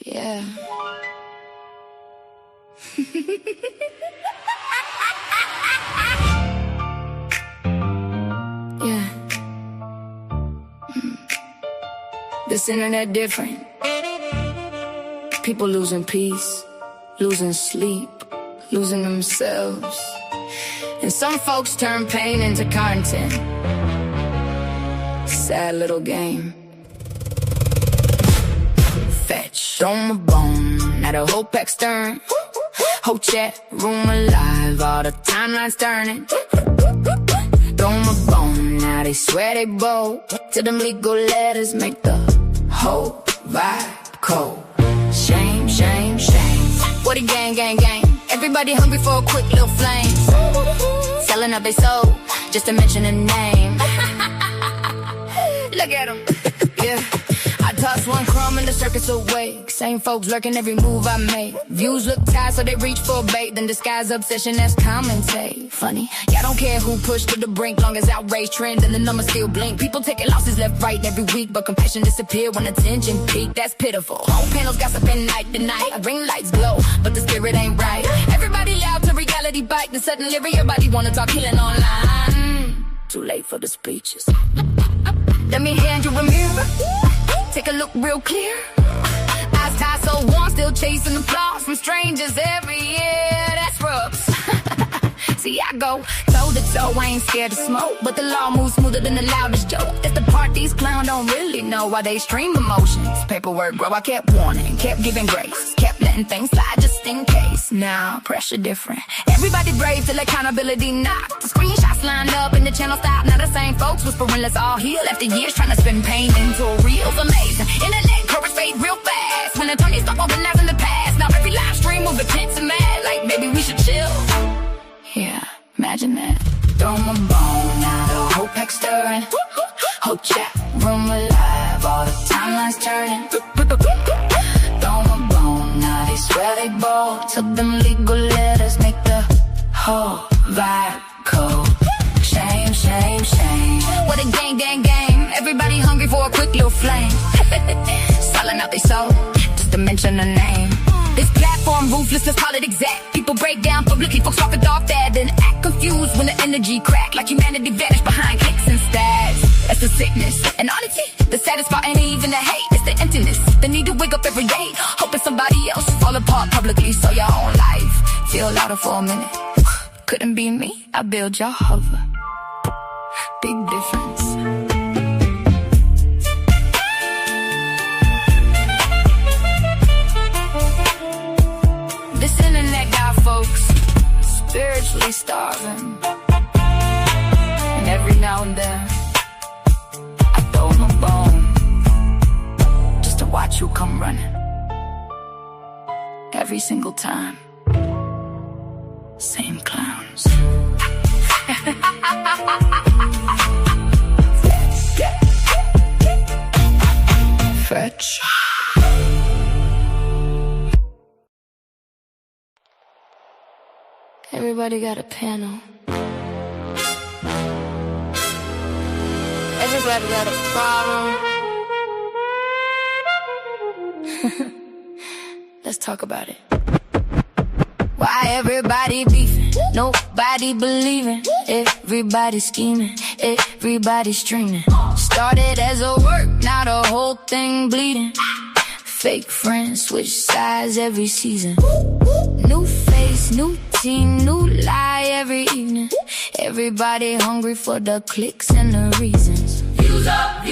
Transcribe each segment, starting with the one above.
Yeah. Yeah. This internet different. People losing peace, losing sleep, losing themselves. And some folks turn pain into content. Sad little game. Fetch, throw 'em a bone, now the whole pack's stirring. Whole chat room alive, all the timelines turning. Throw 'em a bone, now they swear they bold. Till them legal letters make the whole vibe cold. Shame, shame, shame. What a gang, gang, gang. Everybody hungry for a quick little flame. Selling up they soul, just to mention a name. Look at them, yeah. I toss one crumb and the circus awake. Same folks lurking every move I make. Views look tight so they reach for a bait. Then disguise obsession as commentate. Funny, y'all don't care who pushed to the brink. Long as outrage trend and the numbers still blink. People taking losses left, right every week. But compassion disappear when attention peak. That's pitiful. Whole panels gossiping night to night. Ring lights glow, but the spirit ain't right. Everybody loud to reality bite. Then suddenly everybody wanna talk healing online. Too late for the speeches. Let me hand you a mirror. Take a look real clear. Eyes tied so warm, still chasing applause from strangers every year. That's rubs. See, I go toe to toe, I ain't scared to smoke. But the law moves smoother than the loudest joke. It's the part these clowns don't really know why they stream emotions. Paperwork, bro, I kept warning, kept giving grace. Kept letting things slide just in case. Now, pressure different. Everybody brave till accountability knocked. The screenshots lined up and the channel stopped. Now the same folks whispering, let's all heal. After years trying to spin pain into reels. Amazing. Internet courage fade real fast. When attorneys start organizing the past. Now every live stream move tense and mad. Like maybe we should chill. Yeah, imagine that. Throw 'em a bone, now the whole pack's stirring. Whole chat room alive, all the timelines turning. Throw 'em a bone, now they swear they bold. Till them legal letters make the whole vibe cold. Shame, shame, shame. What a gang, gang, gang. Everybody hungry for a quick little flame. Selling out they soul, just to mention a name. This platform ruthless, let's call it exact. People break down publicly, folks profit off that. Then act confused when the energy crack. Like humanity vanished behind clicks and stats. That's the sickness. And honestly, the saddest part ain't even the hate. It's the emptiness, the need to wake up every day hoping somebody else fall apart publicly. So your own life feel louder for a minute. Couldn't be me, I build your hover. Big difference. This internet got folks spiritually starving. And every now and then I throw 'em a bone just to watch you come running. Every single time, same clowns. Fetch. Everybody got a panel. Everybody got a problem. Let's talk about it. Why everybody beefing? Nobody believing. Everybody scheming. Everybody streaming. Started as a work, now the whole thing bleeding. Fake friends switch sides every season. New face, new team, new lie every evening. Everybody hungry for the clicks and the reasons. Views up,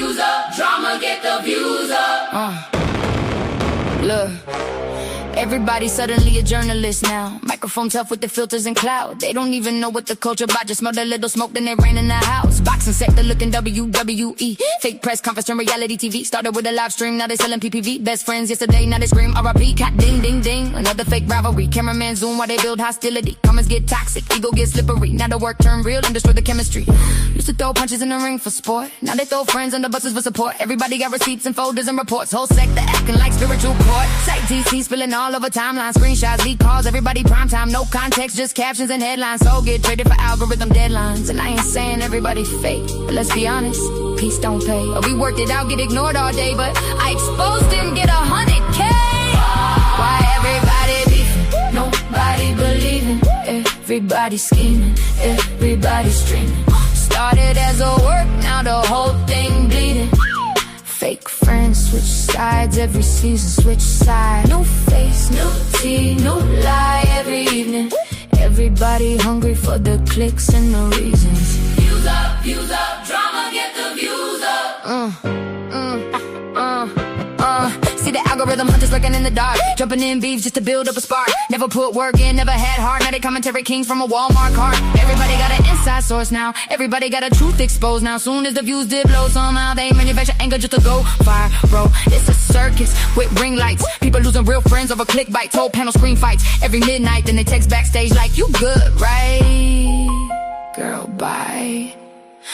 drama get the views up. Look, everybody suddenly a journalist now. Microphone tough with the filters and cloud. They don't even know what the culture about. Just smell a little smoke, then it rain in the house. Boxing sector looking WWE. Fake press conference from reality TV. Started with a live stream, now they selling PPV. Best friends yesterday, now they scream RIP. Cat ding, ding, ding. Another fake rivalry. Cameraman zoom while they build hostility. Comments get toxic, ego get slippery. Now the work turn real and destroy the chemistry. Used to throw punches in the ring for sport. Now they throw friends under buses for support. Everybody got receipts and folders and reports. Whole sector acting like spiritual court. Tight DC spilling all all over timeline, screenshots, leak calls, everybody prime time, no context, just captions and headlines. So get traded for algorithm deadlines. And I ain't saying everybody fake, but let's be honest, peace don't pay. Or we worked it out, get ignored all day, but I exposed him, get 100K. Why everybody beefing, nobody believing, everybody scheming, everybody streaming. Started as a work, now the whole thing bleeding. Fake friends, switch sides every season, switch side. New face, new tea, new lie every evening. Everybody hungry for the clicks and the reasons. Views up, drama, get the views up. See the algorithm hunters lurking in the dark, jumping in beefs just to build up a spark. Never put work in, never had heart. Now they commentary kings from a Walmart cart. Everybody got an inside source now, everybody got a truth exposed now. Soon as the views dip low, somehow they manufacture anger just to go viral. It's a circus with ring lights, people losing real friends over click bites. Whole panel screen fights every midnight, then they text backstage like, you good, right? Girl, bye.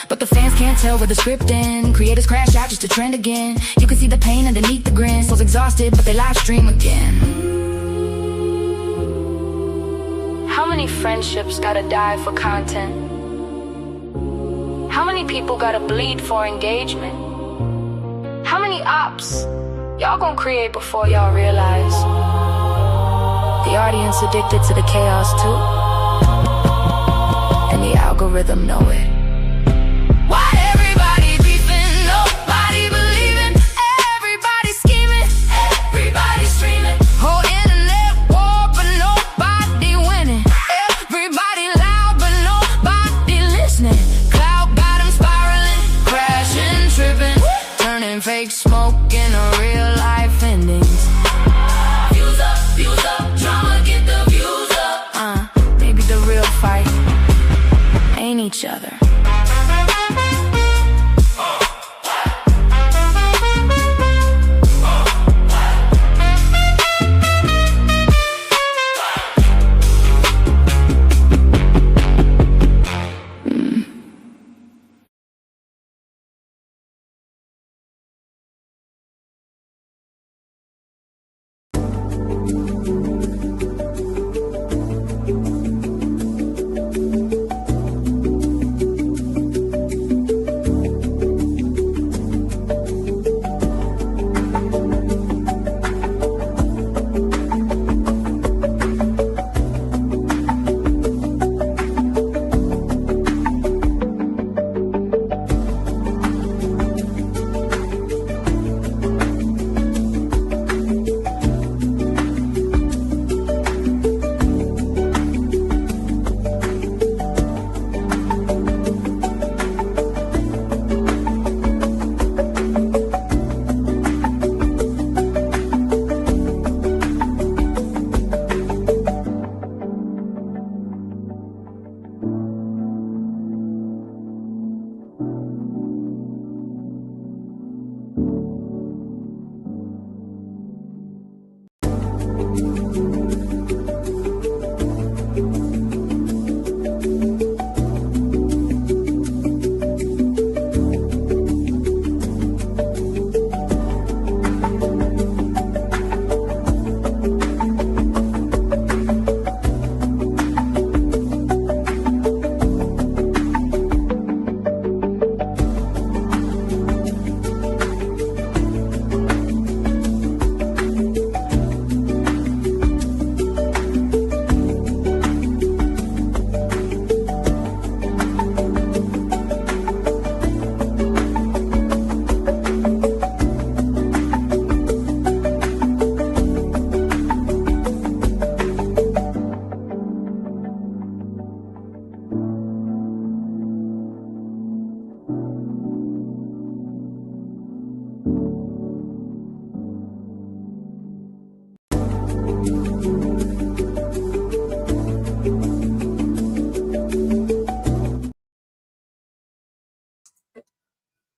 But the fans can't tell where the script ends. Creators crash out just to trend again. You can see the pain underneath the grin. Souls exhausted, but they live stream again. How many friendships gotta die for content? How many people gotta bleed for engagement? How many ops y'all gonna create before y'all realize the audience addicted to the chaos too? And the algorithm know it. Why everybody beefing, nobody believing, everybody scheming, everybody streaming. Whole internet war, but nobody winning. Everybody loud, but nobody listening. Cloud bottom spiraling, crashing, tripping, turning fake smoke into real life endings. Views up, drama, get the views up. Maybe the real fight ain't each other.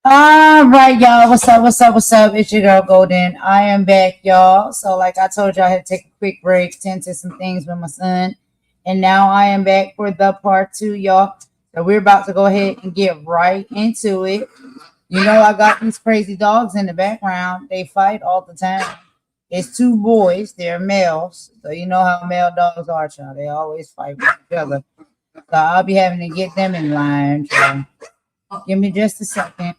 All right, y'all. What's up? It's your girl Golden. I am back, y'all. So, like I told you, I had to take a quick break, tend to some things with my son. And now I am back for the part 2, y'all. So we're about to go ahead and get right into it. You know, I got these crazy dogs in the background. They fight all the time. It's two boys. They're males. So you know how male dogs are, child. They always fight with each other. So I'll be having to get them in line. So give me just a second.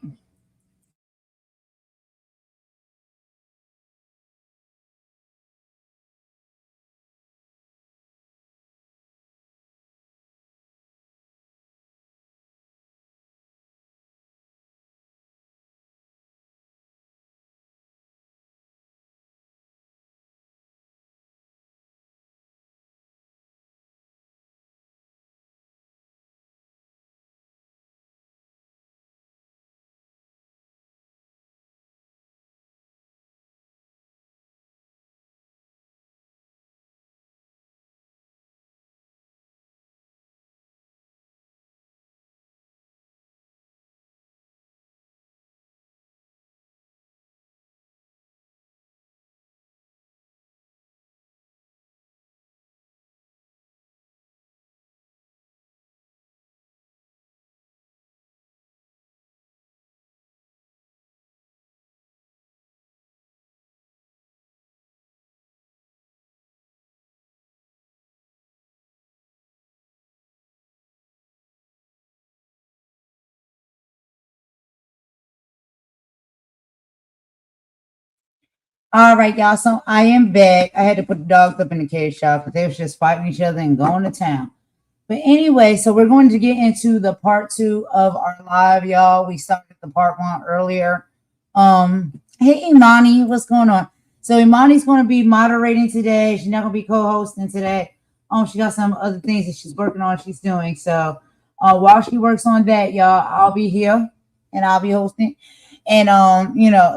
All right, y'all. So I am back. I had to put the dogs up in the cage, y'all, because they was just fighting each other and going to town. But anyway, so we're going to get into the part two of our live, y'all. We started the part one earlier. Hey Imani, what's going on? So Imani's going to be moderating today. She's not going to be co-hosting today. She got some other things that she's working on. She's doing so. While she works on that, y'all, I'll be here and I'll be hosting and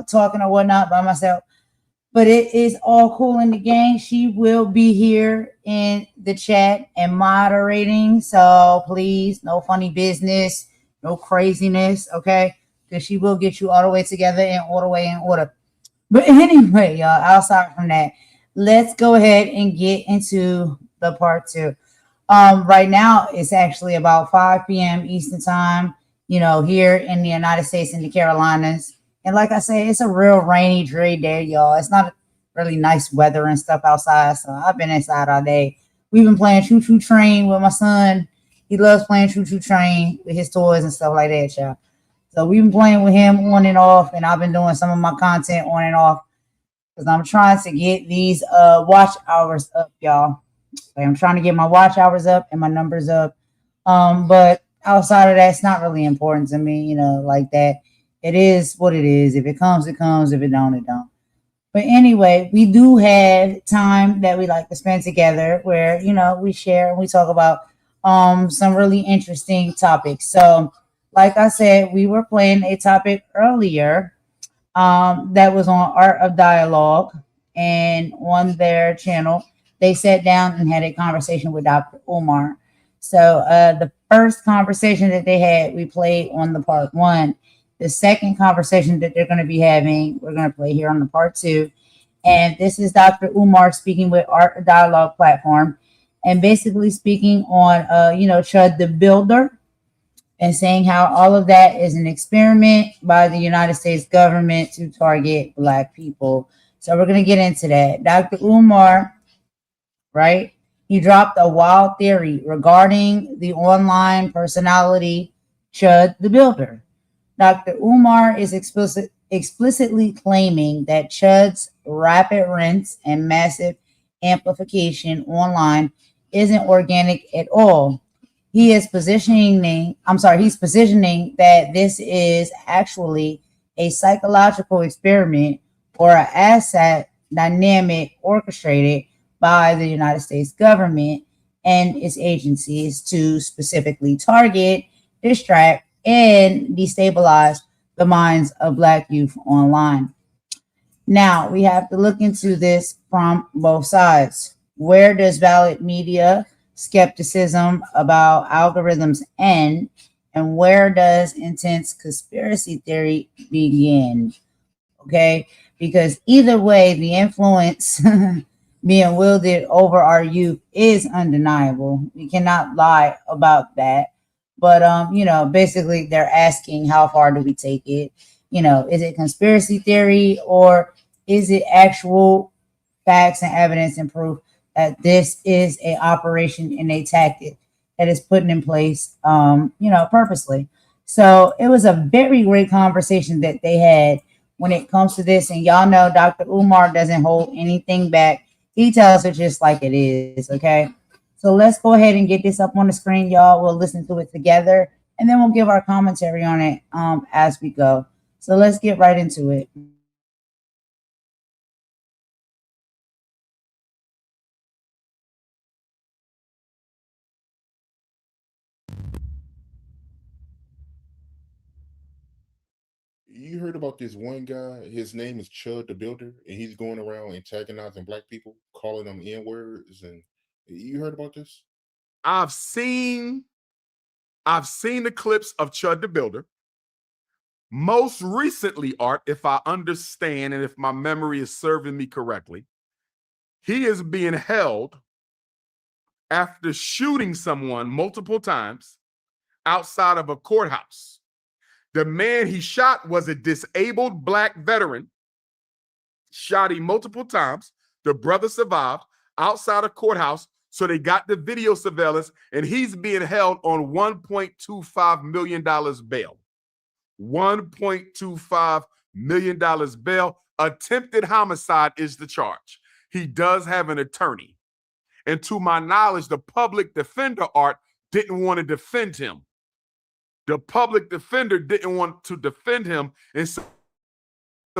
talking or whatnot by myself. But it is all cool in the gang. She will be here in the chat and moderating. So please, no funny business, no craziness, okay? Because she will get you all the way together and all the way in order. But anyway, y'all, outside from that, let's go ahead and get into the part two. Right now, it's actually about 5 p.m. Eastern time, here in the United States in the Carolinas. And like I said, it's a real rainy, dreary day, y'all. It's not really nice weather and stuff outside. So I've been inside all day. We've been playing Choo Choo Train with my son. He loves playing Choo Choo Train with his toys and stuff like that, y'all. So we've been playing with him on and off. And I've been doing some of my content on and off. Because I'm trying to get these watch hours up, y'all. Like I'm trying to get my watch hours up and my numbers up. But outside of that, it's not really important to me, like that. It is what it is. If it comes, it comes. If it don't, it don't. But anyway, we do have time that we like to spend together where, we share and we talk about some really interesting topics. So, like I said, we were playing a topic earlier that was on Art of Dialogue, and on their channel, they sat down and had a conversation with Dr. Umar. So the first conversation that they had, we played on the part one. The second conversation that they're going to be having, we're going to play here on the part two. And this is Dr. Umar speaking with Art of Dialogue platform and basically speaking on, Chud the Builder, and saying how all of that is an experiment by the United States government to target Black people. So we're going to get into that. Dr. Umar, right? He dropped a wild theory regarding the online personality Chud the Builder. Dr. Umar is explicitly claiming that Chud's rapid rinse and massive amplification online isn't organic at all. He's positioning that this is actually a psychological experiment or an asset dynamic orchestrated by the United States government and its agencies to specifically target, distract, and destabilize the minds of Black youth online. Now, we have to look into this from both sides. Where does valid media skepticism about algorithms end, and where does intense conspiracy theory begin? Okay, because either way, the influence being wielded over our youth is undeniable. We cannot lie about that. But basically they're asking how far do we take it? Is it conspiracy theory or is it actual facts and evidence and proof that this is a operation and a tactic that is put in place, purposely. So it was a very great conversation that they had when it comes to this. And y'all know Dr. Umar doesn't hold anything back. He tells it just like it is, okay? So let's go ahead and get this up on the screen, y'all. We'll listen to it together and then we'll give our commentary on it as we go. So let's get right into it. You heard about this one guy? His name is Chud the Builder, and he's going around antagonizing black people, calling them N words. And you heard about this? I've seen the clips of Chud the Builder. Most recently, Art, if I understand and if my memory is serving me correctly, he is being held after shooting someone multiple times outside of a courthouse. The man he shot was a disabled black veteran, shot him multiple times. The brother survived outside a courthouse. So they got the video surveillance, and he's being held on $1.25 million bail. $1.25 million bail. Attempted homicide is the charge. He does have an attorney. And to my knowledge, the public defender, Art, didn't want to defend him. The public defender didn't want to defend him, and so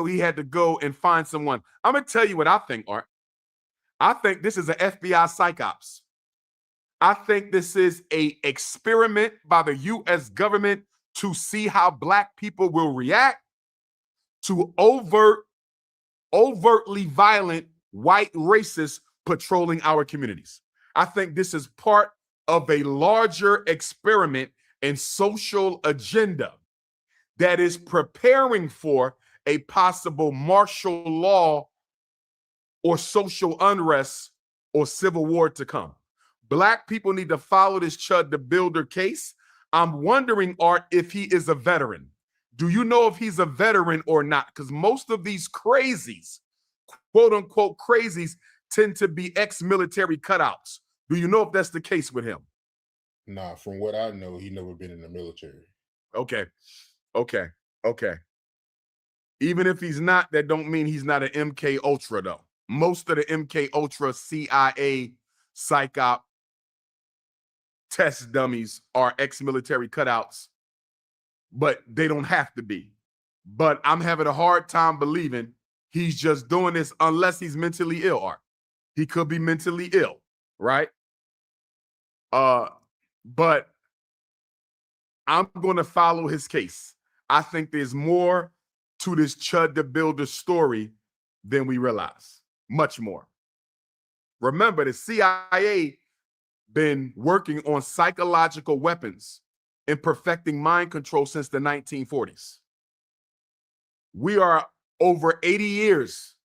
he had to go and find someone. I'm going to tell you what I think, Art. I think this is an FBI psych ops. I think this is an experiment by the U.S. government to see how black people will react to overtly violent white racists patrolling our communities. I think this is part of a larger experiment and social agenda that is preparing for a possible martial law or social unrest or civil war to come. Black people need to follow this Chud the Builder case. I'm wondering, Art, if he is a veteran. Do you know if he's a veteran or not? Because most of these crazies, quote unquote crazies, tend to be ex-military cutouts. Do you know if that's the case with him? Nah, from what I know, he never been in the military. Okay. Even if he's not, that don't mean he's not an MK Ultra, though. Most of the MK Ultra CIA psych op test dummies are ex-military cutouts, but they don't have to be. But I'm having a hard time believing he's just doing this unless he's mentally ill, Art. He could be mentally ill, right? But I'm going to follow his case. I think there's more to this Chud the Builder story than we realize. Much more. Remember, the CIA been working on psychological weapons and perfecting mind control since the 1940s. We are over 80 years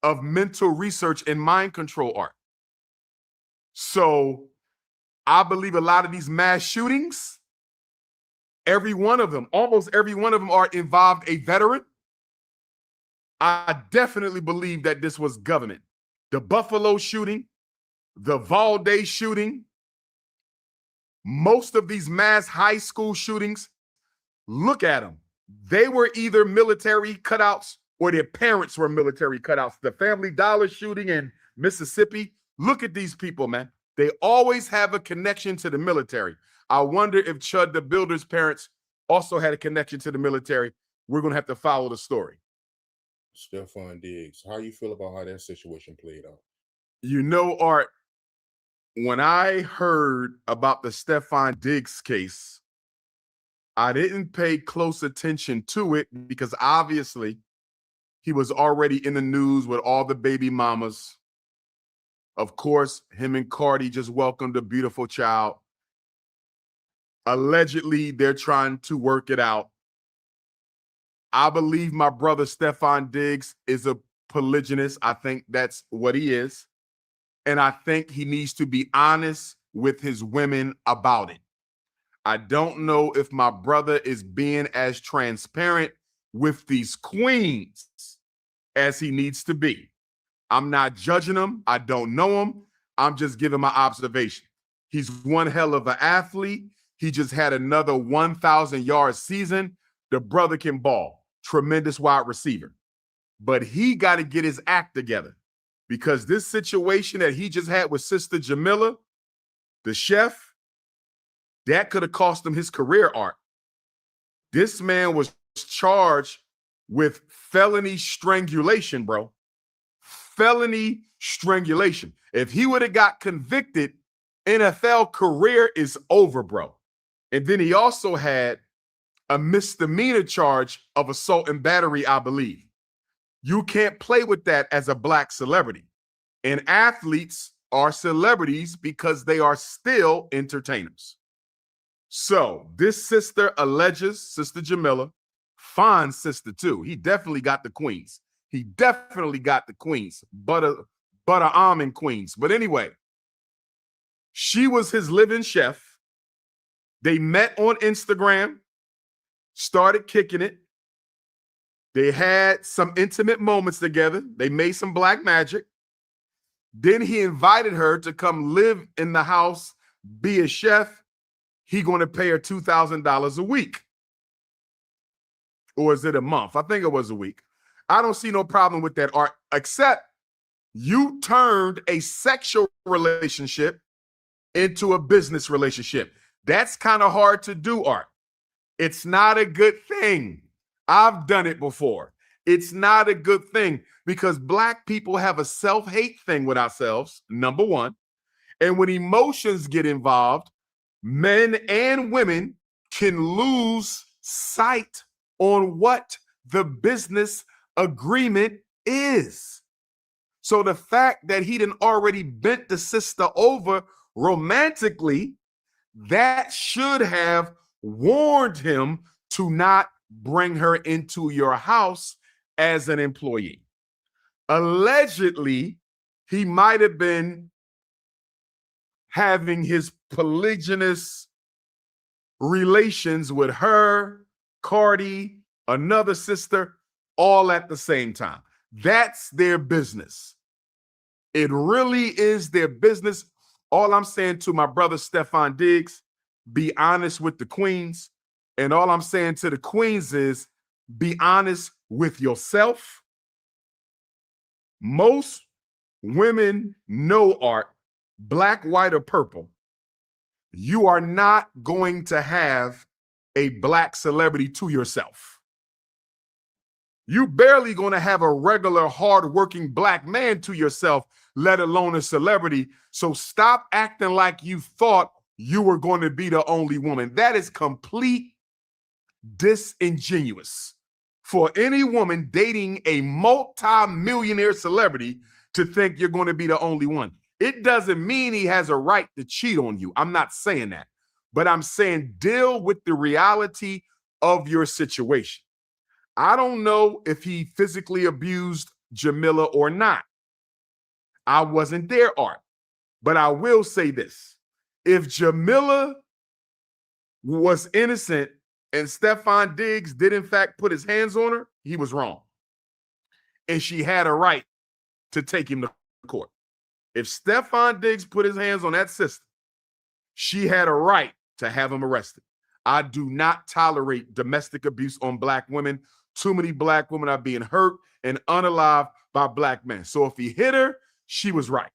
of mental research and mind control, Art. So I believe a lot of these mass shootings, every one of them, almost every one of them are involved a veteran. I definitely believe that this was government. The Buffalo shooting, the Valde shooting, most of these mass high school shootings, look at them. They were either military cutouts or their parents were military cutouts. The Family Dollar shooting in Mississippi, look at these people, man. They always have a connection to the military. I wonder if Chud the Builder's parents also had a connection to the military. We're going to have to follow the story. Stephon Diggs, how you feel about how that situation played out? You know, Art, when I heard about the Stephon Diggs case, I didn't pay close attention to it because obviously he was already in the news with all the baby mamas. Of course, him and Cardi just welcomed a beautiful child. Allegedly, they're trying to work it out. I believe my brother Stephon Diggs is a polygynist. I think that's what he is. And I think he needs to be honest with his women about it. I don't know if my brother is being as transparent with these queens as he needs to be. I'm not judging him. I don't know him. I'm just giving my observation. He's one hell of an athlete. He just had another 1,000-yard season. The brother can ball. Tremendous wide receiver. But he got to get his act together, because this situation that he just had with Sister Jamila, the chef, that could have cost him his career arc. This man was charged with felony strangulation, bro. Felony strangulation. If he would have got convicted, NFL career is over, bro. And then he also had a misdemeanor charge of assault and battery, I believe. You can't play with that as a black celebrity. And athletes are celebrities because they are still entertainers. So this sister alleges, Sister Jamila, fine sister too. He definitely got the queens. He definitely got the queens. Butter almond queens. But anyway, she was his live-in chef. They met on Instagram, started kicking it. They had some intimate moments together. They made some black magic. Then he invited her to come live in the house, be a chef. He going to pay her $2,000 a week. Or is it a month? I think it was a week. I don't see no problem with that, Art, except you turned a sexual relationship into a business relationship. That's kind of hard to do, Art. It's not a good thing. I've done it before. It's not a good thing because black people have a self-hate thing with ourselves, number one. And when emotions get involved, men and women can lose sight on what the business agreement is. So the fact that he done already bent the sister over romantically, that should have warned him to not bring her into your house as an employee. Allegedly, he might have been having his polygynous relations with her, Cardi, another sister, all at the same time. That's their business. It really is their business. All I'm saying to my brother Stefan Diggs, be honest with the queens. And all I'm saying to the queens is be honest with yourself. Most women know, Art, black, white, or purple. You are not going to have a black celebrity to yourself. You barely going to have a regular, hardworking black man to yourself, let alone a celebrity. So stop acting like you thought you were going to be the only woman. That is complete disingenuous for any woman dating a multi-millionaire celebrity to think you're going to be the only one. It doesn't mean he has a right to cheat on you. I'm not saying that, but I'm saying deal with the reality of your situation. I don't know if he physically abused Jamila or not. I wasn't there, Art, but I will say this. If Jamila was innocent and Stefan Diggs did in fact put his hands on her, he was wrong. And she had a right to take him to court. If Stefan Diggs put his hands on that sister, she had a right to have him arrested. I do not tolerate domestic abuse on black women. Too many black women are being hurt and unalived by black men. So if he hit her, she was right.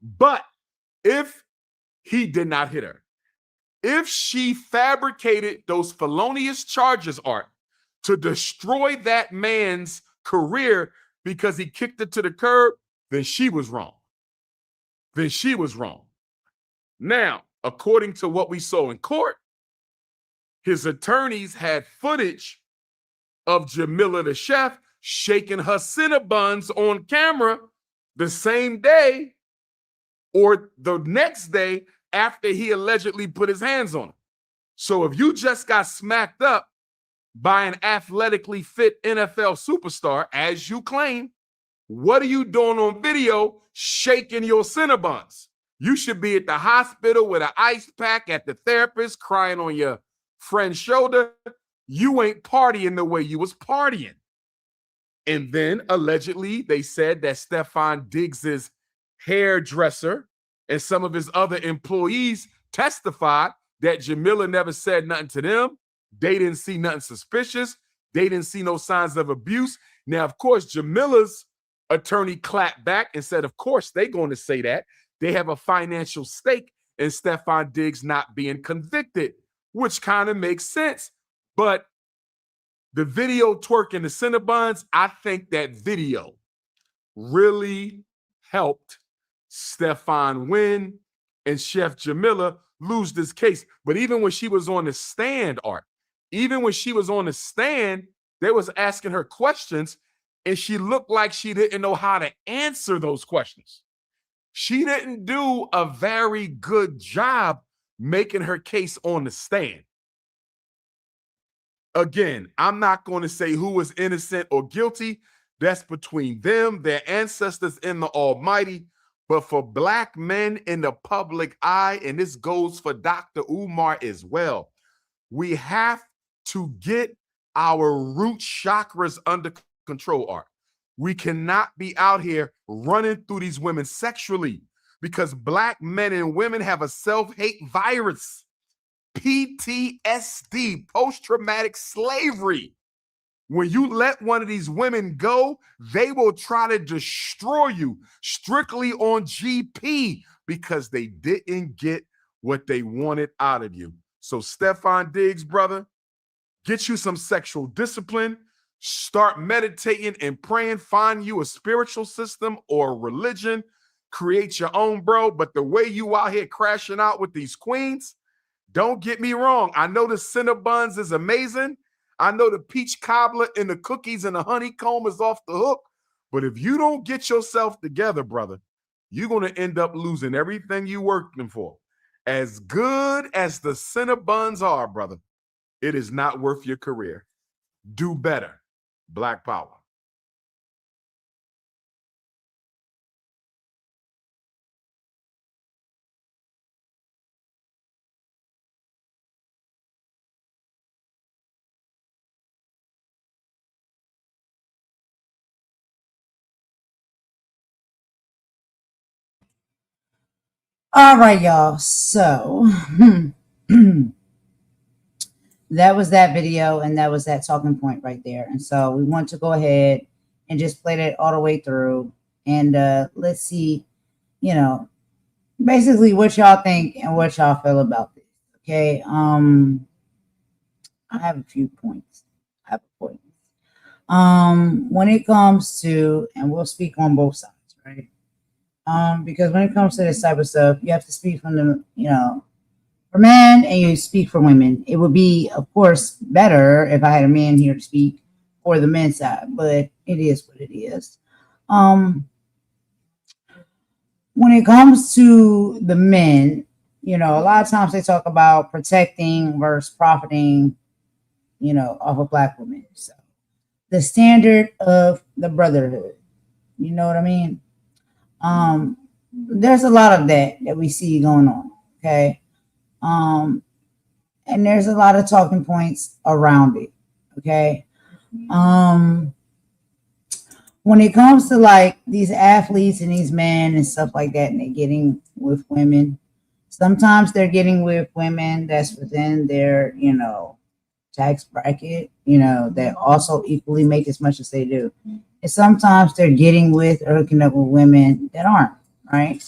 But if he did not hit her, if she fabricated those felonious charges, Art, to destroy that man's career because he kicked her to the curb, then she was wrong. Then she was wrong. Now, according to what we saw in court, his attorneys had footage of Jamila the chef shaking her Cinnabons on camera the same day or the next day after he allegedly put his hands on her. So if you just got smacked up by an athletically fit NFL superstar, as you claim, what are you doing on video shaking your Cinnabons? You should be at the hospital with an ice pack at the therapist crying on your friend's shoulder. You ain't partying the way you was partying. And then allegedly they said that Stefan Diggs's hairdresser and some of his other employees testified that Jamila never said nothing to them. They didn't see nothing suspicious. They didn't see no signs of abuse. Now, of course, Jamila's attorney clapped back and said, of course, they're going to say that. They have a financial stake in Stefan Diggs not being convicted, which kind of makes sense. But the video twerking the Cinnabons, I think that video really helped Stefan win and Chef Jamila lose this case. But even when she was on the stand, Art, even when she was on the stand, they was asking her questions and she looked like she didn't know how to answer those questions. She didn't do a very good job making her case on the stand. Again, I'm not going to say who was innocent or guilty. That's between them, their ancestors, and the Almighty. But for Black men in the public eye, and this goes for Dr. Umar as well, we have to get our root chakras under control, Art. We cannot be out here running through these women sexually because Black men and women have a self-hate virus. PTSD, post-traumatic slavery. When you let one of these women go, they will try to destroy you strictly on GP because they didn't get what they wanted out of you. So Stefan Diggs, brother, get you some sexual discipline, start meditating and praying, find you a spiritual system or religion, create your own, bro. But the way you out here crashing out with these queens, don't get me wrong. I know the Cinnabons is amazing. I know the peach cobbler and the cookies and the honeycomb is off the hook. But if you don't get yourself together, brother, you're going to end up losing everything you working for. As good as the Cinnabons are, brother, it is not worth your career. Do better. Black power. All right, y'all. So that was that video, and that was that talking point right there. And so we want to go ahead and just play that all the way through. And let's see, basically what y'all think and what y'all feel about this. Okay. I have a few points. When it comes to, and we'll speak on both sides, right? Because when it comes to this type of stuff, you have to speak from the, for men and you speak for women. It would be, of course, better if I had a man here to speak for the men's side, but it is what it is. When it comes to the men, a lot of times they talk about protecting versus profiting, of a Black woman. So the standard of the brotherhood, you know what I mean? There's a lot of that we see going on. Okay. And there's a lot of talking points around it. Okay. When it comes to like these athletes and these men and stuff like that, and they're getting with women, sometimes they're getting with women that's within their, tax bracket, that also equally make as much as they do. And sometimes they're getting with or hooking up with women that aren't, right?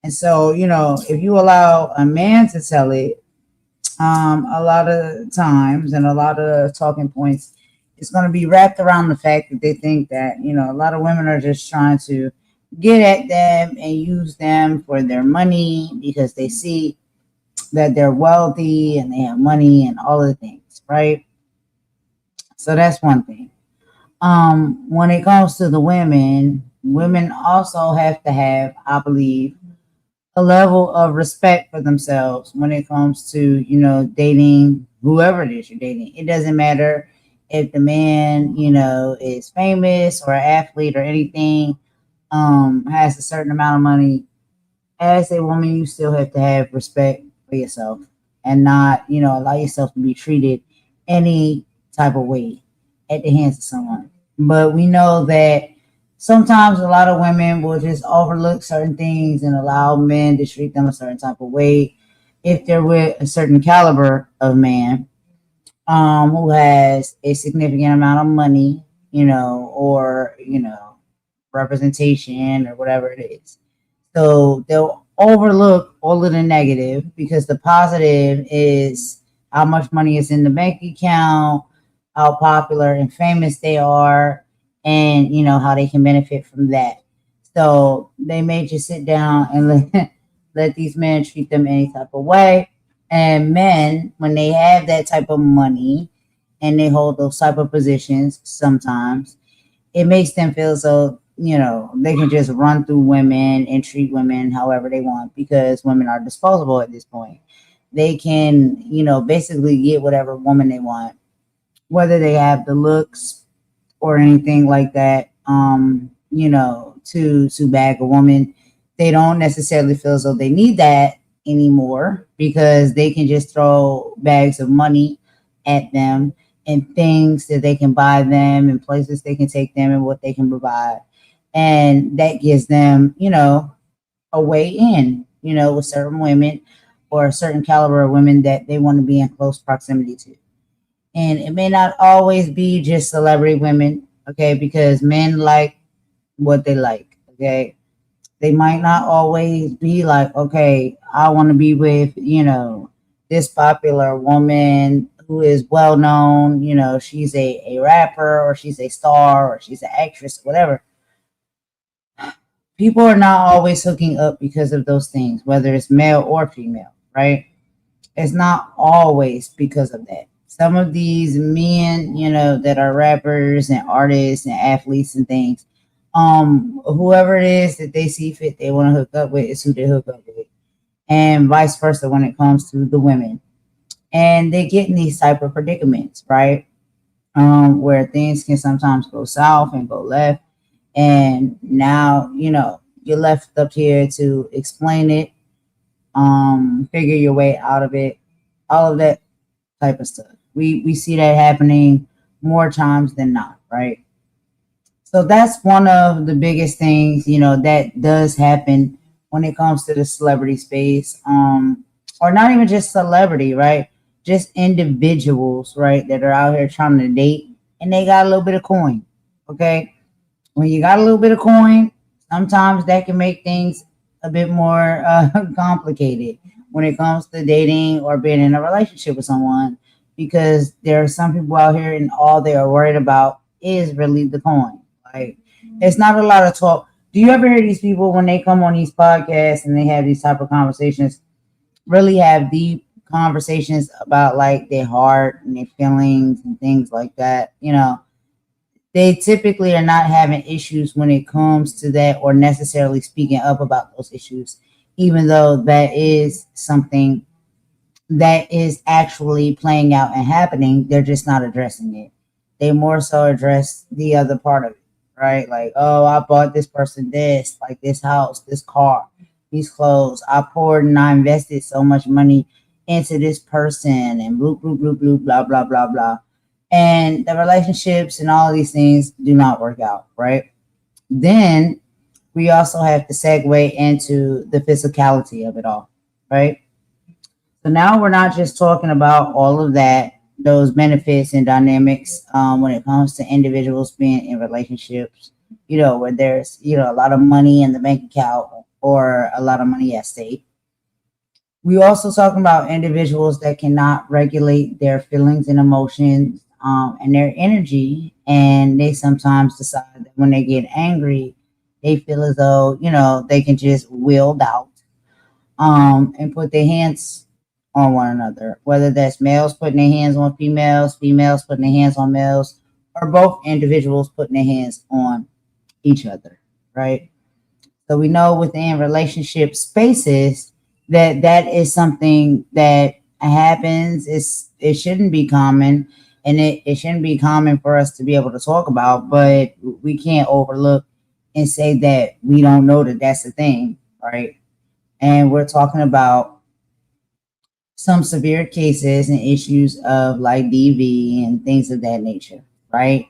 And so, if you allow a man to tell it, a lot of times and a lot of talking points, it's going to be wrapped around the fact that they think that, a lot of women are just trying to get at them and use them for their money because they see that they're wealthy and they have money and all of the things, right? So that's one thing. When it comes to the women also have to have, I believe, a level of respect for themselves when it comes to, dating whoever it is you're dating. It doesn't matter if the man, is famous or an athlete or anything, has a certain amount of money. As a woman, you still have to have respect for yourself and not, allow yourself to be treated any type of way at the hands of someone. But we know that sometimes a lot of women will just overlook certain things and allow men to treat them a certain type of way if they're with a certain caliber of man, who has a significant amount of money, or representation or whatever it is. So they'll overlook all of the negative because the positive is how much money is in the bank account, how popular and famous they are, and how they can benefit from that. So they may just sit down and let these men treat them any type of way. And men, when they have that type of money and they hold those type of positions, sometimes it makes them feel so they can just run through women and treat women however they want because women are disposable at this point. They can basically get whatever woman they want, whether they have the looks or anything like that. To bag a woman, they don't necessarily feel as though they need that anymore because they can just throw bags of money at them and things that they can buy them and places they can take them and what they can provide. And that gives them, a way in, with certain women or a certain caliber of women that they want to be in close proximity to. And it may not always be just celebrity women, okay, because men like what they like, okay. They might not always be like, okay, I want to be with, this popular woman who is well known, she's a rapper or she's a star or she's an actress, whatever. People are not always hooking up because of those things, whether it's male or female, right? It's not always because of that. Some of these men, that are rappers and artists and athletes and things, whoever it is that they see fit, they want to hook up with is who they hook up with, and vice versa when it comes to the women. And they get in these type of predicaments, right? Where things can sometimes go south and go left, and now you're left up here to explain it, figure your way out of it, all of that type of stuff. We see that happening more times than not, right? So that's one of the biggest things, that does happen when it comes to the celebrity space, or not even just celebrity, right? Just individuals, right, that are out here trying to date and they got a little bit of coin, okay? When you got a little bit of coin, sometimes that can make things a bit more complicated when it comes to dating or being in a relationship with someone, because there are some people out here and all they are worried about is really the coin. Like, it's not a lot of talk. Do you ever hear these people when they come on these podcasts and they have these type of conversations, really have deep conversations about like their heart and their feelings and things like that? They typically are not having issues when it comes to that or necessarily speaking up about those issues, even though that is something that is actually playing out and happening. They're just not addressing it. They more so address the other part of it, right? Like, oh, I bought this person this, like this house, this car, these clothes. I poured and I invested so much money into this person and blue, blue, blue, blue, blah, blah, blah, blah. And the relationships and all of these things do not work out, right? Then we also have to segue into the physicality of it all, right? So now we're not just talking about all of that, those benefits and dynamics, when it comes to individuals being in relationships, where there's, a lot of money in the bank account or a lot of money at stake. We also talking about individuals that cannot regulate their feelings and emotions, and their energy, and they sometimes decide that when they get angry, they feel as though they can just wield out, and put their hands on one another, whether that's males putting their hands on females, females putting their hands on males, or both individuals putting their hands on each other, right? So we know within relationship spaces that that is something that happens. It shouldn't be common, and it shouldn't be common for us to be able to talk about, but we can't overlook and say that we don't know that that's a thing, right? And we're talking about some severe cases and issues of like DV and things of that nature, right?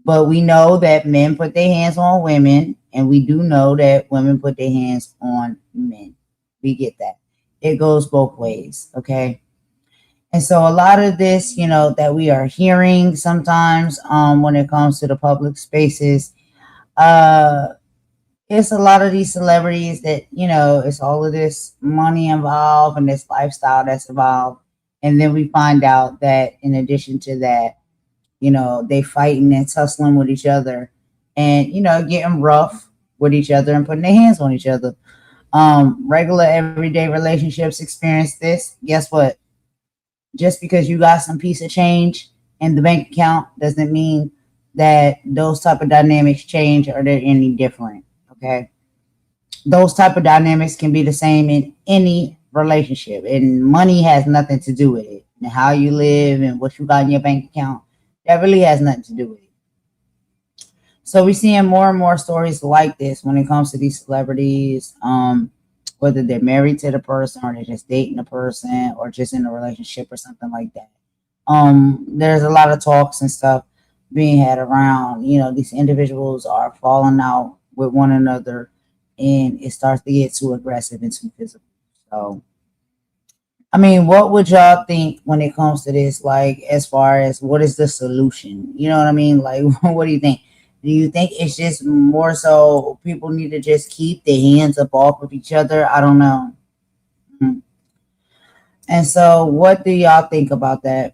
But we know that men put their hands on women, and we do know that women put their hands on men. We get that. It goes both ways, okay? And so a lot of this, that we are hearing sometimes when it comes to the public spaces, uh it's a lot of these celebrities that, it's all of this money involved and this lifestyle that's involved. And then we find out that in addition to that, they fighting and tussling with each other and, getting rough with each other and putting their hands on each other. Regular everyday relationships experience this. Guess what? Just because you got some piece of change in the bank account doesn't mean that those type of dynamics change or they're any different. Okay. Those type of dynamics can be the same in any relationship, and money has nothing to do with it. And how you live and what you got in your bank account, that really has nothing to do with it. So we're seeing more and more stories like this when it comes to these celebrities, whether they're married to the person or they're just dating the person or just in a relationship or something like that. There's a lot of talks and stuff being had around, these individuals are falling out with one another and it starts to get too aggressive and too physical. So, I mean, what would y'all think when it comes to this? Like, as far as what is the solution? You know what I mean? Like, what do you think? Do you think it's just more so people need to just keep their hands up off of each other? I don't know. And so, what do y'all think about that?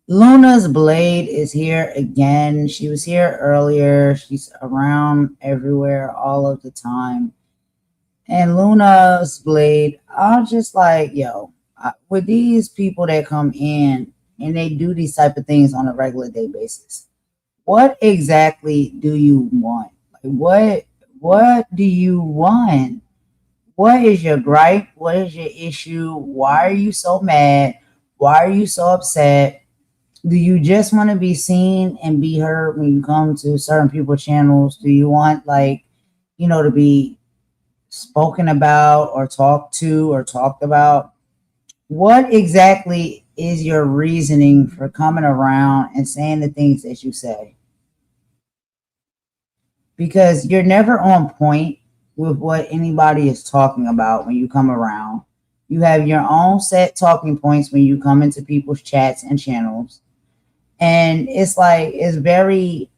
Luna's blade is here again. She was here earlier. She's around everywhere all of the time. And Luna's blade, I'm just like, yo, with these people that come in and they do these type of things on a regular day basis, what exactly do you want? Like, what do you want? What is your gripe? What is your issue? Why are you so mad? Why are you so upset? Do you just want to be seen and be heard when you come to certain people channels? Do you want to be spoken about or talked to or talked about? What exactly is your reasoning for coming around and saying the things that you say? Because you're never on point with what anybody is talking about when you come around. You have your own set talking points when you come into people's chats and channels. And it's like it's very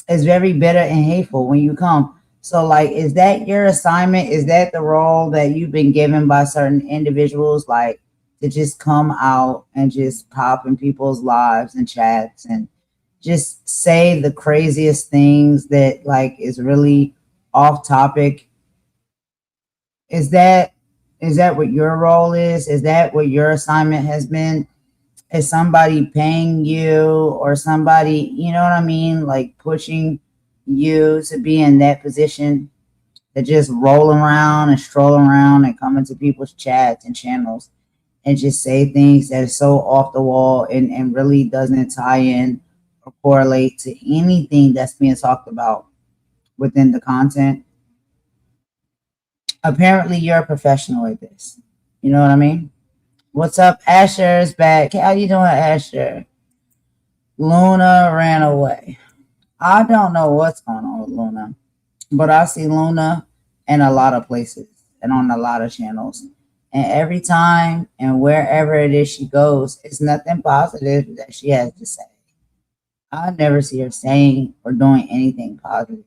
bitter and hateful when you come. So like, is that your assignment? Is that the role that you've been given by certain individuals, like to just come out and just pop in people's lives and chats and just say the craziest things that like is really off topic? Is that what your role is? Is that what your assignment has been? Is somebody paying you or somebody, you know what I mean, like pushing you to be in that position to just roll around and stroll around and come into people's chats and channels and just say things that are so off the wall and really doesn't tie in or correlate to anything that's being talked about within the content? Apparently you're a professional at this. You know what I mean? What's up? Asher is back. How you doing, Asher? Luna ran away. I don't know what's going on with Luna, but I see Luna in a lot of places and on a lot of channels. And every time and wherever it is she goes, it's nothing positive that she has to say. I never see her saying or doing anything positive.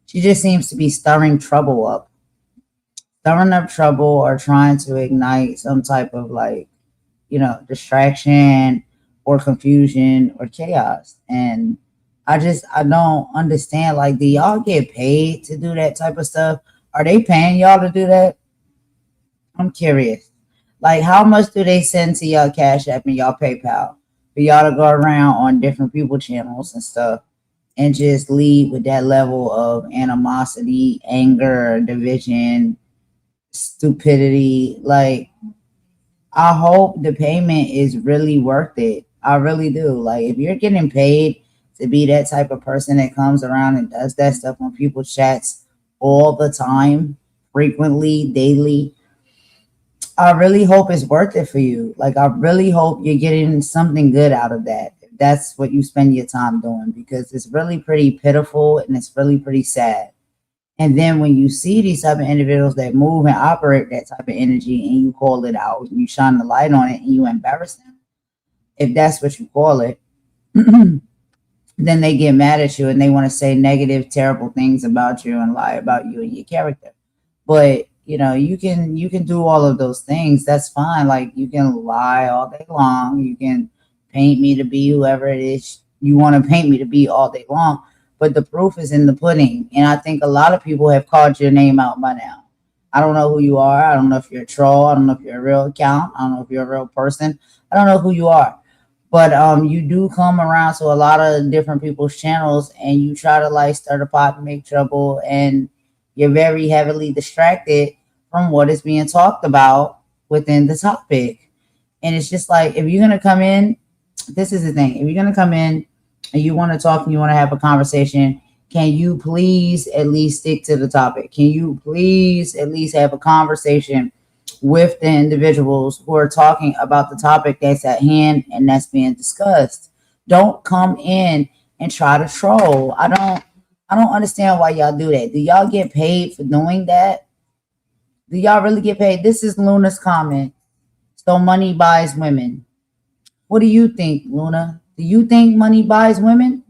She just seems to be stirring up trouble or trying to ignite some type of distraction or confusion or chaos. And I don't understand. Like, do y'all get paid to do that type of stuff? Are they paying y'all to do that? I'm curious. Like, how much do they send to y'all Cash App and y'all PayPal for y'all to go around on different people channels and stuff and just lead with that level of animosity, anger, division, stupidity? Like, I hope the payment is really worth it. I really do. Like, if you're getting paid to be that type of person that comes around and does that stuff on people's chats all the time, frequently, daily, I really hope it's worth it for you. Like, I really hope you're getting something good out of that. If that's what you spend your time doing, because it's really pretty pitiful and it's really pretty sad. And then when you see these type of individuals that move and operate that type of energy and you call it out, you shine the light on it and you embarrass them, if that's what you call it, then they get mad at you and they want to say negative, terrible things about you and lie about you and your character. But you can do all of those things. That's fine. Like, you can lie all day long. You can paint me to be whoever it is you want to paint me to be all day long. But the proof is in the pudding. And I think a lot of people have called your name out by now. I don't know who you are. I don't know if you're a troll. I don't know if you're a real account. I don't know if you're a real person. I don't know who you are. But you do come around to a lot of different people's channels and you try to like stir the pot and make trouble, and you're very heavily distracted from what is being talked about within the topic. And it's just like, if you're going to come in, this is the thing. If you're going to come in and you want to talk and you want to have a conversation, can you please at least stick to the topic? Can you please at least have a conversation with the individuals who are talking about the topic that's at hand and that's being discussed? Don't come in and try to troll. I don't understand why y'all do that. Do y'all get paid for doing that? Do y'all really get paid? This is Luna's comment. So money buys women. What do you think, Luna? Do you think money buys women?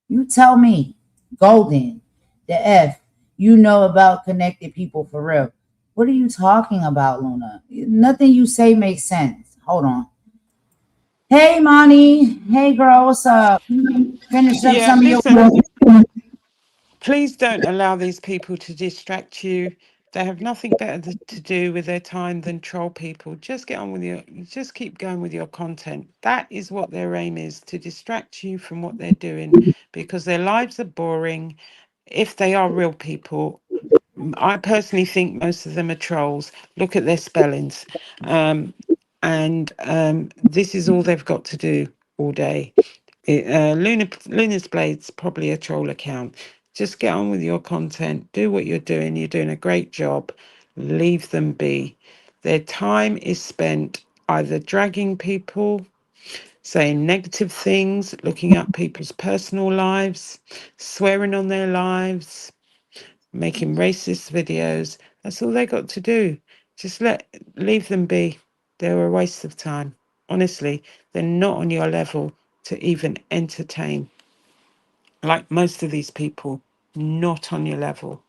You tell me. Golden, the F, you know about connected people for real. What are you talking about, Luna? Nothing you say makes sense. Hold on. Hey, Imani. Hey, girl, what's up? Finish up Yeah, some of your listen, work. please don't allow these people to distract you. They have nothing better to do with their time than troll people. Just get on with just keep going with your content. That is what their aim is, to distract you from what they're doing, because their lives are boring. If they are real people, I personally think most of them are trolls. Look at their spellings. And this is all they've got to do all day. Luna's Blade's probably a troll account. Just get on with your content. Do what you're doing. You're doing a great job. Leave them be. Their time is spent either dragging people, saying negative things, looking up people's personal lives, swearing on their lives, making racist videos. That's all they got to do. Just leave them be. They're a waste of time. Honestly, they're not on your level to even entertain. Like most of these people, not on your level.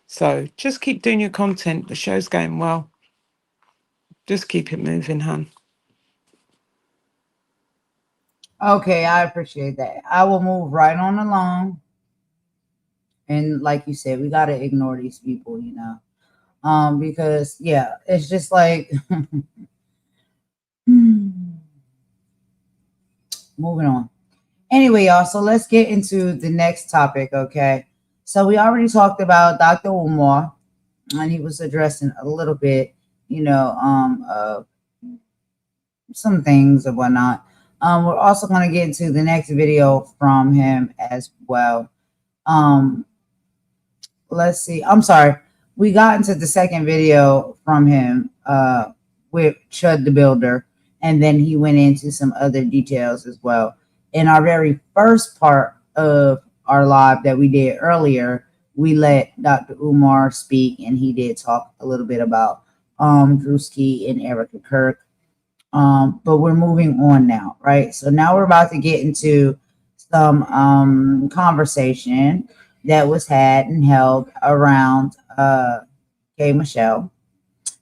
So just keep doing your content. The show's going well. Just keep it moving, hun. Okay, I appreciate that. I will move right on along. And like you said, we gotta ignore these people, because yeah, it's just like moving on. Anyway, y'all, so let's get into the next topic, okay? So we already talked about Dr. Umar, and he was addressing a little bit, some things and whatnot. We're also going to get into the next video from him as well. Let's see. I'm sorry. We got into the second video from him with Chud the Builder, and then he went into some other details as well. In our very first part of our live that we did earlier, we let Dr. Umar speak, and he did talk a little bit about Druski and Erica Kirk. But we're moving on now, right? So now we're about to get into some conversation that was had and held around K. Michelle.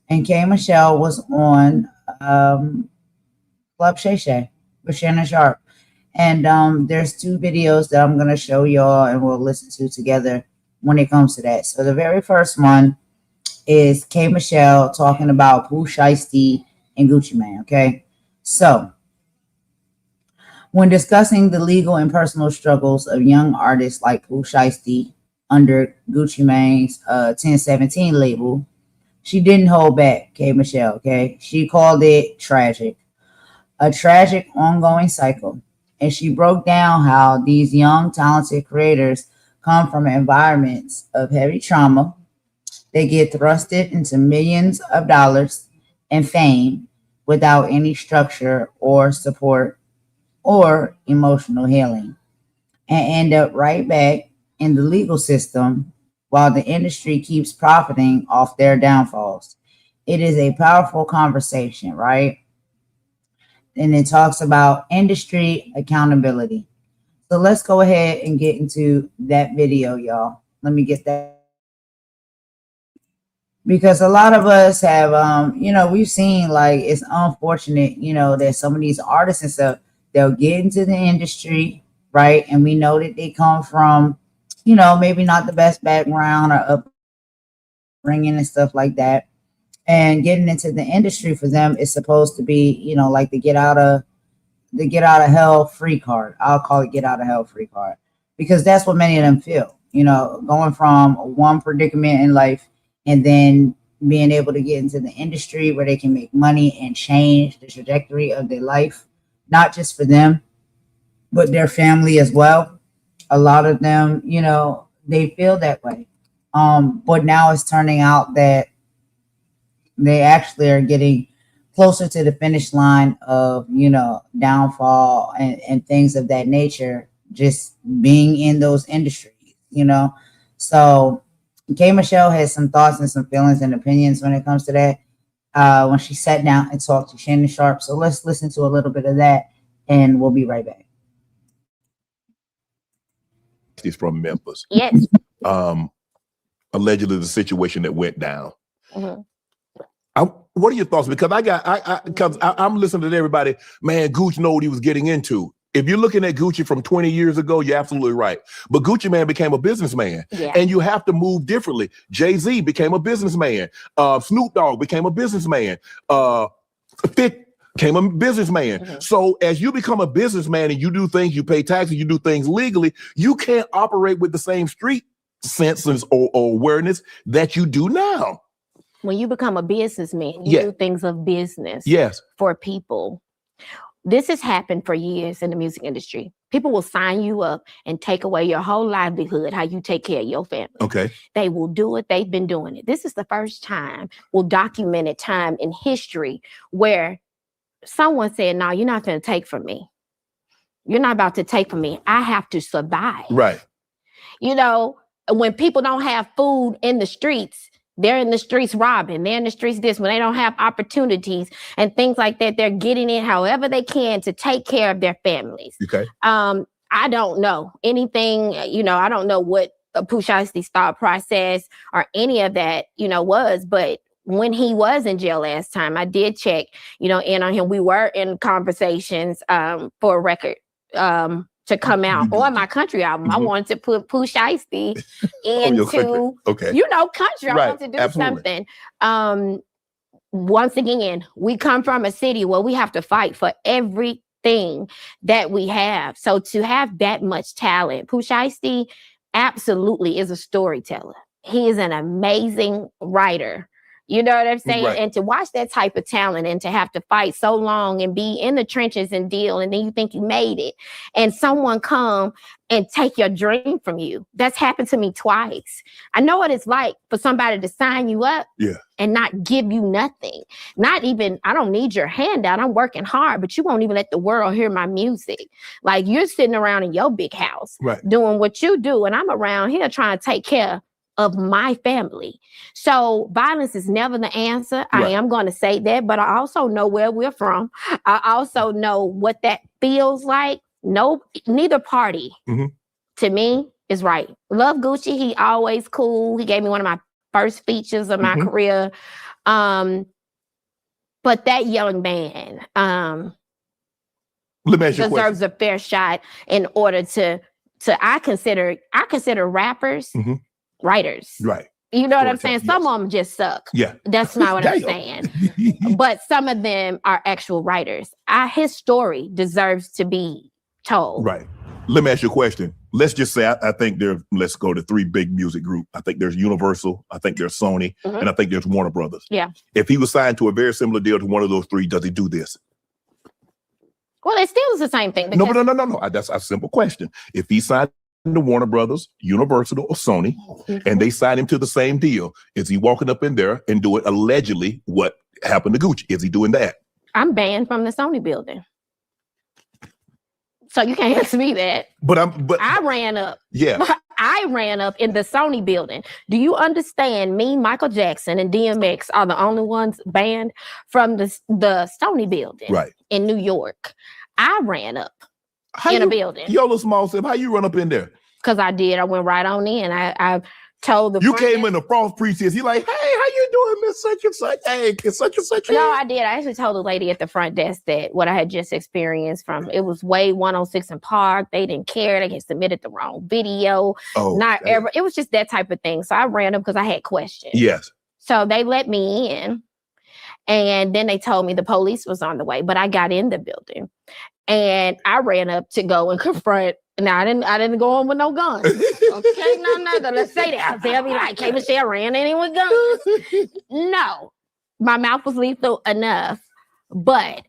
And K. Michelle was on Club Shay Shay with Shannon Sharp. And there's two videos that I'm going to show y'all and we'll listen to together when it comes to that. So the very first one is K. Michelle talking about Pooh Shiesty and Gucci Mane, okay? So when discussing the legal and personal struggles of young artists like Pooh Shiesty under Gucci Mane's 1017 label, she didn't hold back, K. Michelle, okay? She called it tragic, a tragic ongoing cycle. And she broke down how these young, talented creators come from environments of heavy trauma. They get thrusted into millions of dollars and fame without any structure or support or emotional healing, and end up right back in the legal system while the industry keeps profiting off their downfalls. It is a powerful conversation, right? And it talks about industry accountability. So let's go ahead and get into that video, y'all. Let me get that. Because a lot of us have, we've seen, like, it's unfortunate, that some of these artists and stuff, they'll get into the industry, right? And we know that they come from, maybe not the best background or upbringing and stuff like that. And getting into the industry for them is supposed to be, like the get out of hell free card. I'll call it get out of hell free card, because that's what many of them feel, going from one predicament in life and then being able to get into the industry where they can make money and change the trajectory of their life, not just for them, but their family as well. A lot of them, they feel that way. But now it's turning out that they actually are getting closer to the finish line of, downfall and things of that nature, just being in those industries, So K. Michelle has some thoughts and some feelings and opinions when it comes to that, when she sat down and talked to Shannon Sharp. So let's listen to a little bit of that, and we'll be right back. He's from Memphis. Yes. Allegedly the situation that went down. Mm-hmm. What are your thoughts? Because I'm listening to everybody. Man, Gucci know what he was getting into. If you're looking at Gucci from 20 years ago, you're absolutely right. But Gucci Man became a businessman, and you have to move differently. Jay-Z became a businessman. Snoop Dogg became a businessman. Thick became a businessman. Mm-hmm. So as you become a businessman and you do things, you pay taxes, you do things legally, you can't operate with the same street senses or awareness that you do now. When you become a businessman, you do things of business for people. This has happened for years in the music industry. People will sign you up and take away your whole livelihood, how you take care of your family. Okay. They will do it. They've been doing it. This is the first time, documented time in history where someone said, no, you're not going to take from me. You're not about to take from me. I have to survive. Right. When people don't have food in the streets, they're in the streets robbing. They're in the streets when they don't have opportunities and things like that. They're getting in however they can to take care of their families. Okay. I don't know anything, I don't know what Pooh Shiesty's thought process or any of that, was, but when he was in jail last time, I did check, in on him. We were in conversations for a record to come out on my country album. Mm-hmm. I wanted to put Pooh Shiesty into, country. I wanted to do something. Once again, we come from a city where we have to fight for everything that we have. So to have that much talent, Pooh Shiesty absolutely is a storyteller. He is an amazing writer. You know what I'm saying? Right. And to watch that type of talent and to have to fight so long and be in the trenches and deal, and then you think you made it, and someone come and take your dream from you. That's happened to me twice. I know what it's like for somebody to sign you up and not give you nothing. Not even, I don't need your handout. I'm working hard, but you won't even let the world hear my music. Like, you're sitting around in your big house doing what you do, and I'm around here trying to take care of my family. So violence is never the answer. Right. I am going to say that, but I also know where we're from. I also know what that feels like. No, neither party to me is right. Love Gucci. He always cool. He gave me one of my first features of my career. But that young man deserves a fair shot in order to I consider rappers writers. Right. You know what I'm saying? Some of them just suck. Yeah. That's not what I'm saying. But some of them are actual writers. His story deserves to be told. Right. Let me ask you a question. Let's just say, I think let's go to three big music groups. I think there's Universal, I think there's Sony, and I think there's Warner Brothers. Yeah. If he was signed to a very similar deal to one of those three, does he do this? Well, it still is the same thing. No. That's a simple question. If he signed to Warner Brothers, Universal, or Sony, and they sign him to the same deal, is he walking up in there and doing allegedly what happened to Gucci? Is he doing that? I'm banned from the Sony building. So you can't ask me that. But I ran up. Yeah. I ran up in the Sony building. Do you understand? Me, Michael Jackson, and DMX are the only ones banned from the Sony building in New York. I ran up in a building. Your little small self, how you run up in there? Because I did. I went right on in. I told the you came in the Frost Princess. You like, hey, how you doing, Miss Such and Such? Hey, it's such and such. No, I did. I actually told the lady at the front desk that what I had just experienced from it was way 106 in Park. They didn't care. They had submitted the wrong video. Not ever. It was just that type of thing. So I ran up because I had questions. Yes. So they let me in, and then they told me the police was on the way. But I got in the building, and I ran up to go and confront. Now I didn't go on with no guns. Okay, no. Let's say that. They'll be like, "Hey, Michelle ran in with guns." No, my mouth was lethal enough, but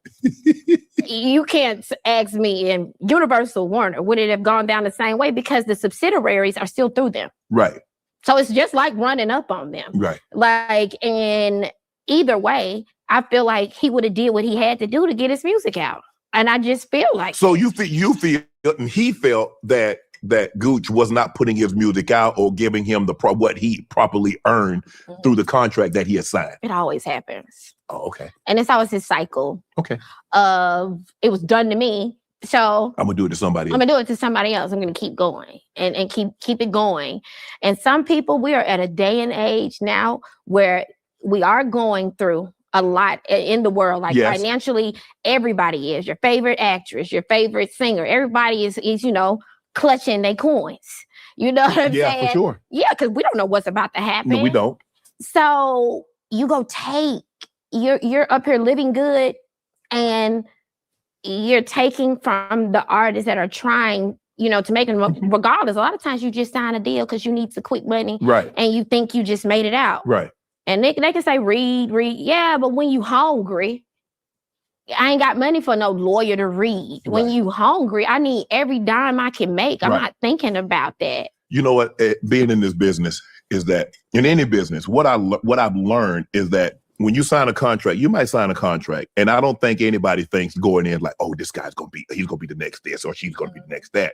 you can't ask me. In Universal Warner, would it have gone down the same way? Because the subsidiaries are still through them. Right. So it's just like running up on them. Right. Like, in either way, I feel like he would have did what he had to do to get his music out. And I just feel like so you feel and he felt that Gooch was not putting his music out or giving him what he properly earned through the contract that he had signed. It always happens. Oh, okay. And it's always his cycle. Okay. Of it was done to me, so I'm gonna do it to somebody else. I'm gonna do it to somebody else. I'm gonna keep going and keep it going. And some people, we are at a day and age now where we are going through a lot in the world, like financially, everybody is your favorite actress, your favorite singer. Everybody is clutching their coins. You know what I'm saying? Yeah, for sure. Yeah, because we don't know what's about to happen. No, we don't. So you go take you're up here living good, and you're taking from the artists that are trying, to make them. Regardless, a lot of times you just sign a deal because you need some quick money, right? And you think you just made it out, right? And they can say, read. Yeah, but when you hungry, I ain't got money for no lawyer to read. Right. When you hungry, I need every dime I can make. I'm not thinking about that. You know what? Being in this business is that, in any business, what I've learned is that when you sign a contract, you might sign a contract, and I don't think anybody thinks going in like, oh, this guy's he's gonna be the next this, or she's gonna be the next that.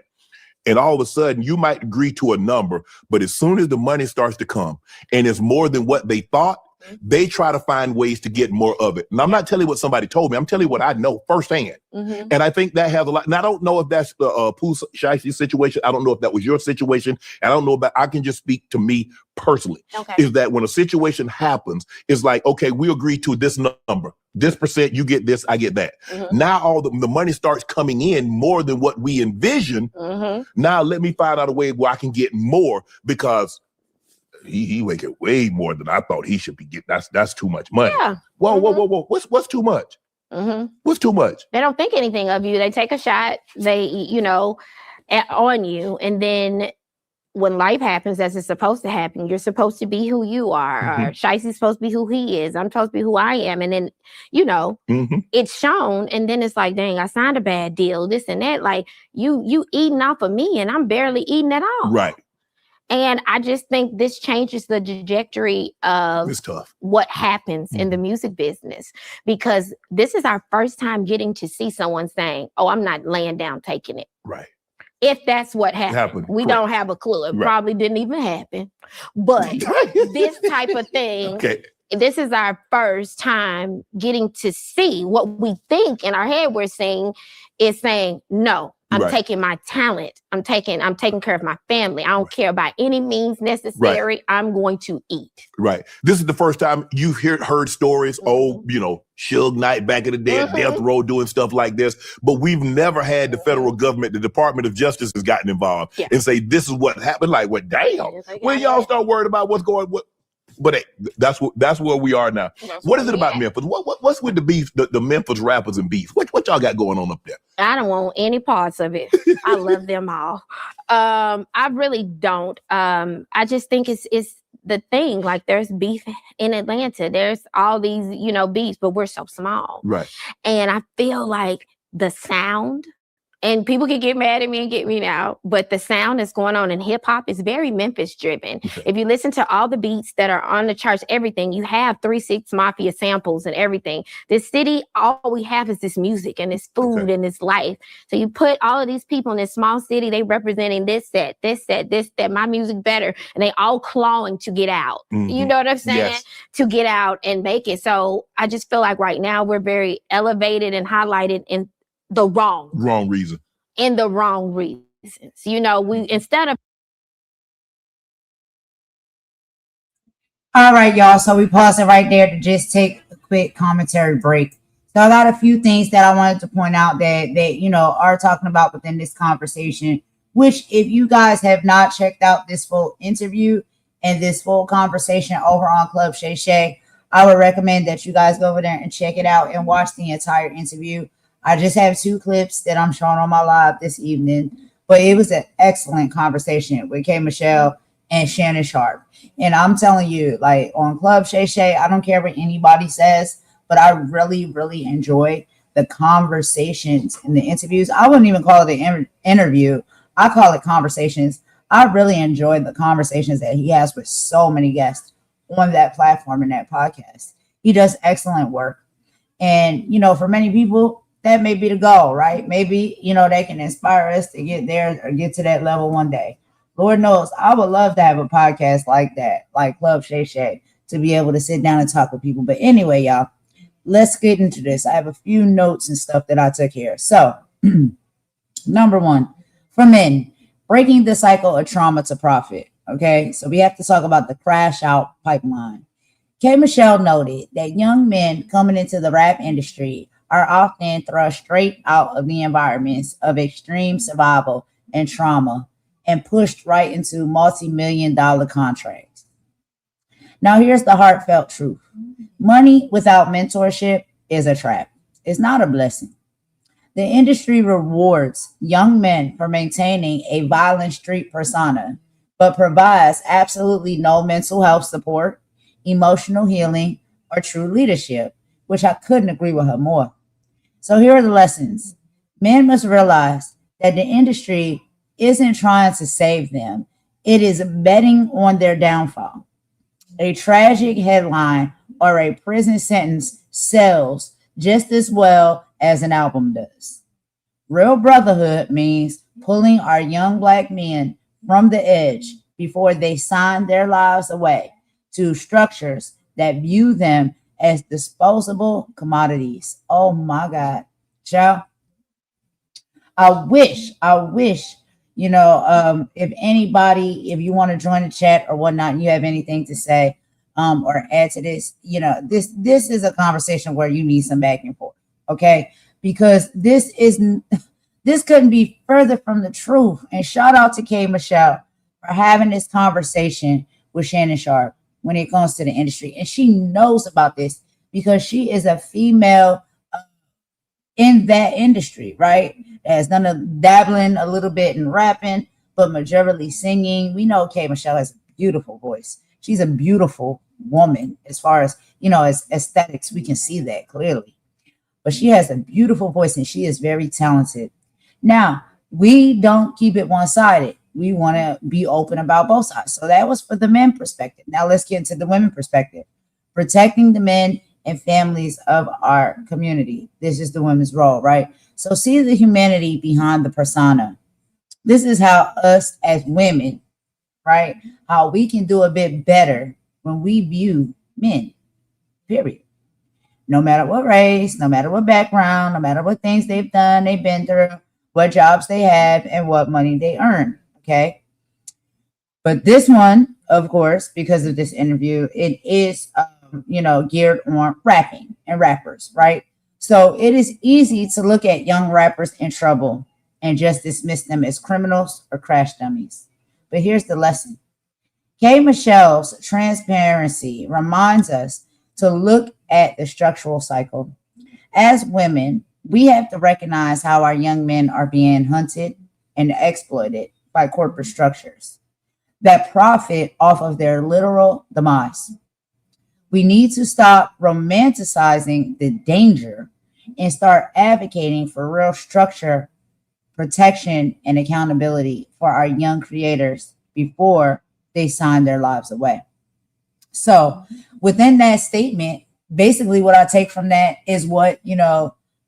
And all of a sudden, you might agree to a number, but as soon as the money starts to come and it's more than what they thought, they try to find ways to get more of it. And I'm not telling you what somebody told me. I'm telling you what I know firsthand. And I think that has a lot. And I don't know if that's the Pooh Shay Shay situation. I don't know if that was your situation. And I don't know about, I can just speak to me personally. Okay. Is that when a situation happens, it's like, okay, we agree to this number. This percent, you get this, I get that. Now all the money starts coming in more than what we envision. Now let me find out a way where I can get more, because he making way more than I thought he should be getting. That's too much money. Yeah. Whoa. What's too much? What's too much? They don't think anything of you. They take a shot, they, on you. And then when life happens as it's supposed to happen, you're supposed to be who you are. Or Shay Shay's supposed to be who he is. I'm supposed to be who I am. And then, it's shown. And then it's like, dang, I signed a bad deal, this and that. Like, you eating off of me, and I'm barely eating at all. Right. And I just think this changes the trajectory of what happens in the music business, because this is our first time getting to see someone saying, oh, I'm not laying down taking it. Right. If that's what happened. We don't have a clue. It probably didn't even happen. But this type of thing, this is our first time getting to see what we think in our head we're seeing is saying, no. I'm taking my talent. I'm taking care of my family. I don't care by any means necessary. I'm going to eat. Right. This is the first time you've heard stories. Suge Knight back in the day, Death Row doing stuff like this. But we've never had the federal government, the Department of Justice has gotten involved and say, this is what happened. Like, what? Damn. When y'all start worried about what's going on? But hey, that's where we are now. What is it about Memphis? What's with the beef, the Memphis rappers and beef? What y'all got going on up there? I don't want any parts of it. I love them all. I really don't. I just think it's the thing. Like, there's beef in Atlanta. There's all these, beefs, but we're so small. Right. And I feel like the sound and people can get mad at me and get me now, but the sound that's going on in hip hop is very Memphis driven. Okay. If you listen to all the beats that are on the charts, everything, you have 3 6 Mafia samples and everything. This city, all we have is this music and this food Okay. and this life. So you put all of these people in this small city, they representing this set, my music better, and they all clawing to get out. You know what I'm saying? Yes. To get out and make it. So I just feel like right now we're very elevated and highlighted in the wrong reason. In the wrong reasons. You know, we instead of All right, y'all. So we pause it right there to just take a quick commentary break. So I got a few things that I wanted to point out that you know are talking about within this conversation. Which, if you guys have not checked out this full interview and this full conversation over on Club Shay Shay, I would recommend that you guys go over there and check it out and watch the entire interview. I just have 2 clips that I'm showing on my live this evening, but it was an excellent conversation with K. Michelle and Shannon Sharp. And I'm telling you, like on Club Shay Shay, I don't care what anybody says, but I really, really enjoy the conversations and the interviews. I wouldn't even call it an interview. I call it conversations. I really enjoy the conversations that he has with so many guests on that platform and that podcast. He does excellent work. And, you know, for many people, that may be the goal, right? Maybe, you know, they can inspire us to get there or get to that level one day. Lord knows, I would love to have a podcast like that, like Club Shay Shay, to be able to sit down and talk with people. But anyway, y'all, let's get into this. I have a few notes and stuff that I took here. So, number 1, for men, breaking the cycle of trauma to profit. Okay, so we have to talk about the crash out pipeline. K. Michelle noted that young men coming into the rap industry are often thrust straight out of the environments of extreme survival and trauma and pushed right into multi-million-dollar contracts. Now, here's the heartfelt truth. Money without mentorship is a trap. It's not a blessing. The industry rewards young men for maintaining a violent street persona, but provides absolutely no mental health support, emotional healing, or true leadership, which I couldn't agree with her more. So here are the lessons. Men must realize that the industry isn't trying to save them. It is betting on their downfall. A tragic headline or a prison sentence sells just as well as an album does. Real brotherhood means pulling our young Black men from the edge before they sign their lives away to structures that view them as disposable commodities. Oh my God, child. I wish, you know, if anybody, if you want to join the chat or whatnot, and you have anything to say or add to this, you know, this is a conversation where you need some back and forth, okay? Because this couldn't be further from the truth. And shout out to K. Michelle for having this conversation with Shannon Sharp when it comes to the industry. And she knows about this because she is a female in that industry, right? Has done a dabbling a little bit in rapping, but majority singing. We know K. Michelle has a beautiful voice. She's a beautiful woman as far as, you know, as aesthetics. We can see that clearly. But she has a beautiful voice and she is very talented. Now, we don't keep it one-sided. We want to be open about both sides. So that was for the men perspective. Now let's get into the women perspective. Protecting the men and families of our community. This is the women's role, right? So see the humanity behind the persona. This is how us as women, right, how we can do a bit better when we view men, period. No matter what race, no matter what background, no matter what things they've done, they've been through, what jobs they have, and what money they earn, okay? But this one, of course, because of this interview, it is, you know, geared on rapping and rappers, right? So it is easy to look at young rappers in trouble and just dismiss them as criminals or crash dummies. But here's the lesson. K. Michelle's transparency reminds us to look at the structural cycle. As women, we have to recognize how our young men are being hunted and exploited by corporate structures that profit off of their literal demise. We need to stop romanticizing the danger and start advocating for real structure protection and accountability for our young creators before they sign their lives away. So within that statement, basically what I take from that is what,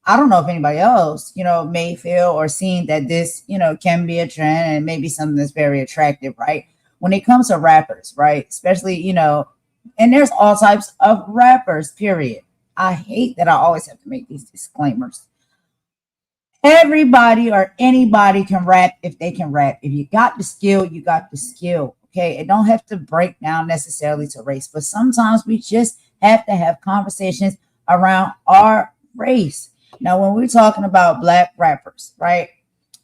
I don't know if anybody else, may feel or seen that this, can be a trend and maybe something that's very attractive, right? When it comes to rappers, right? Especially, and there's all types of rappers, period. I hate that I always have to make these disclaimers. Everybody or anybody can rap if they can rap. If you got the skill, you got the skill. Okay. It don't have to break down necessarily to race, but sometimes we just have to have conversations around our race. Now, when we're talking about Black rappers, right,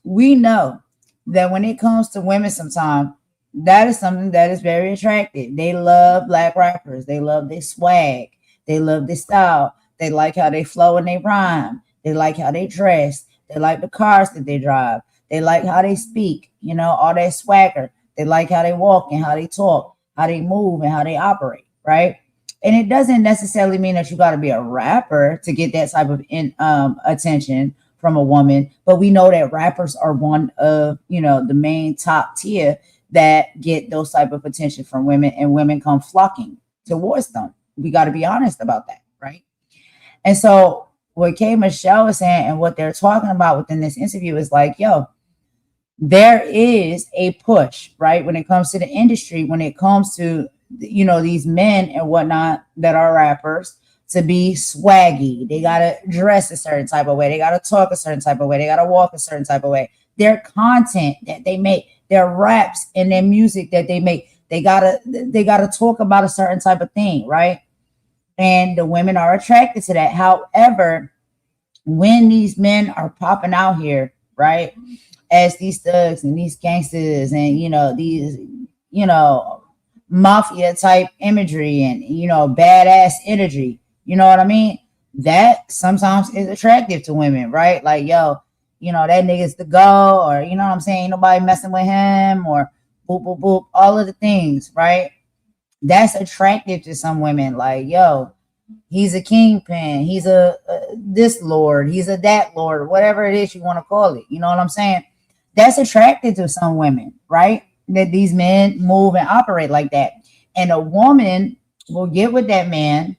we know that when it comes to women, sometimes that is something that is very attractive. They love Black rappers. They love their swag. They love their style. They like how they flow and they rhyme. They like how they dress. They like the cars that they drive. They like how they speak, all that swagger. They like how they walk and how they talk, how they move and how they operate, right? And it doesn't necessarily mean that you got to be a rapper to get that type of attention from a woman. But we know that rappers are one of, the main top tier that get those type of attention from women, and women come flocking towards them. We got to be honest about that, right? And so what K Michelle is saying and what they're talking about within this interview is like, there is a push, right? When it comes to the industry, when it comes to, these men and whatnot that are rappers, to be swaggy. They got to dress a certain type of way. They got to talk a certain type of way. They got to walk a certain type of way. Their content that they make, their raps and their music that they make, they gotta talk about a certain type of thing, right? And the women are attracted to that. However, when these men are popping out here, right, as these thugs and these gangsters and these mafia type imagery and badass energy, you know what I mean? That sometimes is attractive to women, right? Like, that nigga's the go, or what I'm saying, ain't nobody messing with him, or boop boop boop, all of the things, right? That's attractive to some women. Like, he's a kingpin, he's a this lord, he's a that lord, whatever it is you want to call it. You know what I'm saying? That's attractive to some women, right? That these men move and operate like that. And a woman will get with that man,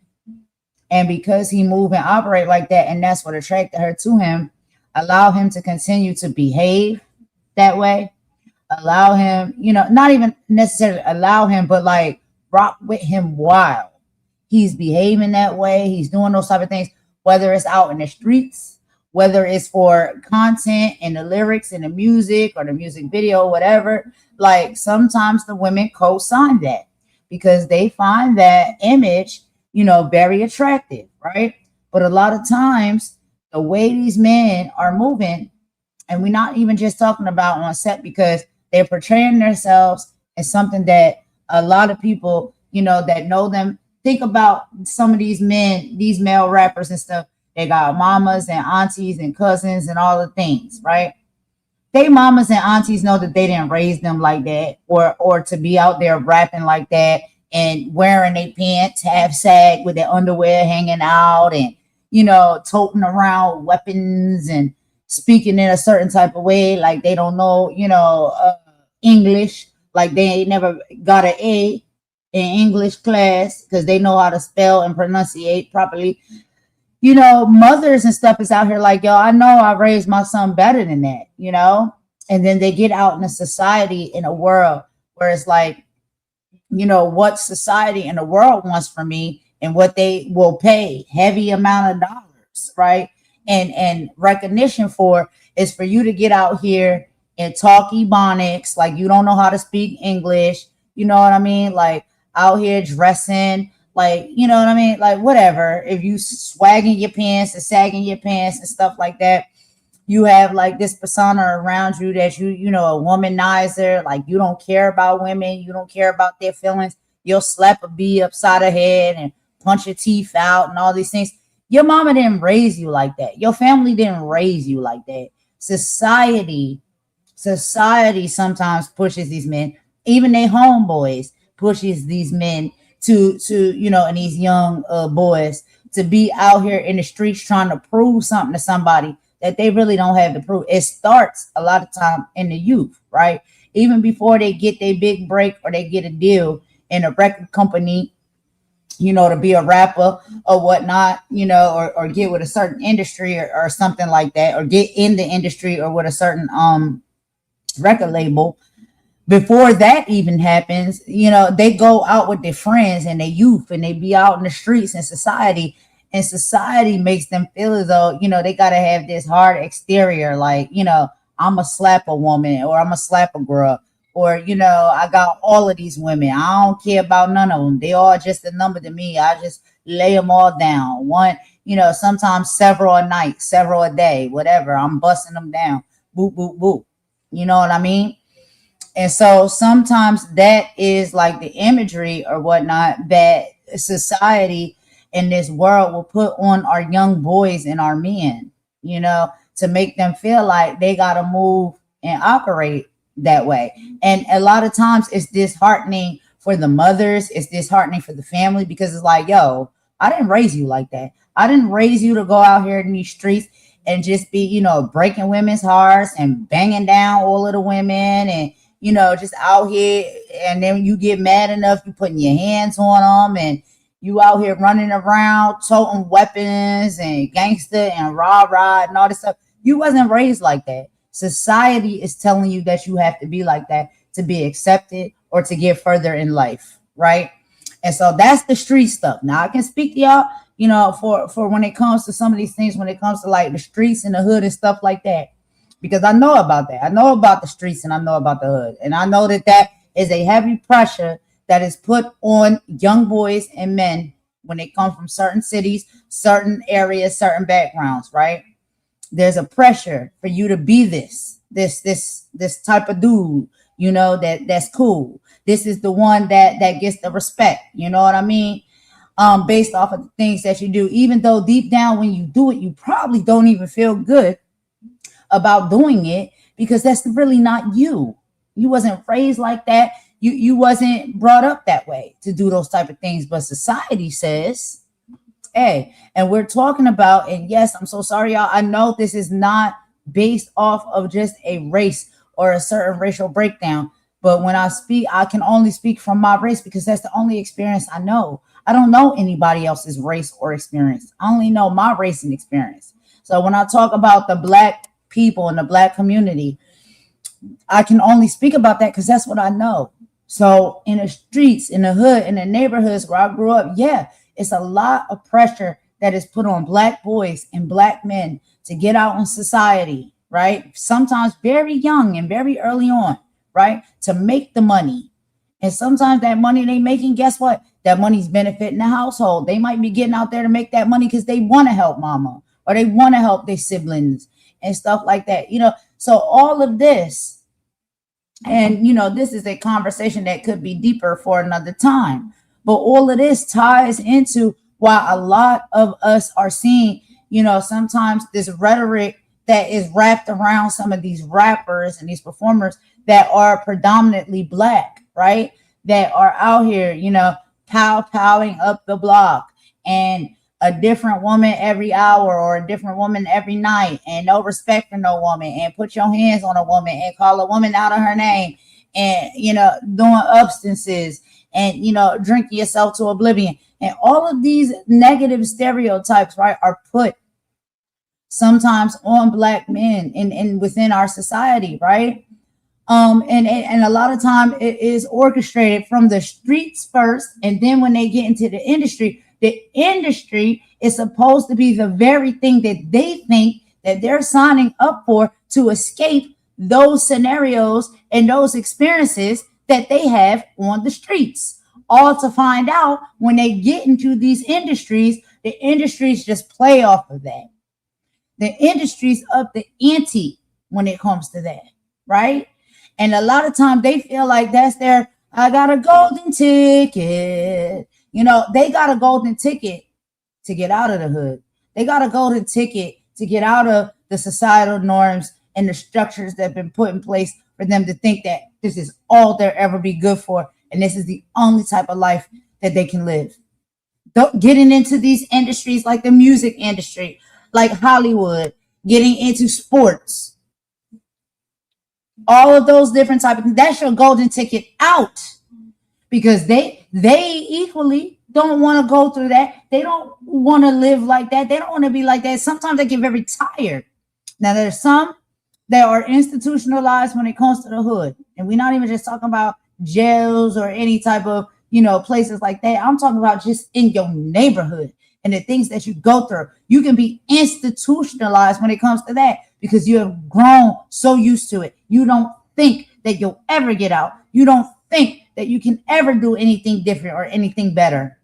and because he move and operate like that, and that's what attracted her to him, allow him to continue to behave that way, allow him, not even necessarily allow him, but like rock with him while he's behaving that way. He's doing those type of things, whether it's out in the streets, whether it's for content and the lyrics and the music or the music video, whatever. Like, sometimes the women co-sign that because they find that image, very attractive, right? But a lot of times the way these men are moving, and we're not even just talking about on set, because they're portraying themselves as something that a lot of people, that know them, think about some of these men, these male rappers and stuff. They got mamas and aunties and cousins and all the things, right? They mamas and aunties know that they didn't raise them like that, or to be out there rapping like that and wearing their pants half sag with their underwear hanging out and, toting around weapons and speaking in a certain type of way, like they don't know, English, like they ain't never got an A in English class because they know how to spell and pronunciate properly. Mothers and stuff is out here like, I know I raised my son better than that, and then they get out in a society, in a world where it's like, what society and the world wants from me and what they will pay heavy amount of dollars, right? And recognition for is for you to get out here and talk Ebonics, like you don't know how to speak English, you know what I mean? Like out here dressing, like, you know what I mean? Like whatever, if you swagging your pants and sagging your pants and stuff like that, you have like this persona around you that you know, a womanizer, like you don't care about women, you don't care about their feelings. You'll slap a bee upside her head and punch your teeth out and all these things. Your mama didn't raise you like that. Your family didn't raise you like that. Society sometimes pushes these men, even their homeboys pushes these men to you know, and these young boys to be out here in the streets trying to prove something to somebody that they really don't have the proof. It starts a lot of time in the youth, right? Even before they get their big break or they get a deal in a record company, you know, to be a rapper or whatnot, you know, or get with a certain industry or something like that, or get in the industry or with a certain record label. Before that even happens, you know, they go out with their friends and their youth and they be out in the streets and society makes them feel as though, you know, they got to have this hard exterior, like, you know, I'm a slap a woman or I'm a slap a girl, or, you know, I got all of these women, I don't care about none of them, they all just a number to me, I just lay them all down, one, you know, sometimes several a night, several a day, whatever, I'm busting them down, boop boop boop, you know what I mean? And so sometimes that is like the imagery or whatnot that society in this world will put on our young boys and our men, you know, to make them feel like they got to move and operate that way. And a lot of times it's disheartening for the mothers, it's disheartening for the family, because it's like, yo, I didn't raise you like that. I didn't raise you to go out here in these streets and just be, you know, breaking women's hearts and banging down all of the women and, you know, just out here, and then you get mad enough, you putting your hands on them, and you out here running around, toting weapons and gangster and rah-rah and all this stuff. You wasn't raised like that. Society is telling you that you have to be like that to be accepted or to get further in life, right? And so that's the street stuff. Now I can speak to y'all, you know, for when it comes to some of these things, when it comes to like the streets and the hood and stuff like that. Because I know about that. I know about the streets and I know about the hood. And I know that that is a heavy pressure that is put on young boys and men when they come from certain cities, certain areas, certain backgrounds, right? There's a pressure for you to be this type of dude, you know, that's cool. This is the one that gets the respect, you know what I mean? Based off of the things that you do, even though deep down when you do it, you probably don't even feel good about doing it, because that's really not you. You wasn't raised like that. You wasn't brought up that way to do those type of things. But society says, hey, and we're talking about, and yes, I'm so sorry, y'all. I know this is not based off of just a race or a certain racial breakdown. But when I speak, I can only speak from my race because that's the only experience I know. I don't know anybody else's race or experience. I only know my race and experience. So when I talk about the Black people in the Black community, I can only speak about that because that's what I know. So in the streets, in the hood, in the neighborhoods where I grew up, yeah, it's a lot of pressure that is put on Black boys and Black men to get out in society, right? Sometimes very young and very early on, right? To make the money. And sometimes that money they making, guess what? That money's benefiting the household. They might be getting out there to make that money because they want to help mama or they want to help their siblings and stuff like that, you know. So all of this, and you know, this is a conversation that could be deeper for another time, but all of this ties into why a lot of us are seeing, you know, sometimes this rhetoric that is wrapped around some of these rappers and these performers that are predominantly Black, right? That are out here, you know, powing up the block, and a different woman every hour or a different woman every night, and no respect for no woman, and put your hands on a woman and call a woman out of her name, and, you know, doing abstinences, and, you know, drinking yourself to oblivion. And all of these negative stereotypes, right, are put sometimes on Black men in within our society, right? And a lot of time it is orchestrated from the streets first, and then when they get into the industry is supposed to be the very thing that they think that they're signing up for to escape those scenarios and those experiences that they have on the streets. All to find out when they get into these industries, the industries just play off of that. The industries up the ante when it comes to that, right? And a lot of times they feel like that's their, I got a golden ticket. You know, they got a golden ticket to get out of the hood. They got a golden ticket to get out of the societal norms and the structures that have been put in place for them to think that this is all they'll ever be good for. And this is the only type of life that they can live. Getting into these industries like the music industry, like Hollywood, getting into sports, all of those different type of things. That's your golden ticket out, because they equally don't want to go through that. They don't want to live like that. They don't want to be like that. Sometimes they get very tired. Now there's some that are institutionalized when it comes to the hood, and we're not even just talking about jails or any type of, you know, places like that. I'm talking about just in your neighborhood and the things that you go through. You can be institutionalized when it comes to that because you have grown so used to it. You don't think that you'll ever get out. You don't think that you can ever do anything different or anything better.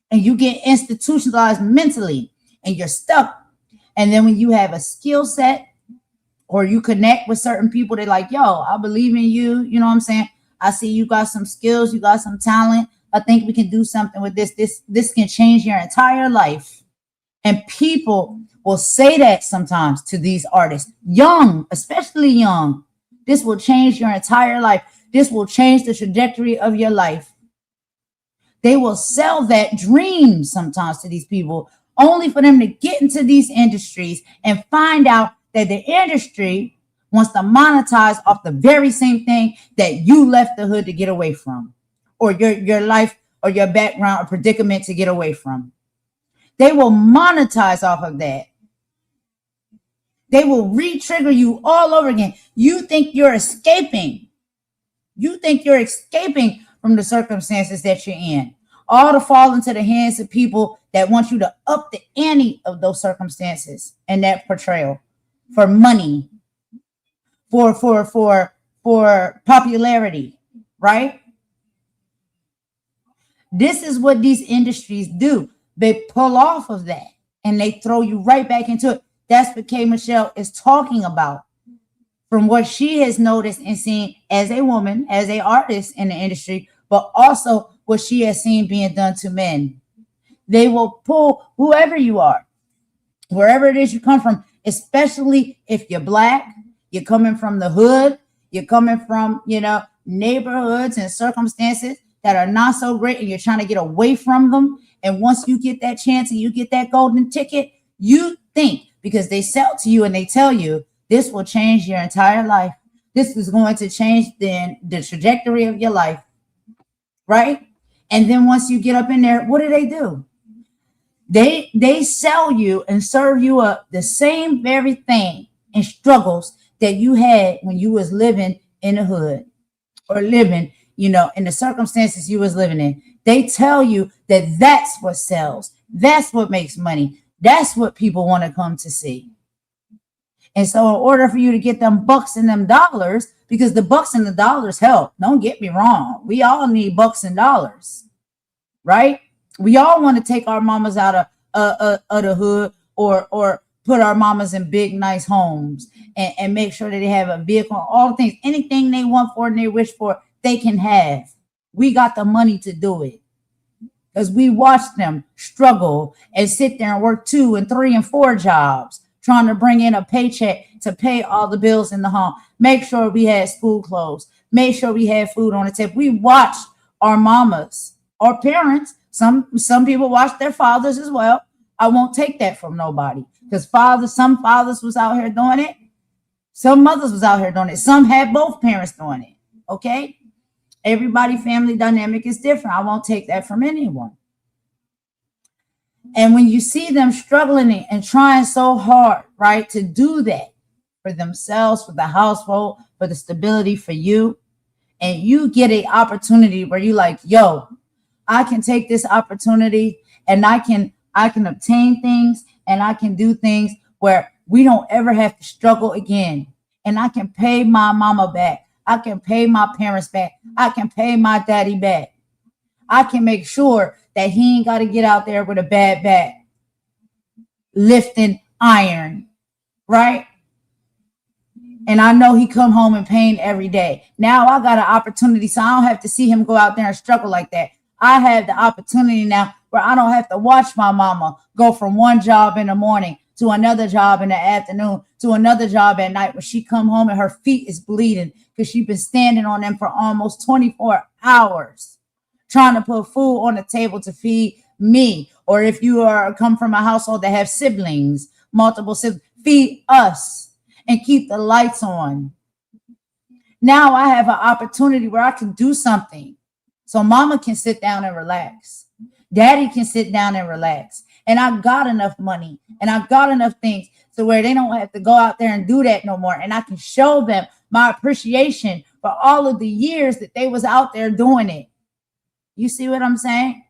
And you get institutionalized mentally and you're stuck. And then when you have a skill set or you connect with certain people, they're like, yo, I believe in you. You know what I'm saying? I see you got some skills, you got some talent. I think we can do something with this. This can change your entire life. And people will say that sometimes to these artists, young, especially young. This will change your entire life. This will change the trajectory of your life. They will sell that dream sometimes to these people, only for them to get into these industries and find out that the industry wants to monetize off the very same thing that you left the hood to get away from, or your life or your background or predicament to get away from. They will monetize off of that. They will re-trigger you all over again. You think you're escaping. You think you're escaping from the circumstances that you're in, all to fall into the hands of people that want you to up the ante of those circumstances and that portrayal for money, for popularity, right? This is what these industries do. They pull off of that and they throw you right back into it. That's what K. Michelle is talking about, from what she has noticed and seen as a woman, as an artist in the industry, but also what she has seen being done to men. They will pull whoever you are, wherever it is you come from, especially if you're Black, you're coming from the hood, you're coming from, you know, neighborhoods and circumstances that are not so great, and you're trying to get away from them. And once you get that chance and you get that golden ticket, you think, because they sell to you and they tell you this will change your entire life. This is going to change the trajectory of your life, right? And then once you get up in there, what do? They sell you and serve you up the same very thing and struggles that you had when you was living in the hood or living, you know, in the circumstances you was living in. They tell you that that's what sells. That's what makes money. That's what people want to come to see. And so in order for you to get them bucks and them dollars, because the bucks and the dollars help, don't get me wrong. We all need bucks and dollars, right? We all want to take our mamas out of the hood or put our mamas in big, nice homes and make sure that they have a vehicle, all the things, anything they want for and they wish for, they can have. We got the money to do it because we watched them struggle and sit there and work 2 and 3 and 4 jobs, trying to bring in a paycheck to pay all the bills in the home, make sure we had school clothes, make sure we had food on the table. We watched our mamas, our parents. Some people watch their fathers as well. I won't take that from nobody, because some fathers was out here doing it. Some mothers was out here doing it. Some had both parents doing it. Okay. Everybody family dynamic is different. I won't take that from anyone. And when you see them struggling and trying so hard, right, to do that for themselves, for the household, for the stability for you, and you get an opportunity where you like, yo, I can take this opportunity and I can obtain things and I can do things where we don't ever have to struggle again. And I can pay my mama back. I can pay my parents back. I can pay my daddy back. I can make sure that he ain't got to get out there with a bad back, lifting iron, right? And I know he come home in pain every day. Now I got an opportunity, so I don't have to see him go out there and struggle like that. I have the opportunity now where I don't have to watch my mama go from one job in the morning to another job in the afternoon to another job at night, when she come home and her feet is bleeding because she's been standing on them for almost 24 hours trying to put food on the table to feed me. Or if you come from a household that have siblings, multiple siblings, feed us, and keep the lights on. Now I have an opportunity where I can do something. So mama can sit down and relax. Daddy can sit down and relax. And I got enough money and I got enough things to where they don't have to go out there and do that no more. And I can show them my appreciation for all of the years that they was out there doing it. You see what I'm saying?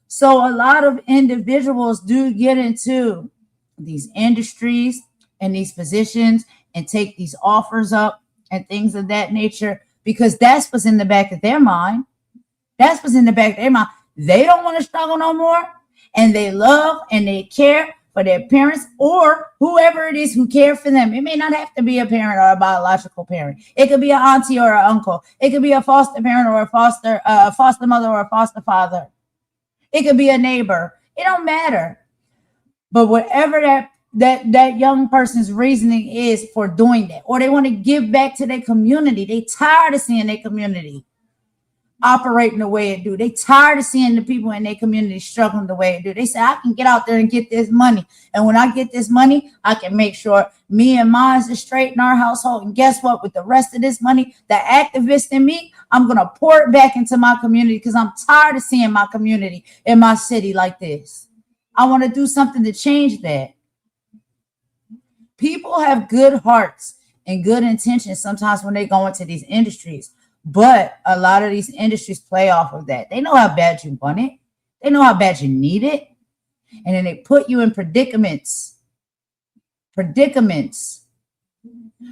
So a lot of individuals do get into these industries and these positions and take these offers up and things of that nature, because that's what's in the back of their mind. That's what's in the back of their mind. They don't want to struggle no more, and they love and they care for their parents or whoever it is who care for them. It may not have to be a parent or a biological parent. It could be an auntie or an uncle. It could be a foster parent or a foster mother or a foster father. It could be a neighbor. It don't matter. But whatever that young person's reasoning is for doing that, or they want to give back to their community. They tired of seeing their community operating the way it do. They tired of seeing the people in their community struggling the way it do. They say, I can get out there and get this money. And when I get this money, I can make sure me and mine is straight in our household. And guess what? With the rest of this money, the activist in me, I'm going to pour it back into my community because I'm tired of seeing my community in my city like this. I want to do something to change that. People have good hearts and good intentions sometimes when they go into these industries, but a lot of these industries play off of that. They know how bad you want it. They know how bad you need it. And then they put you in predicaments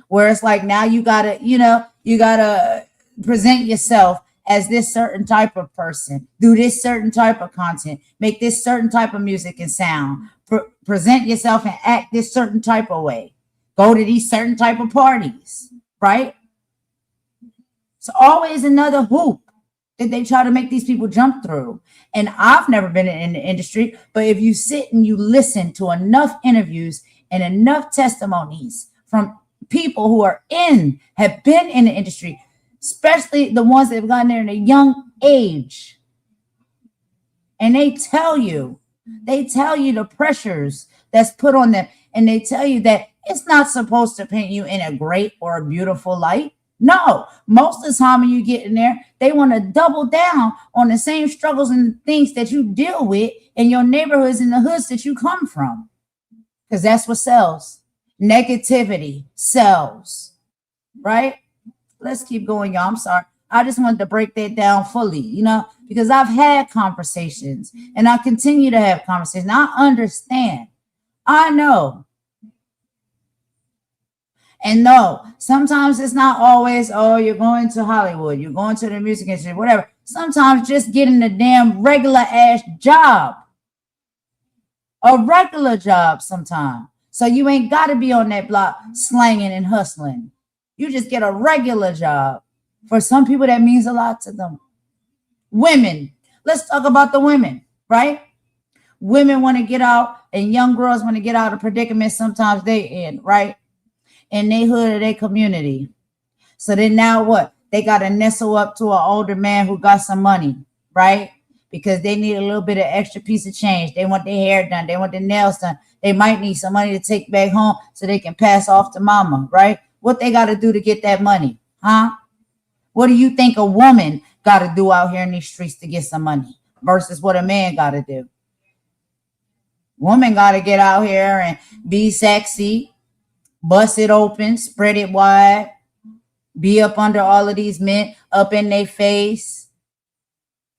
where it's like, now you gotta present yourself as this certain type of person, do this certain type of content, make this certain type of music and sound, present yourself and act this certain type of way, go to these certain type of parties, right? It's always another hoop that they try to make these people jump through. And I've never been in the industry, but if you sit and you listen to enough interviews and enough testimonies from people who have been in the industry, especially the ones that have gotten there in a young age, and they tell you the pressures that's put on them, and they tell you that it's not supposed to paint you in a great or a beautiful light. No, most of the time when you get in there, they want to double down on the same struggles and things that you deal with in your neighborhoods and the hoods that you come from, because that's what sells. Negativity sells, right? Let's keep going, y'all. I'm sorry. I just wanted to break that down fully, because I've had conversations and I continue to have conversations. I understand. I know. And no, sometimes it's not always, oh, you're going to Hollywood, you're going to the music industry, whatever. Sometimes just getting a damn regular ass job, a regular job sometimes. So you ain't got to be on that block slanging and hustling. You just get a regular job. For some people, that means a lot to them. Women, let's talk about the women, right? Women want to get out, and young girls want to get out of predicaments sometimes they in, right? In their hood or their community. So then now what? They got to nestle up to an older man who got some money, right? Because they need a little bit of extra piece of change. They want their hair done. They want their nails done. They might need some money to take back home so they can pass off to mama, right? What they got to do to get that money, huh? What do you think a woman got to do out here in these streets to get some money versus what a man got to do? Woman got to get out here and be sexy, bust it open, spread it wide, be up under all of these men, up in their face,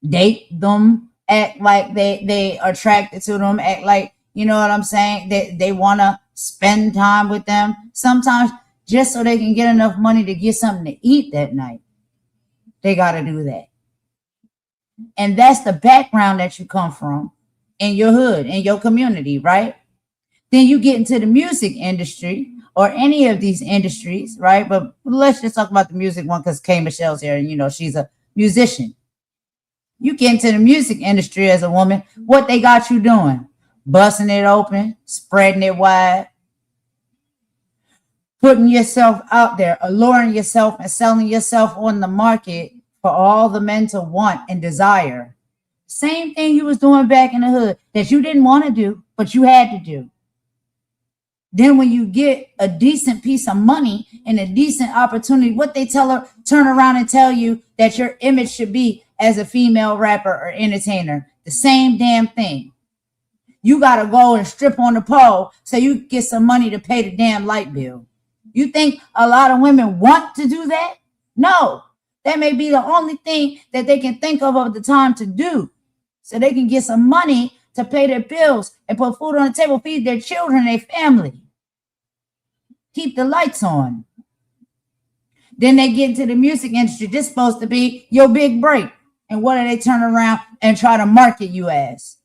date them, act like they attracted to them, act like, you know what I'm saying, they want to spend time with them, sometimes just so they can get enough money to get something to eat that night. They got to do that. And that's the background that you come from in your hood, in your community, right? Then you get into the music industry or any of these industries, right? But let's just talk about the music one because K. Michelle's here and, she's a musician. You get into the music industry as a woman, what they got you doing? Busting it open, spreading it wide, putting yourself out there, alluring yourself and selling yourself on the market for all the men to want and desire. Same thing you was doing back in the hood that you didn't want to do, but you had to do. Then when you get a decent piece of money and a decent opportunity, what they tell her, turn around and tell you that your image should be as a female rapper or entertainer. The same damn thing. You got to go and strip on the pole so you get some money to pay the damn light bill. You think a lot of women want to do that? No. That may be the only thing that they can think of at the time to do so they can get some money to pay their bills and put food on the table, feed their children, their family. Keep the lights on. Then they get into the music industry. This is supposed to be your big break. And what do they turn around and try to market you as?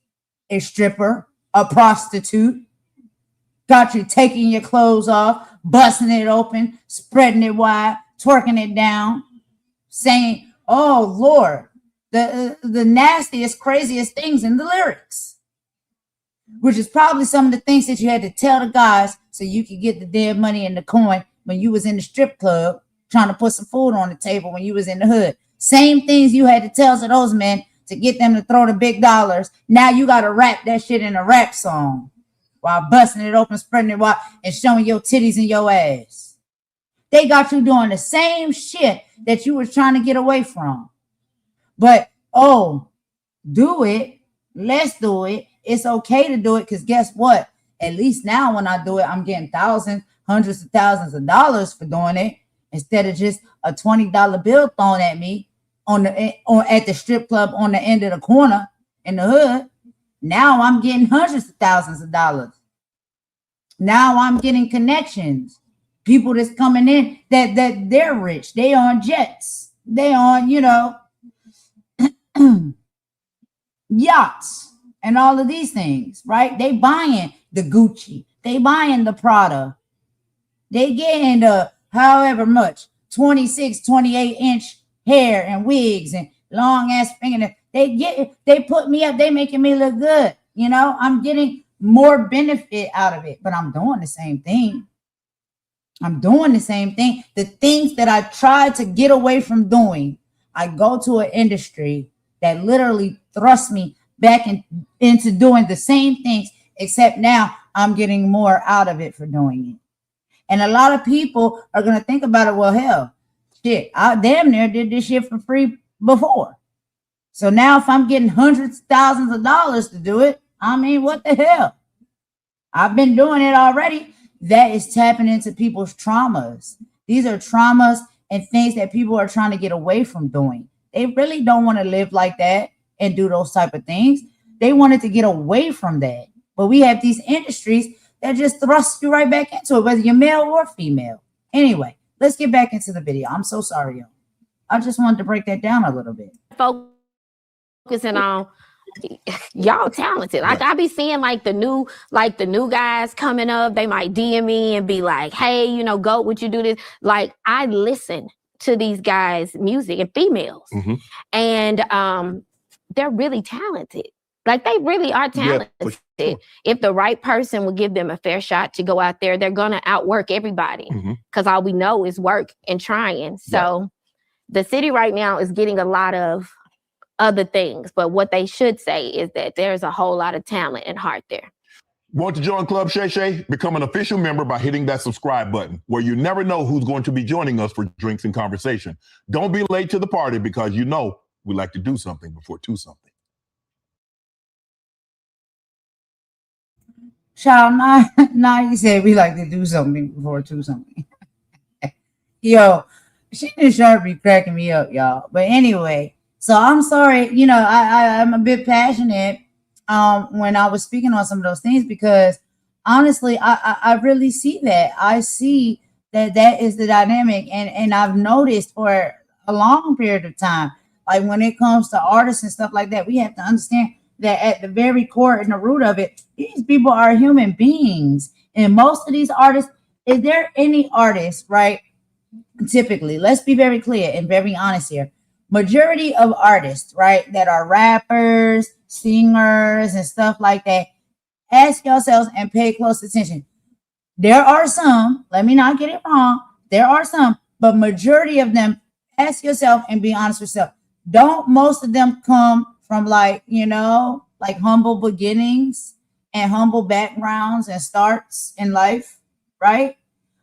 A stripper, a prostitute. Got you taking your clothes off, busting it open, spreading it wide, twerking it down, saying, oh, Lord, the nastiest, craziest things in the lyrics, which is probably some of the things that you had to tell the guys so you could get the damn money and the coin when you was in the strip club trying to put some food on the table when you was in the hood. Same things you had to tell to those men to get them to throw the big dollars. Now you got to rap that shit in a rap song while busting it open, spreading it wide, and showing your titties and your ass. They got you doing the same shit that you was trying to get away from. But, oh, do it. Let's do it. It's okay to do it because guess what? At least now when I do it, I'm getting thousands, hundreds of thousands of dollars for doing it instead of just a $20 bill thrown at me at the strip club on the end of the corner in the hood. Now I'm getting hundreds of thousands of dollars. Now I'm getting connections. People that's coming in that they're rich. They on jets. They on, yachts and all of these things, right? They buying the Gucci. They buying the Prada. They getting the however much 26, 28-inch hair and wigs and long ass fingernails. They put me up. They making me look good. I'm getting more benefit out of it, but I'm doing the same thing. The things that I tried to get away from doing, I go to an industry that literally thrusts me back into doing the same things, except now I'm getting more out of it for doing it. And a lot of people are going to think about it, well, hell, shit, I damn near did this shit for free before. So now if I'm getting hundreds of thousands of dollars to do it, I mean, what the hell? I've been doing it already. That is tapping into people's traumas. These are traumas and things that people are trying to get away from doing. They really don't want to live like that and do those type of things. They wanted to get away from that. But we have these industries that just thrust you right back into it, whether you're male or female. Anyway, let's get back into the video. I'm so sorry, y'all. I just wanted to break that down a little bit. Focusing on y'all talented. Like I be seeing like the new guys coming up. They might DM me and be like, hey, GOAT, would you do this? Like I listen to these guys' music and females. Mm-hmm. And they're really talented. Like they really are talented. Yeah, sure. If the right person would give them a fair shot to go out there, they're gonna outwork everybody. Because all we know is work and trying. So the city right now is getting a lot of other things, but what they should say is that there's a whole lot of talent and heart there. Want to join Club Shay Shay? Become an official member by hitting that subscribe button, where you never know who's going to be joining us for drinks and conversation. Don't be late to the party because we like to do something before do something. Child, now you said we like to do something before do something. Yo, she just sure be cracking me up, y'all. But anyway, so I'm sorry, I'm a bit passionate when I was speaking on some of those things because honestly, I really see that. I see that is the dynamic, and I've noticed for a long period of time, like when it comes to artists and stuff like that, we have to understand that at the very core and the root of it, these people are human beings. And most of these artists, is there any artist, right? Typically, let's be very clear and very honest here. Majority of artists, right, that are rappers, singers, and stuff like that, ask yourselves and pay close attention. There are some, let me not get it wrong, there are some, but majority of them, ask yourself and be honest with yourself. Don't most of them come from like humble beginnings and humble backgrounds and starts in life, right?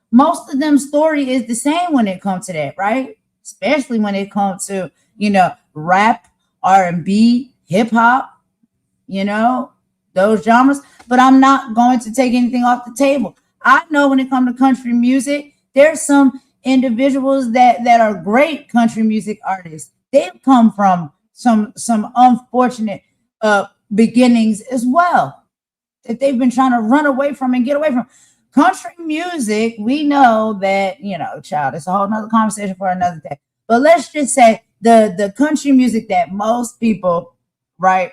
Most of them story is the same when it comes to that, right? Especially when it comes to, rap, R&B, hip hop, those genres. But I'm not going to take anything off the table. I know when it comes to country music, there's some individuals that are great country music artists. They've come from some unfortunate beginnings as well, that they've been trying to run away from and get away from. Country music, we know that, child, it's a whole nother conversation for another day. But let's just say the country music that most people, right,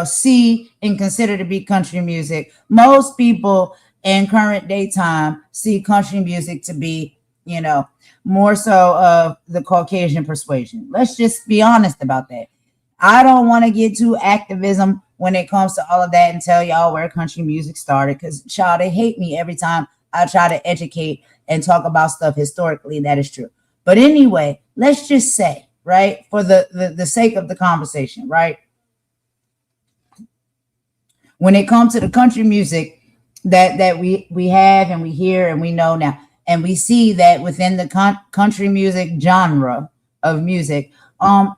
see and consider to be country music. Most people in current day time see country music to be, more so of the Caucasian persuasion. Let's just be honest about that. I don't want to get too activism when it comes to all of that and tell y'all where country music started, because child, they hate me every time I try to educate and talk about stuff historically. That is true. But anyway, let's just say, right, for the sake of the conversation, right, when it comes to the country music that we have and we hear and we know now, and we see that within the country music genre of music,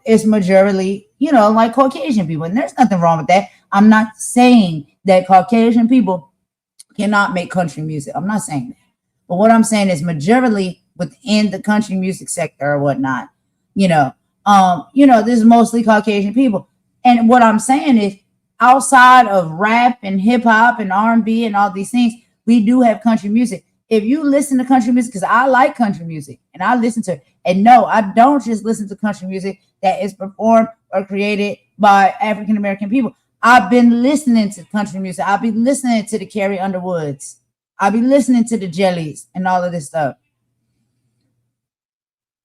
it's majorly, like Caucasian people, and there's nothing wrong with that. I'm not saying that Caucasian people cannot make country music. I'm not saying that. But what I'm saying is majorly within the country music sector or whatnot, this is mostly Caucasian people. And what I'm saying is, outside of rap and hip hop and R&B and all these things, we do have country music. If you listen to country music, because I like country music and I listen to it, and no, I don't just listen to country music that is performed or created by African American people. I've been listening to country music. I've been listening to the Carrie Underwoods. I've been listening to the Jellies and all of this stuff.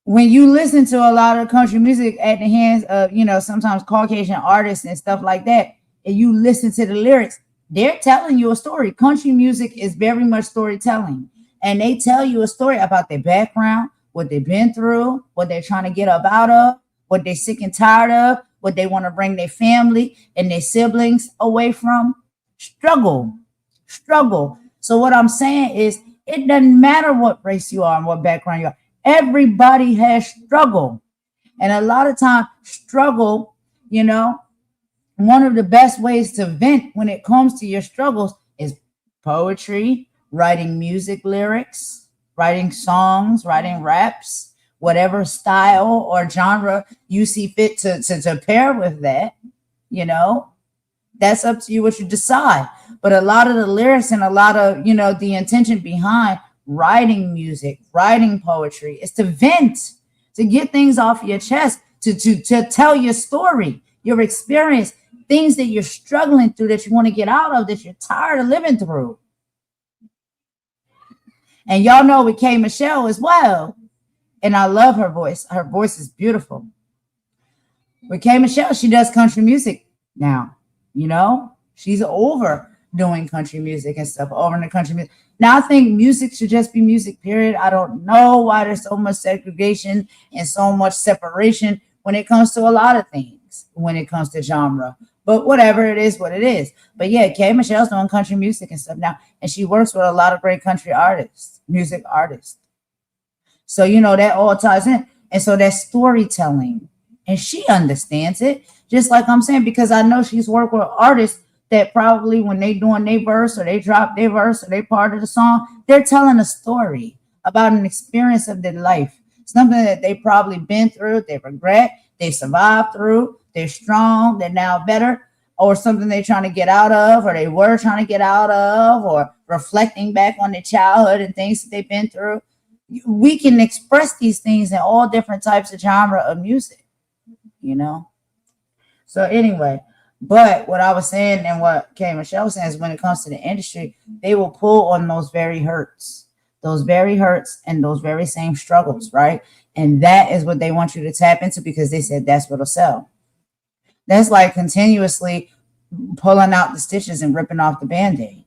When you listen to a lot of country music at the hands of, sometimes Caucasian artists and stuff like that, and you listen to the lyrics, they're telling you a story. Country music is very much storytelling. And they tell you a story about their background, what they've been through, what they're trying to get up out of, what they're sick and tired of, what they want to bring their family and their siblings away from. Struggle. So what I'm saying is, it doesn't matter what race you are and what background you are. Everybody has struggle. And a lot of times, struggle, one of the best ways to vent when it comes to your struggles is poetry, writing music lyrics, writing songs, writing raps, whatever style or genre you see fit to pair with that, that's up to you what you decide. But a lot of the lyrics and a lot of, the intention behind writing music, writing poetry is to vent, to get things off your chest, to tell your story, your experience, things that you're struggling through, that you want to get out of, that you're tired of living through. And y'all know with K. Michelle as well. And I love her voice. Her voice is beautiful. With K. Michelle, she does country music now. She's over doing country music and stuff, over in the country music. Now I think music should just be music, period. I don't know why there's so much segregation and so much separation when it comes to a lot of things, when it comes to genre. But whatever, it is what it is. But yeah, K. Michelle's doing country music and stuff now. And she works with a lot of great country artists, music artists. So, that all ties in. And so that's storytelling. And she understands it, just like I'm saying, because I know she's worked with artists that probably when they doing their verse or they drop their verse or they part of the song, they're telling a story about an experience of their life. Something that they probably been through, they regret, they survived through, they're strong, they're now better, or something they're trying to get out of, or they were trying to get out of, or reflecting back on their childhood and things that they've been through. We can express these things in all different types of genre of music, So anyway, but what I was saying and what K. Michelle was saying is, when it comes to the industry, they will pull on those very hurts and those very same struggles, right? And that is what they want you to tap into, because they said that's what'll sell. That's like continuously pulling out the stitches and ripping off the Band-Aid,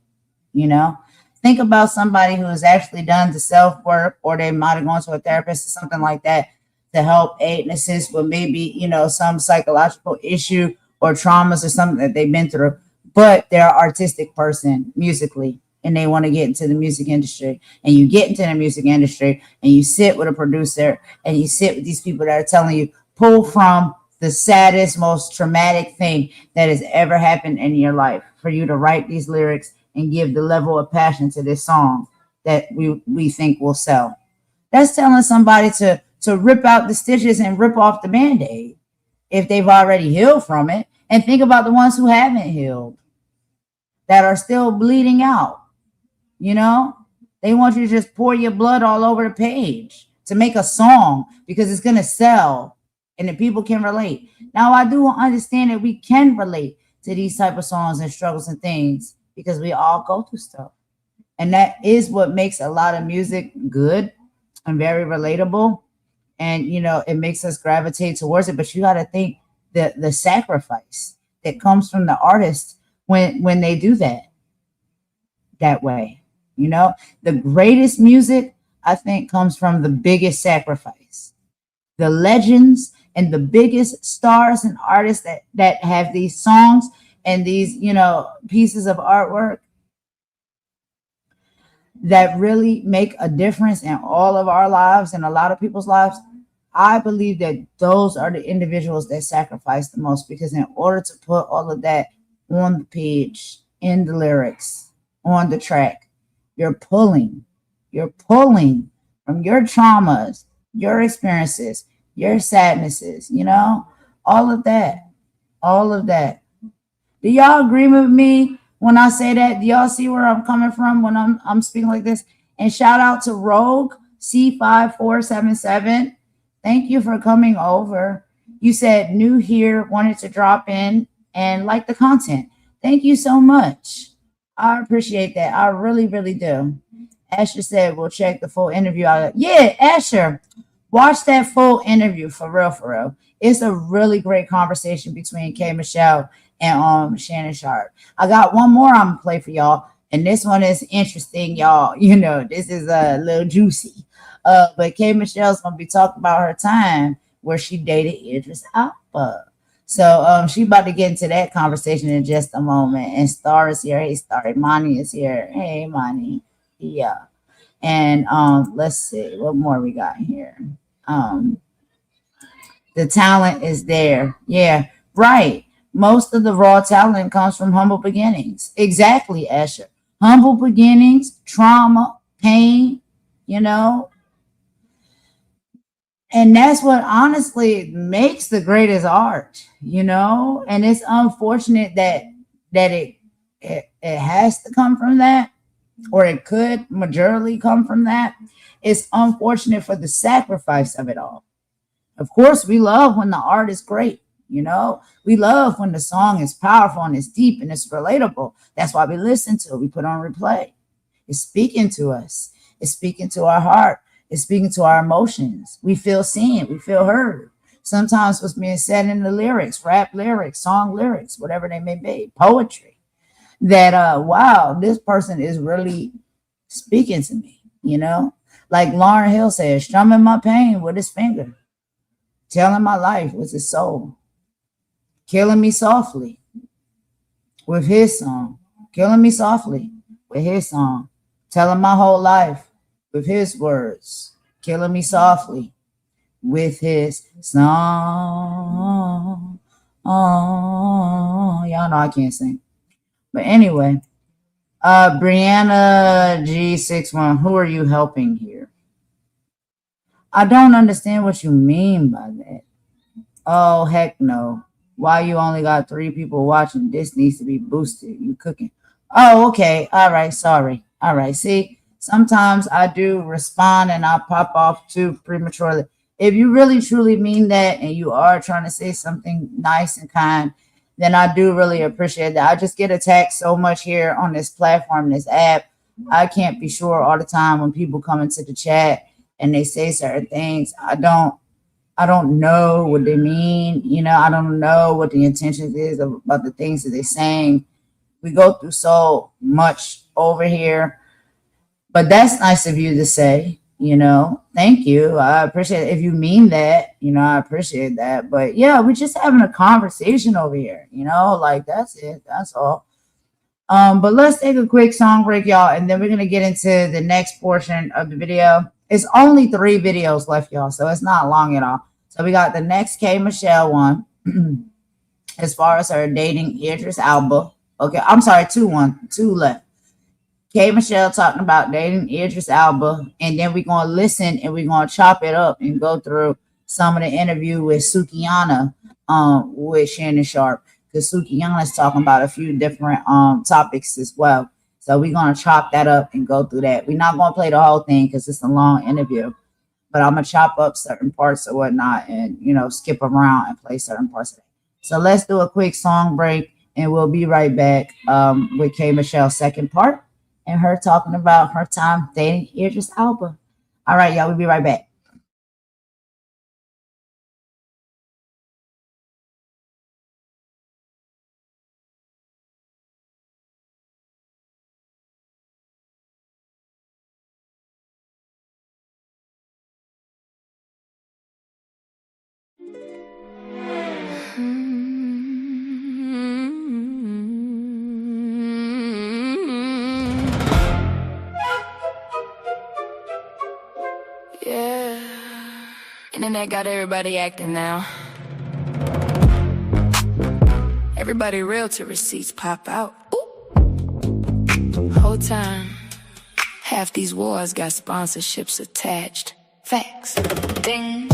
Think about somebody who has actually done the self-work, or they might have gone to a therapist or something like that to help aid and assist with maybe, some psychological issue or traumas or something that they've been through. but they're an artistic person musically and they want to get into the music industry. And you get into the music industry and you sit with a producer and you sit with these people that are telling you, pull from the saddest, most traumatic thing that has ever happened in your life for you to write these lyrics and give the level of passion to this song that we think will sell. That's telling somebody to rip out the stitches and rip off the Band-Aid if they've already healed from it. And think about the ones who haven't healed, that are still bleeding out. You know, they want you to just pour your blood all over the page to make a song because it's going to sell and the people can relate. Now, I do understand that we can relate to these type of songs and struggles and things because we all go through stuff. And that is what makes a lot of music good and very relatable. And, you know, it makes us gravitate towards it. But you got to think the sacrifice that comes from the artist when they do that way. You know, the greatest music, I think, comes from the biggest sacrifice. The legends and the biggest stars and artists that have these songs and these, you know, pieces of artwork that really make a difference in all of our lives and a lot of people's lives. I believe that those are the individuals that sacrifice the most, because in order to put all of that on the page, in the lyrics, on the track, you're pulling from your traumas, your experiences, your sadnesses, you know, all of that. Do y'all agree with me when I say that? Do y'all see where I'm coming from when I'm speaking like this? And shout out to Rogue C5477. Thank you for coming over. You said new here, wanted to drop in and like the content. Thank you so much. I appreciate that. I really, really do. Asher said we'll check the full interview out. Yeah, Asher, watch that full interview for real. It's a really great conversation between K. Michelle and Shannon Sharp. I got one more I'm gonna play for y'all, and this one is interesting, y'all. You know, this is a little juicy. But K. Michelle's gonna be talking about her time where she dated Idris Alba. So she about to get into that conversation in just a moment. And Star is here. Hey, Star. Imani is here. Hey, Imani. Yeah. And let's see what more we got here. The talent is there. Yeah, right. Most of the raw talent comes from humble beginnings. Exactly, Asher. Humble beginnings, trauma, pain, you know. And that's what honestly makes the greatest art, you know. And it's unfortunate that it has to come from that, or it could majorly come from that. It's unfortunate for the sacrifice of it all. Of course, we love when the art is great, you know. We love when the song is powerful and it's deep and it's relatable. That's why we listen to it. We put on replay. It's speaking to us. It's speaking to our heart. It's speaking to our emotions. We feel seen. We feel heard. Sometimes what's being said in the lyrics, rap lyrics, song lyrics, whatever they may be, poetry, that, wow, this person is really speaking to me, you know? Like Lauryn Hill says, strumming my pain with his finger, telling my life with his soul, killing me softly with his song, killing me softly with his song, telling my whole life with his words, killing me softly with his song. Oh, y'all know I can't sing. But anyway, Brianna G61, who are you helping here? I don't understand what you mean by that. Oh, heck no. Why you only got 3 people watching? This needs to be boosted. You cooking. Oh, okay. All right. Sorry. All right. See, sometimes I do respond and I pop off too prematurely. If you really truly mean that and you are trying to say something nice and kind, then I do really appreciate that. I just get attacked so much here on this platform, this app. I can't be sure all the time when people come into the chat and they say certain things. I don't know what they mean. You know, I don't know what the intention is about the things that they're saying. We go through so much over here, but that's nice of you to say, you know. Thank you. I appreciate it. If you mean that, you know, I appreciate that. But yeah, we're just having a conversation over here, you know, like that's it. That's all. But let's take a quick song break, y'all, and then we're gonna get into the next portion of the video. It's only 3 videos left, y'all, so it's not long at all. So we got the next K Michelle one, as far as her dating Idris Elba. Okay, I'm sorry, 2 left. K Michelle talking about dating Idris Elba, and then we're gonna listen and we're gonna chop it up and go through some of the interview with Sukihana, with Shannon Sharp, because Sukihana is talking about a few different topics as well. So we're gonna chop that up and go through that. We're not gonna play the whole thing because it's a long interview, but I'm gonna chop up certain parts or whatnot, and skip around and play certain parts of it. So let's do a quick song break, and we'll be right back with K Michelle's second part and her talking about her time dating Idris Elba. All right, y'all, we'll be right back. Yeah, internet got everybody acting now. Everybody realtor receipts pop out. Ooh. Whole time, half these wars got sponsorships attached. Facts. Ding.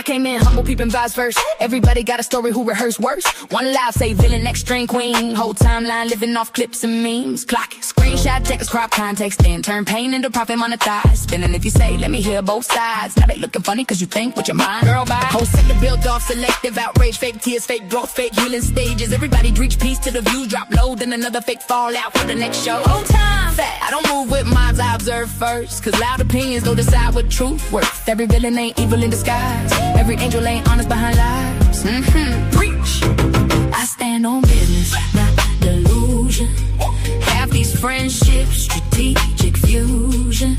Came in humble, peeping vibes first. Everybody got a story who rehearsed worse. One loud say villain, next string queen. Whole timeline living off clips and memes. Clock it, screenshot, text, crop context, then turn pain into profit monetized. Spinning if you say, let me hear both sides. Now they looking funny cause you think with your mind. Girl, bye. Whole sector built off selective outrage, fake tears, fake growth, fake healing stages. Everybody reach peace till the views drop low, then another fake fallout for the next show. Whole time, fat. I don't move with mobs, I observe first. Cause loud opinions don't decide what truth worth. Every villain ain't evil in disguise. Every angel ain't honest behind lies. Preach. I stand on business, not delusion. Have these friendships, strategic fusion.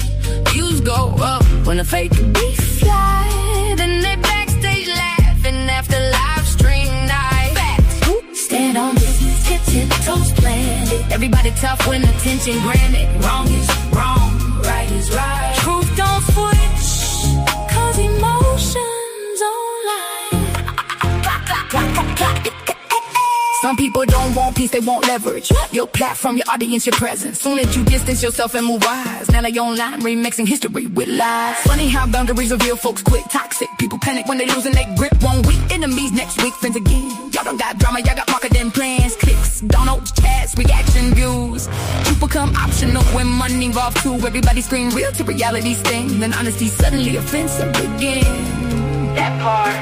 Views go up when the fake beef fly. Then they backstage laughing after live stream night. Facts. Stand on business, tip toes planted. Everybody tough when attention granted. Wrong is wrong, right is right. Truth don't switch, cause emotions Some people don't want peace, they want leverage. Your platform, your audience, your presence. Soon as you distance yourself and move wise, now they online remixing history with lies. Funny how boundaries reveal folks quick. Toxic people panic when they losing their grip. 1 week, enemies next week, friends again. Y'all don't got drama, y'all got marketing plans. Clicks, downloads, chats, reaction views. Truth become optional when money involved too. Everybody scream real to reality sting. Then honesty suddenly offensive again. That part.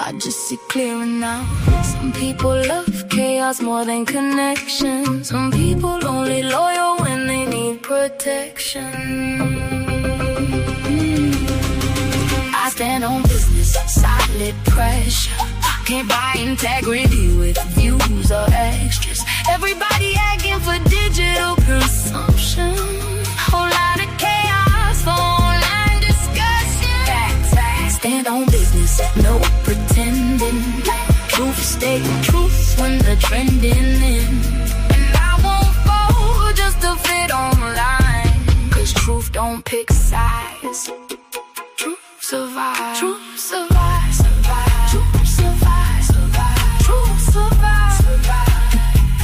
I just see clearer now. Some people love chaos more than connection. Some people only loyal when they need protection. I stand on business, solid pressure. Can't buy integrity with views or extras. Everybody asking for digital consumption. Whole lot of chaos for online discussion. Facts. Stand on business, no pretending. Truth stay truth when the trending in. And I won't fall just to fit online. Cause truth don't pick sides. Truth survive. Truth survive. Survive. Truth survive. Survive. Truth survive. Survive.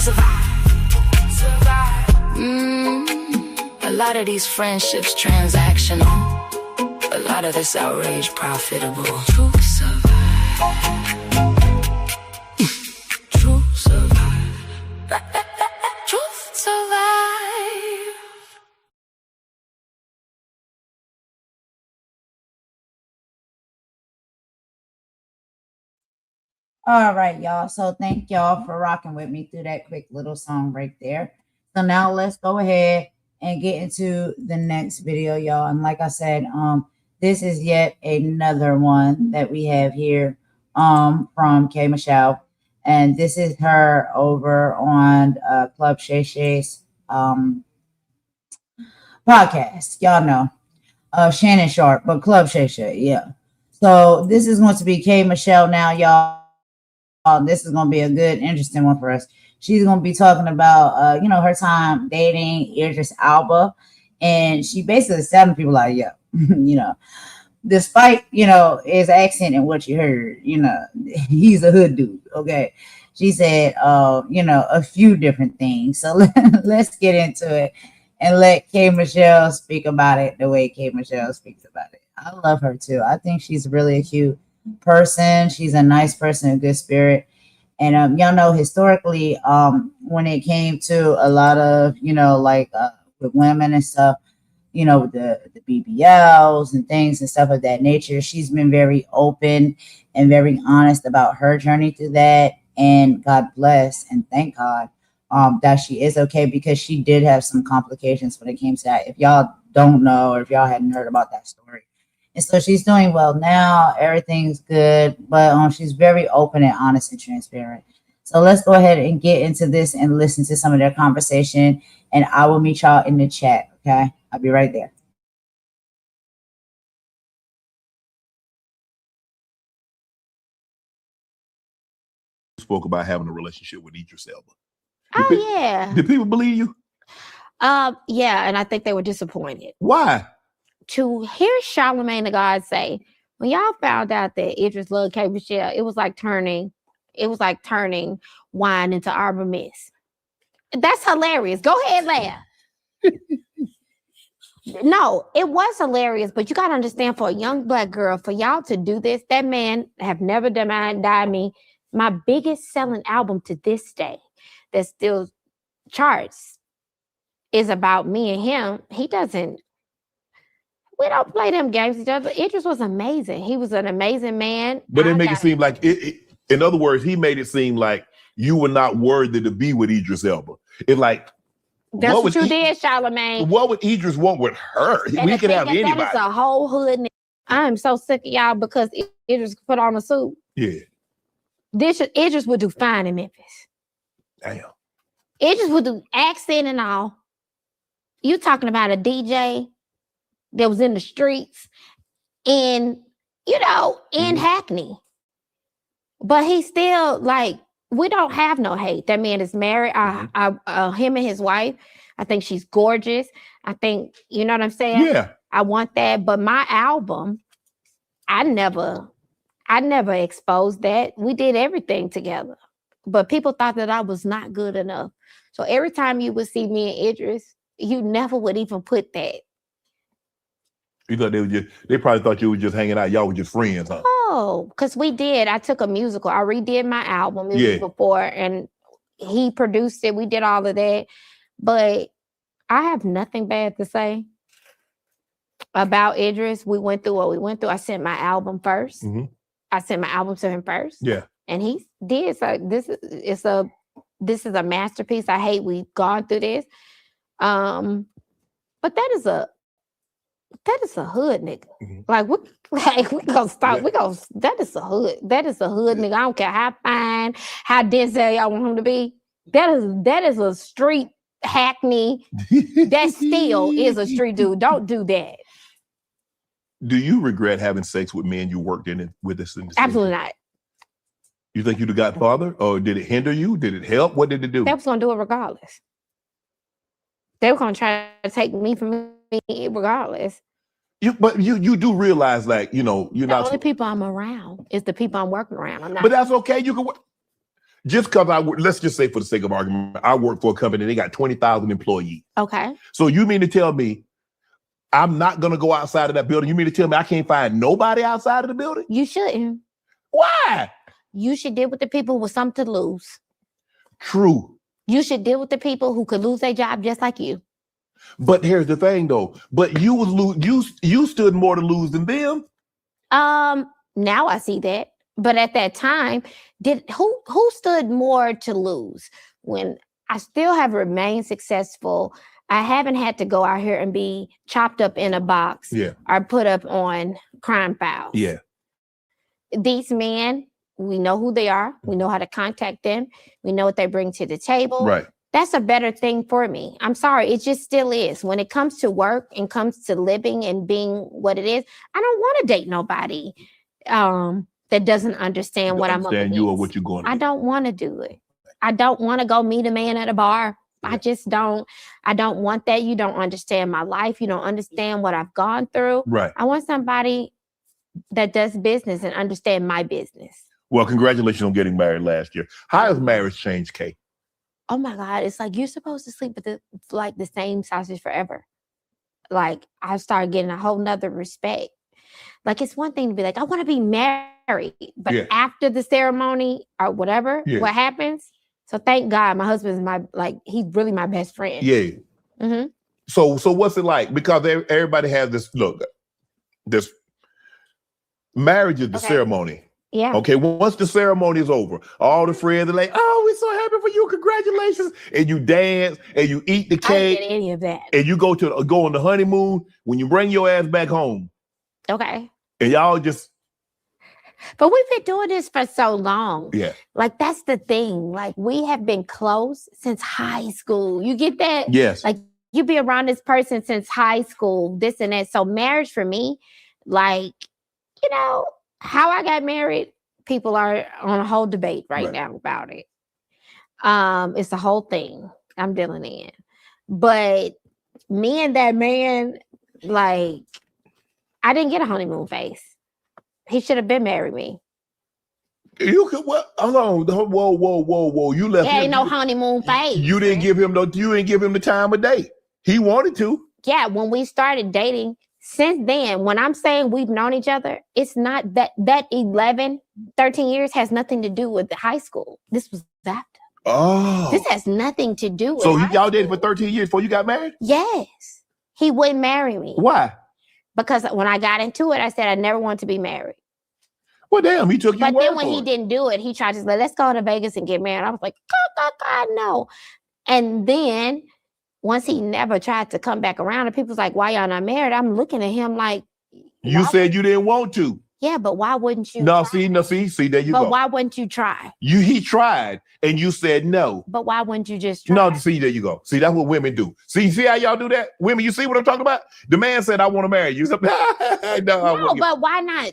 Survive. Survive. A lot of these friendships transactional. A lot of this outrage profitable. Truth survive. Truth survive. Truth survive. All right, y'all. So thank y'all for rocking with me through that quick little song break there. So now let's go ahead and get into the next video, y'all. And like I said, this is yet another one that we have here from K Michelle. And this is her over on Club Shay Shay's podcast. Y'all know. Shannon Sharp, but Club Shay Shay, yeah. So this is going to be K Michelle now, y'all. This is going to be a good, interesting one for us. She's going to be talking about, her time dating Idris Elba, and she basically telling people like, yeah, despite his accent and what you heard, he's a hood dude. Okay, she said, a few different things. So let's get into it and let K Michelle speak about it the way K Michelle speaks about it. I love her too. I think she's really a cute person. She's a nice person, a good spirit. And y'all know historically, when it came to a lot of, with women and stuff, with the BBLs and things and stuff of that nature, she's been very open and very honest about her journey through that. And God bless and thank God that she is okay, because she did have some complications when it came to that. If y'all don't know, or if y'all hadn't heard about that story. And so she's doing well now. Everything's good, but she's very open and honest and transparent. So let's go ahead and get into this and listen to some of their conversation. And I will meet y'all in the chat. Okay, I'll be right there. Spoke about having a relationship with Idris Elba. Yeah. Did people believe you? Yeah, and I think they were disappointed. Why? To hear Charlamagne the God say, when y'all found out that Idris loved K Michelle, it was like turning wine into arbor mist. That's hilarious. Go ahead, laugh. No, it was hilarious, but you got to understand, for a young Black girl, for y'all to do this, that man have never denied me my biggest selling album to this day that still charts is about me and him. We don't play them games with each other. Idris was amazing. He was an amazing man. But it make it seem like, in other words, he made it seem like you were not worthy to be with Idris Elba. It's like, that's what you did, Charlamagne. What would Idris want with her? And we could have anybody. That is a whole hood. I'm so sick of y'all because Idris put on a suit. Yeah. Idris would do fine in Memphis. Damn. Idris would do accent and all. You talking about a DJ that was in the streets in Hackney. But he still, like, we don't have no hate. That man is married. Him and his wife, I think she's gorgeous. I think, you know what I'm saying? Yeah. I want that. But my album, I never exposed that. We did everything together. But people thought that I was not good enough. So every time you would see me and Idris, you never would even put that. You thought they probably thought you were just hanging out. Y'all were just friends, huh? Oh, because we did. I took a musical. I redid my album before, and he produced it. We did all of that. But I have nothing bad to say about Idris. We went through what we went through. I sent my album first. Mm-hmm. I sent my album to him first. Yeah. And he did. So this is a masterpiece. I hate we've gone through this. But that is a hood nigga. Mm-hmm. We gonna stop. Yeah. That is a hood. That is a hood nigga. I don't care how fine, how dense y'all want him to be. That is a street Hackney. That still is a street dude. Don't do that. Do you regret having sex with men you worked with us in the Absolutely not. You think you'd have got farther, or did it hinder you? Did it help? What did it do? They was gonna do it regardless. They were gonna try to take me from me regardless. But you do realize, like, you're not the only people I'm around is the people I'm working around. I'm not. But that's okay. You can work. Just because let's just say, for the sake of argument, I work for a company. They got 20,000 employees. Okay. So you mean to tell me I'm not gonna go outside of that building? You mean to tell me I can't find nobody outside of the building? You shouldn't. Why? You should deal with the people with something to lose. True. You should deal with the people who could lose their job just like you. But here's the thing, though. But you stood more to lose than them. Now I see that. But at that time, who stood more to lose? When I still have remained successful, I haven't had to go out here and be chopped up in a box or put up on crime files. Yeah. These men We know who they are. We know how to contact them. We know what they bring to the table. Right. That's a better thing for me. I'm sorry. It just still is. When it comes to work and comes to living and being what it is, I don't want to date nobody that doesn't understand what I'm up Understand you or against. what you're going to I do. don't want to do it. I don't want to go meet a man at a bar. Yeah. I just don't. I don't want that. You don't understand my life. You don't understand what I've gone through. Right. I want somebody that does business and understand my business. Well, congratulations on getting married last year. How has marriage changed, Kay? Oh my God, it's like you're supposed to sleep with the same sausage forever. Like I've started getting a whole nother respect. Like it's one thing to be like, I want to be married, but Yeah. after the ceremony or whatever, Yeah. what happens? So thank God my husband is he's really my best friend. Yeah. Mm-hmm. So what's it like? Because everybody has this marriage is the ceremony. Yeah. Okay, once the ceremony is over, all the friends are like, "Oh, we're so happy for you! Congratulations!" And you dance and you eat the I didn't cake, get any of that. and you go on the honeymoon. When you bring your ass back home, Okay. and y'all just But we've been doing this for so long. yeah, Like that's the thing. Like we have been close since high school. You get that? yes, Like you be around this person since high school, this and that. So marriage for me, like, you know, how I got married, people are on a whole debate right now about it. It's a whole thing I'm dealing in. But me and that man, like, I didn't get a honeymoon phase. He should have been married me. you could. Well, hold on, whoa! You left. There ain't him. no honeymoon phase. You didn't give him You didn't give him the time of day. He wanted to. Yeah, when we started dating, since then, when I'm saying we've known each other, it's not that 11, 13 years has nothing to do with the high school. This was after. Oh, This has nothing to do with so high y'all dated school. for 13 years before you got married? Yes. He wouldn't marry me. Why? Because when I got into it, I said I never want to be married. Well, damn, he took you. But word then when for he it. didn't do it, he tried to say, let's go to Vegas and get married. I was like, God, no. And then once he never tried to come back around and people's like, why y'all not married? I'm looking at him like, You said you didn't want to. yeah, but why wouldn't you? No, try? see, there you But go. why wouldn't you try? He tried and you said no. But why wouldn't you just try? No, see, there you go. See, that's what women do. See how y'all do that? Women, you see what I'm talking about? The man said, I want to marry you. No, No, but why not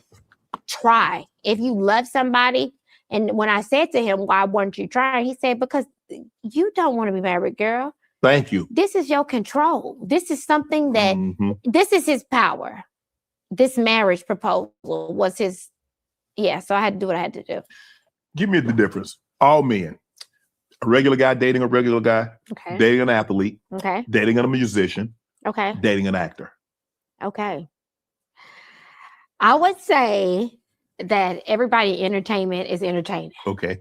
try? If you love somebody, and when I said to him, why weren't you trying? He said, because you don't want to be married, girl. Thank you. This is your control. This is something that, this is his power. This marriage proposal was his, so I had to do what I had to do. Give me the difference. All men, a regular guy dating a regular guy, Okay. dating an athlete, Okay. dating a musician, Okay. dating an actor. Okay. I would say that everybody in entertainment is entertaining. Okay.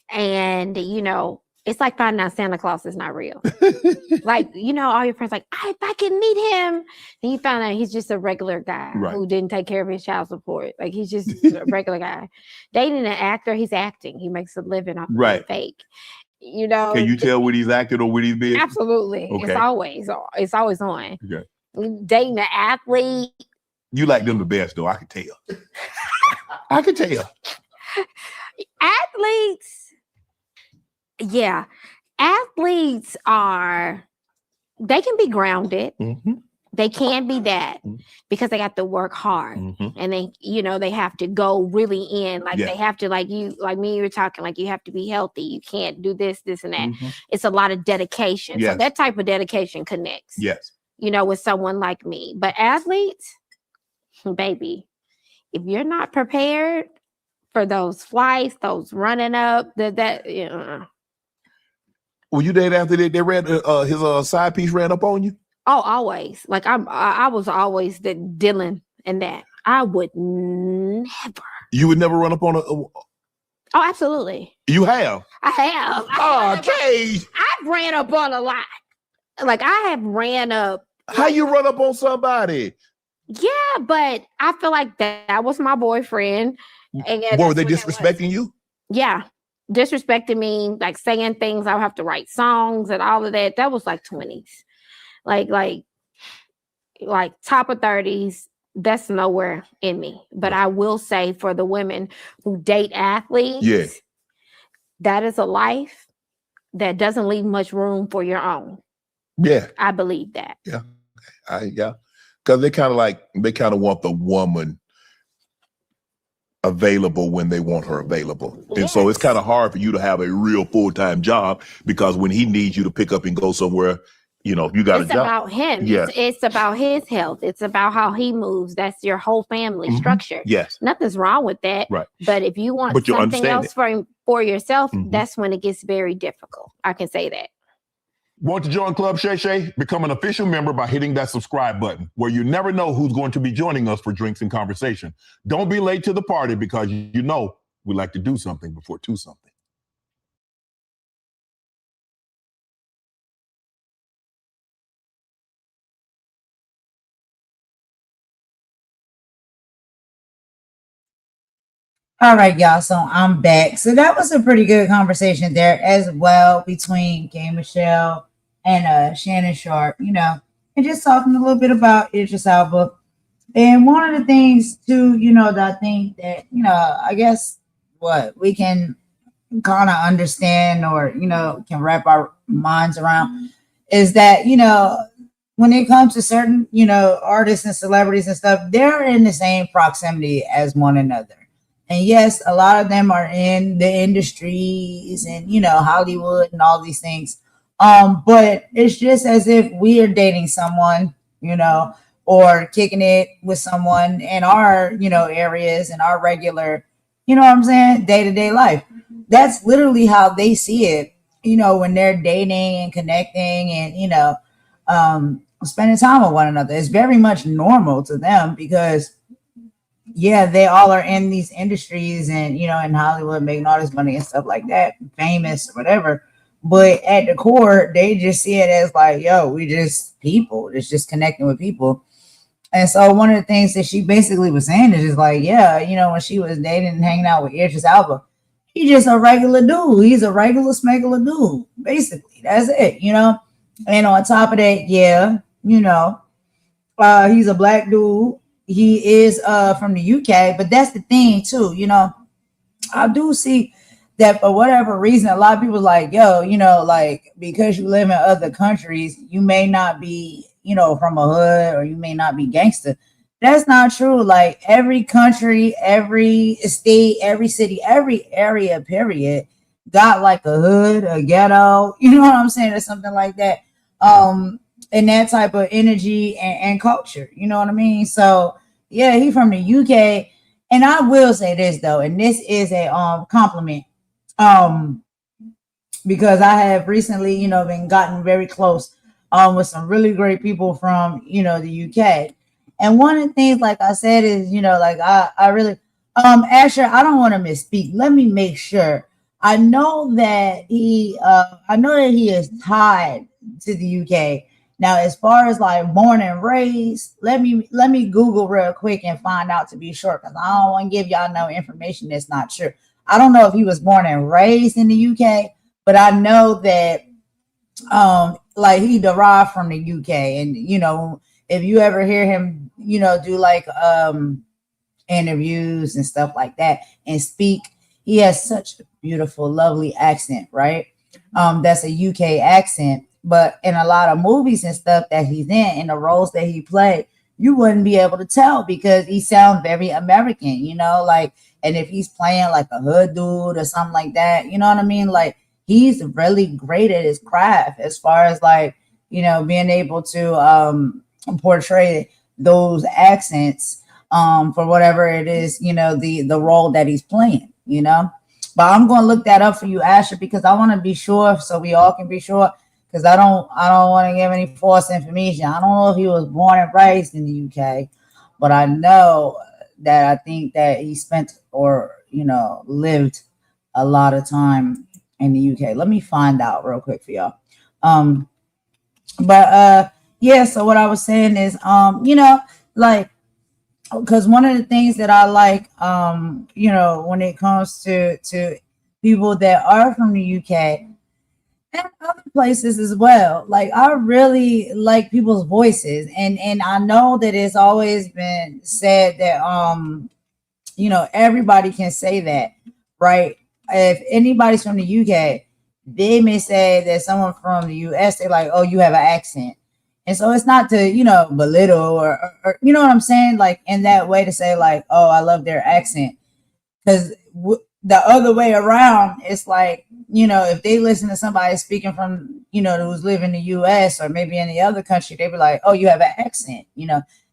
And, you know, it's like finding out Santa Claus is not real. Like, you know, all your friends like, if I can meet him. And you found out he's just a regular guy who didn't take care of his child support. Like, he's just a regular guy. Dating an actor, he's acting. He makes a living off of fake. You know. Can you tell what he's acting or what he's been? Absolutely. Okay. It's always on. Okay. Dating an athlete. You like them the best, though. I can tell. I can tell. Athletes. Yeah. Athletes they can be grounded. Mm-hmm. They can be that because they have to work hard and they have to go really in. Like they have to, like me, you were talking, like you have to be healthy. You can't do this, and that. It's a lot of dedication. Yes. So that type of dedication connects, Yes. With someone like me. But athletes, baby, if you're not prepared for those flights, those running up, Were you dating after they ran his side piece ran up on you? Oh, always. Like I was always the Dylan in that. I would never. You would never run up on a. Oh, absolutely. You have. I have. I've ran up on a lot. Like I have ran up. How you run up on somebody? Yeah, but I feel like that was my boyfriend. And were they disrespecting you? Yeah. Disrespecting me, like saying things. I would have to write songs and all of that. That was like 20s. Like top of 30s, that's nowhere in me. But I will say for the women who date athletes, Yeah. that is a life that doesn't leave much room for your own. Yeah. I believe that. Yeah. Because they kind of want the woman available when they want her available. And so it's kind of hard for you to have a real full-time job, because when he needs you to pick up and go somewhere, you got a job. It's about him. Yes. It's about his health. It's about how he moves. That's your whole family structure. Yes. Nothing's wrong with that. Right. But if you want something else for yourself, that's when it gets very difficult. I can say that. Want to join Club Shay Shay? Become an official member by hitting that subscribe button, where you never know who's going to be joining us for drinks and conversation. Don't be late to the party, because we like to do something before do something. All right, y'all. So I'm back. So that was a pretty good conversation there as well between Gay Michelle and Shannon Sharp, and just talking a little bit about Idris Elba. And one of the things too, that I think that, I guess what we can kind of understand or, can wrap our minds around is that, when it comes to certain, artists and celebrities and stuff, they're in the same proximity as one another. And yes, a lot of them are in the industries and, Hollywood and all these things. But it's just as if we are dating someone, or kicking it with someone in our, areas and our regular, day-to-day life. That's literally how they see it, when they're dating and connecting and, spending time with one another. It's very much normal to them because they all are in these industries and, in Hollywood making all this money and stuff like that, famous or whatever. But at the core, they just see it as like, we just people. It's just connecting with people. And so one of the things that she basically was saying is just like, when she was dating and hanging out with Idris Elba, he's just a regular dude. He's a regular smuggler dude. Basically, that's it, And on top of that, he's a black dude. He is from the UK, but that's the thing too, I do see that for whatever reason, a lot of people like, because you live in other countries, you may not be, from a hood, or you may not be gangster. That's not true. Like every country, every state, every city, every area, period, got like a hood, a ghetto, you know what I'm saying, or something like that. And that type of energy and culture, you know what I mean? So he from the UK. And I will say this though, and this is a compliment. Because I have recently, been gotten very close with some really great people from, the UK. And one of the things, like I said, is, I really, Asher, I don't want to misspeak. Let me make sure. I know that he is tied to the UK. Now, as far as like born and raised, let me Google real quick and find out to be sure, because I don't want to give y'all no information that's not true. I don't know if he was born and raised in the UK, but I know that like he derived from the UK. And if you ever hear him, do like interviews and stuff like that and speak, he has such a beautiful, lovely accent, right? That's a UK accent. But in a lot of movies and stuff that he's in the roles that he played, you wouldn't be able to tell because he sounds very American, like, and if he's playing like a hood dude or something like that, you know what I mean? Like, he's really great at his craft as far as like, being able to portray those accents for whatever it is, the role that he's playing, But I'm going to look that up for you, Asher, because I want to be sure so we all can be sure. Because I don't want to give any false information. I don't know if he was born and raised in the UK, but I know that I think that he spent or lived a lot of time in the UK. Let me find out real quick for y'all. So what I was saying is like, because one of the things that I like when it comes to people that are from the UK and other places as well. Like I really like people's voices, and I know that it's always been said that everybody can say that, right? If anybody's from the UK, they may say that someone from the US, they're like, oh, you have an accent. And so it's not to, belittle or you know what I'm saying? Like in that way to say like, oh, I love their accent. Because the other way around, it's like, if they listen to somebody speaking from, who's live in the US or maybe any other country, they be like, oh, you have an accent,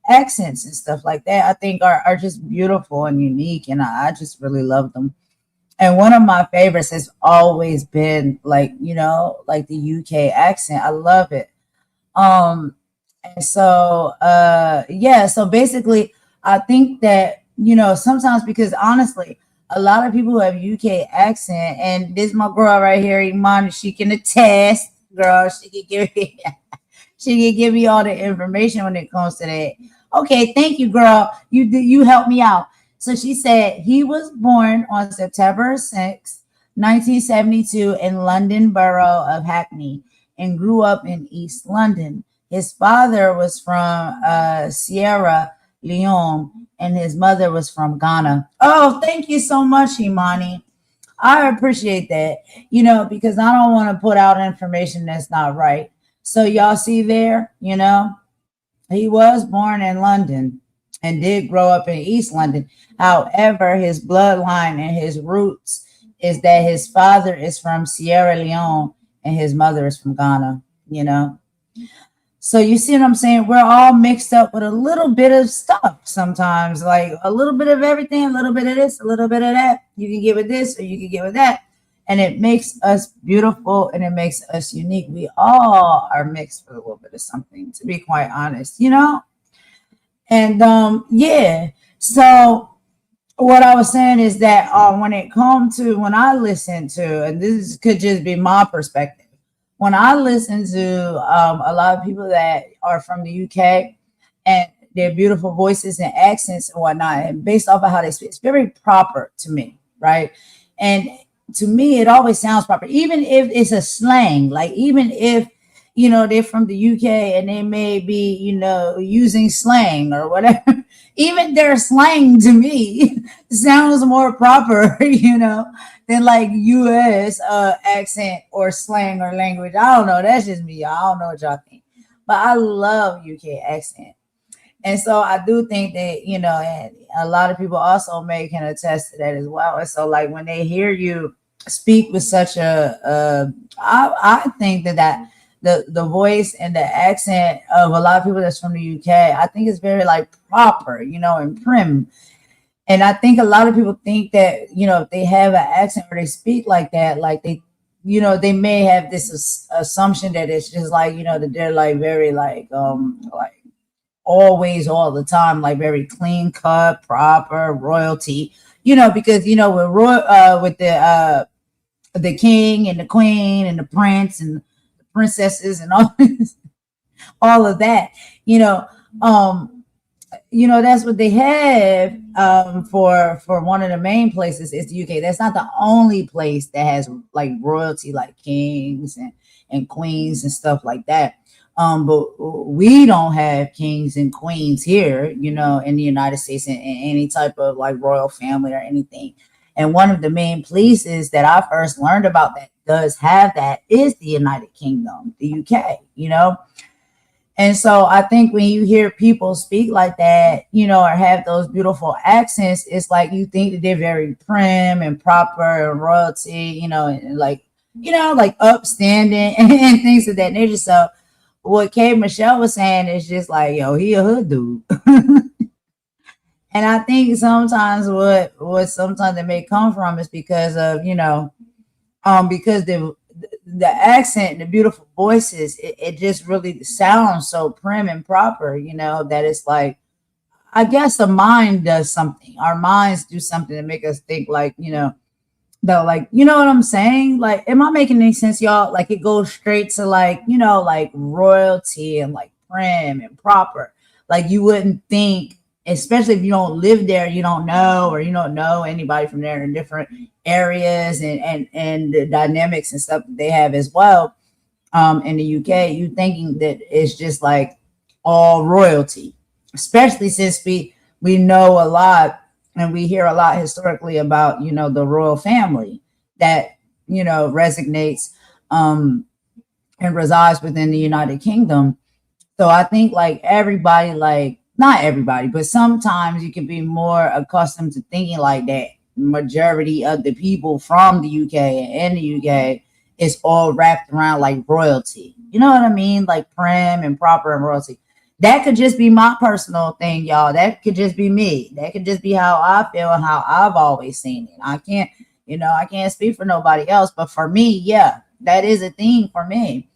accents and stuff like that, I think are just beautiful and unique. And I just really love them. And one of my favorites has always been like, like the UK accent. I love it. And so, yeah, so basically, I think that, sometimes because honestly, a lot of people who have UK accent, and this my girl right here, Imani, she can attest, girl, she can give me all the information when it comes to that. Okay, thank you, girl. You helped me out. So she said he was born on September 6, 1972 in London Borough of Hackney and grew up in East London. His father was from Sierra Leone and his mother was from Ghana. Oh, thank you so much, Imani. I appreciate that, because I don't want to put out information that's not right. So y'all see there, he was born in London and did grow up in East London. However, his bloodline and his roots is that his father is from Sierra Leone and his mother is from Ghana, So you see what I'm saying? We're all mixed up with a little bit of stuff sometimes, like a little bit of everything, a little bit of this, a little bit of that. You can get with this or you can get with that. And it makes us beautiful and it makes us unique. We all are mixed with a little bit of something, to be quite honest, And yeah, so what I was saying is that when I listen to, and this could just be my perspective, when I listen to a lot of people that are from the UK and their beautiful voices and accents and whatnot, and based off of how they speak, it's very proper to me, right? And to me, it always sounds proper, even if it's a slang, like even if, they're from the UK and they may be, using slang or whatever, even their slang to me sounds more proper, than like US accent or slang or language. I don't know. That's just me. I don't know what y'all think. But I love UK accent. And so I do think that, and a lot of people also can attest to that as well. And so like when they hear you speak with such I think that the voice and the accent of a lot of people that's from the UK, I think it's very like proper, and prim. And I think a lot of people think that, if they have an accent or they speak like that, like they, they may have this assumption that it's just like, that they're like very like always all the time, like very clean cut, proper royalty, because, with the king and the queen and the prince and the princesses and all of that, that's what they have for one of the main places is the UK. That's not the only place that has like royalty, like kings and queens and stuff like that. But we don't have kings and queens here, in the United States and any type of like royal family or anything. And one of the main places that I first learned about that does have that is the United Kingdom, the UK, And so I think when you hear people speak like that, or have those beautiful accents, it's like you think that they're very prim and proper and royalty, and like, like upstanding and things of that nature. So what Kay Michelle was saying is just like, yo, he a hood dude. And I think sometimes what sometimes it may come from is because of, because the accent, the beautiful voices, it just really sounds so prim and proper, that it's like, I guess the mind does something. Our minds do something to make us think like, that like, you know what I'm saying? Like, am I making any sense, y'all? Like it goes straight to like, like royalty and like prim and proper. Like you wouldn't think especially if you don't live there, you don't know, or you don't know anybody from there in different areas and the dynamics and stuff that they have as well. In the UK, you thinking that it's just like all royalty, especially since we know a lot and we hear a lot historically about, you know, the royal family that, you know, resonates and resides within the United Kingdom. So I think like everybody, like not everybody, but sometimes you can be more accustomed to thinking like that. Majority of the people from the UK and in the UK is all wrapped around like royalty. You know what I mean? Like prim and proper and royalty. That could just be my personal thing, y'all. That could just be me. That could just be how I feel and how I've always seen it. I can't, you know, I can't speak for nobody else, but for me, yeah, that is a thing for me.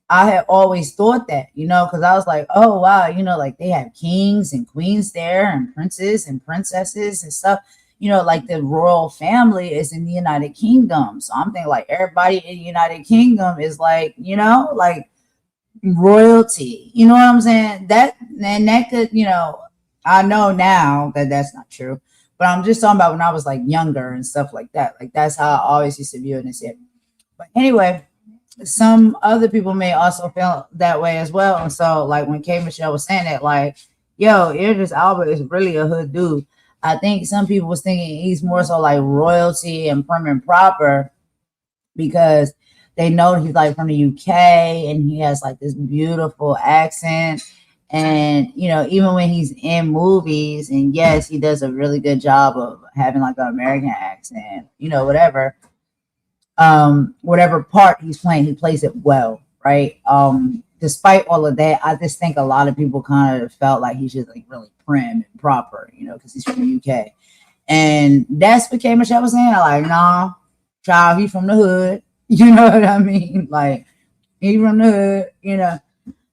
I had always thought that, you know, because I was like, oh wow, you know, like they have kings and queens there and princes and princesses and stuff. You know, like the royal family is in the United Kingdom. So I'm thinking like everybody in the United Kingdom is like, you know, like royalty. You know what I'm saying? That and that could, you know, I know now that that's not true, but I'm just talking about when I was like younger and stuff like that. Like that's how I always used to view it and see it. But anyway, some other people may also feel that way as well. And so like when K Michelle was saying that, like, yo, Idris Elba is really a hood dude. I think some people was thinking he's more so like royalty and prim and proper because they know he's like from the UK and he has like this beautiful accent. And, you know, even when he's in movies, and yes, he does a really good job of having like an American accent, you know, whatever part he's playing, he plays it well, right? Despite all of that, I just think a lot of people kind of felt like he's just like really prim and proper, you know, because he's from the UK. And that's what K Michelle was saying. I'm like, nah, child, he from the hood. You know what I mean? Like, he from the hood, you know.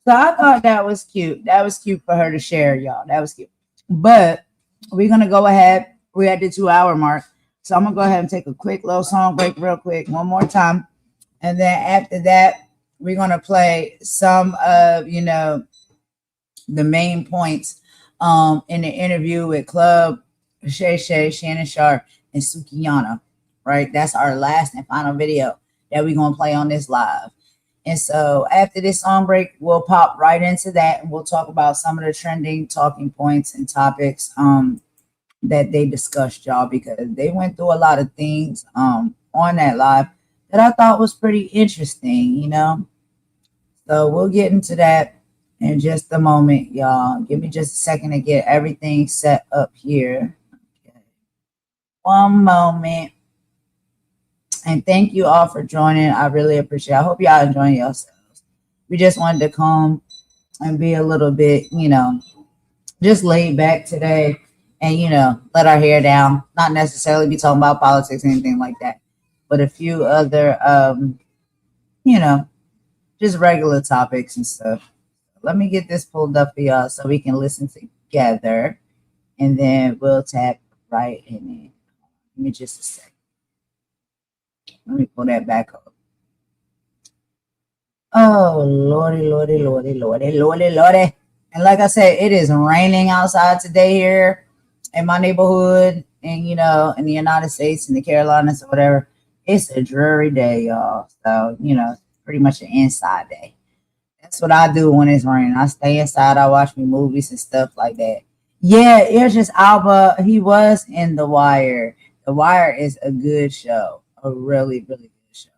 So I thought that was cute. That was cute for her to share, y'all. That was cute. But we're gonna go ahead. We're at the 2-hour mark. So I'm gonna go ahead and take a quick little song break real quick, one more time. And then after that, we're gonna play some of, you know, the main points in the interview with Club Shay Shay, Shannon Sharp, and Sukihana. Right? That's our last and final video that we're gonna play on this live. And so after this song break, we'll pop right into that and we'll talk about some of the trending talking points and topics that they discussed, y'all, because they went through a lot of things on that live that I thought was pretty interesting, you know. So we'll get into that in just a moment, y'all. Give me just a second to get everything set up here. Okay. One moment. And thank you all for joining. I really appreciate it. I hope y'all enjoying yourselves. We just wanted to come and be a little bit, you know, just laid back today and, you know, let our hair down. Not necessarily be talking about politics or anything like that, but a few other, you know, just regular topics and stuff. Let me get this pulled up for y'all so we can listen together, and then we'll tap right in it. Give me just a second. Let me pull that back up. Oh, lordy, lordy, lordy, lordy, lordy, lordy. And like I said, it is raining outside today here in my neighborhood and, you know, in the United States, in the Carolinas or whatever. It's a dreary day, y'all. So, you know, pretty much an inside day. That's what I do when it's raining. I stay inside. I watch me movies and stuff like that. Yeah, Idris Elba, he was in The Wire. The Wire is a good show. A really, really good show.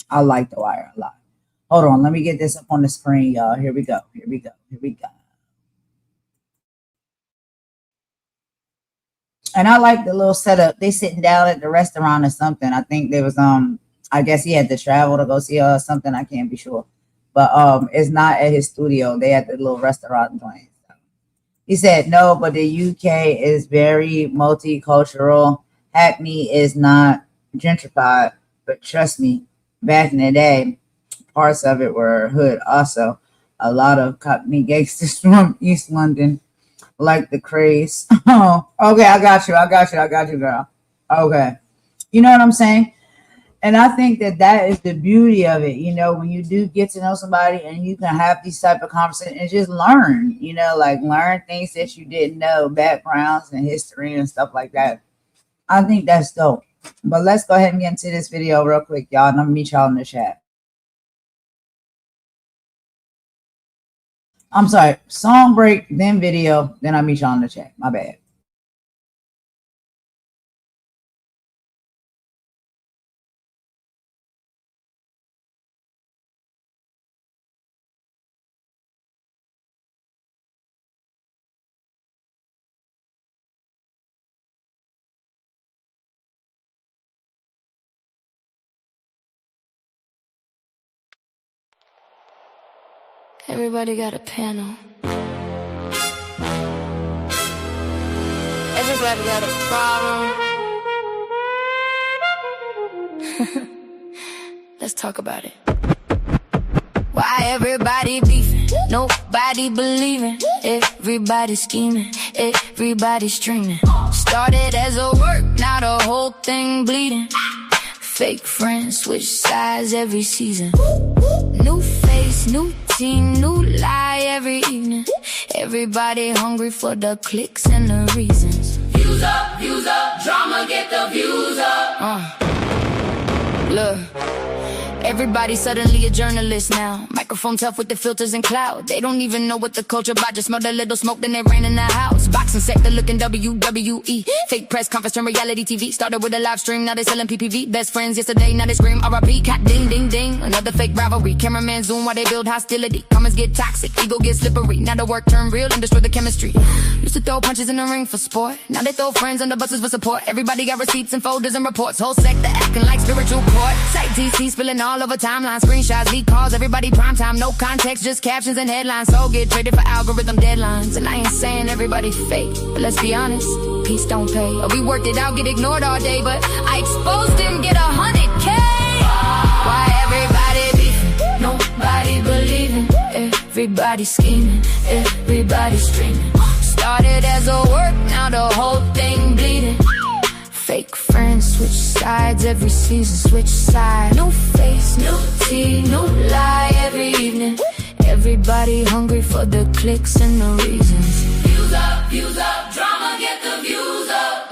I like The Wire a lot. Hold on, let me get this up on the screen, y'all. Here we go. Here we go. Here we go. And I like the little setup. They sitting down at the restaurant or something. I think there was I guess he had to travel to go see her or something. I can't be sure. But it's not at his studio. They at the little restaurant joint. So. He said no, but the UK is very multicultural. Hackney is not gentrified, but trust me, back in the day, parts of it were hood. Also, a lot of Cockney gangsters from East London, like the craze. Oh, okay, I got you, girl. Okay, you know what I'm saying? And I think that that is the beauty of it, you know, when you do get to know somebody and you can have these type of conversations and just learn, you know, like learn things that you didn't know, backgrounds and history and stuff like that. I think that's dope. But let's go ahead and get into this video real quick, y'all, and I'm gonna meet y'all in the chat. I'm sorry, song break, then video, then I'll meet y'all in the chat. My bad. Everybody got a panel. Everybody got a problem. Let's talk about it. Why everybody beefing? Nobody believing. Everybody scheming. Everybody streaming. Started as a work, now the whole thing bleeding. Fake friends switch sides every season. New face, new team, new lie every evening. Everybody hungry for the clicks and the reasons. Views up, drama get the views up. Look, everybody suddenly a journalist now. Microphone tough with the filters and cloud. They don't even know what the culture about. Just smell a little smoke, then it rain in the house. Boxing sector looking WWE. Fake press conference turn reality TV. Started with a live stream, now they selling PPV. Best friends yesterday, now they scream RIP. Cat ding ding ding, another fake rivalry. Cameraman zoom while they build hostility. Comments get toxic, ego get slippery. Now the work turn real and destroy the chemistry. Used to throw punches in the ring for sport. Now they throw friends under buses for support. Everybody got receipts and folders and reports. Whole sector acting like spiritual court. Site TC spilling all over timelines. Screenshots, leak calls, everybody prime time. No context, just captions and headlines. So get traded for algorithm deadlines. And I ain't saying everybody fake, but let's be honest, peace don't pay. We worked it out, get ignored all day, but I exposed him, get 100K. Why everybody beefing? Nobody believing. Everybody scheming, everybody streaming. Started as a work, now the whole thing bleeding. Fake friends switch sides every season, switch sides. New face, new tea, new lie every evening. Everybody hungry for the clicks and the reasons. Views up, drama get the views up.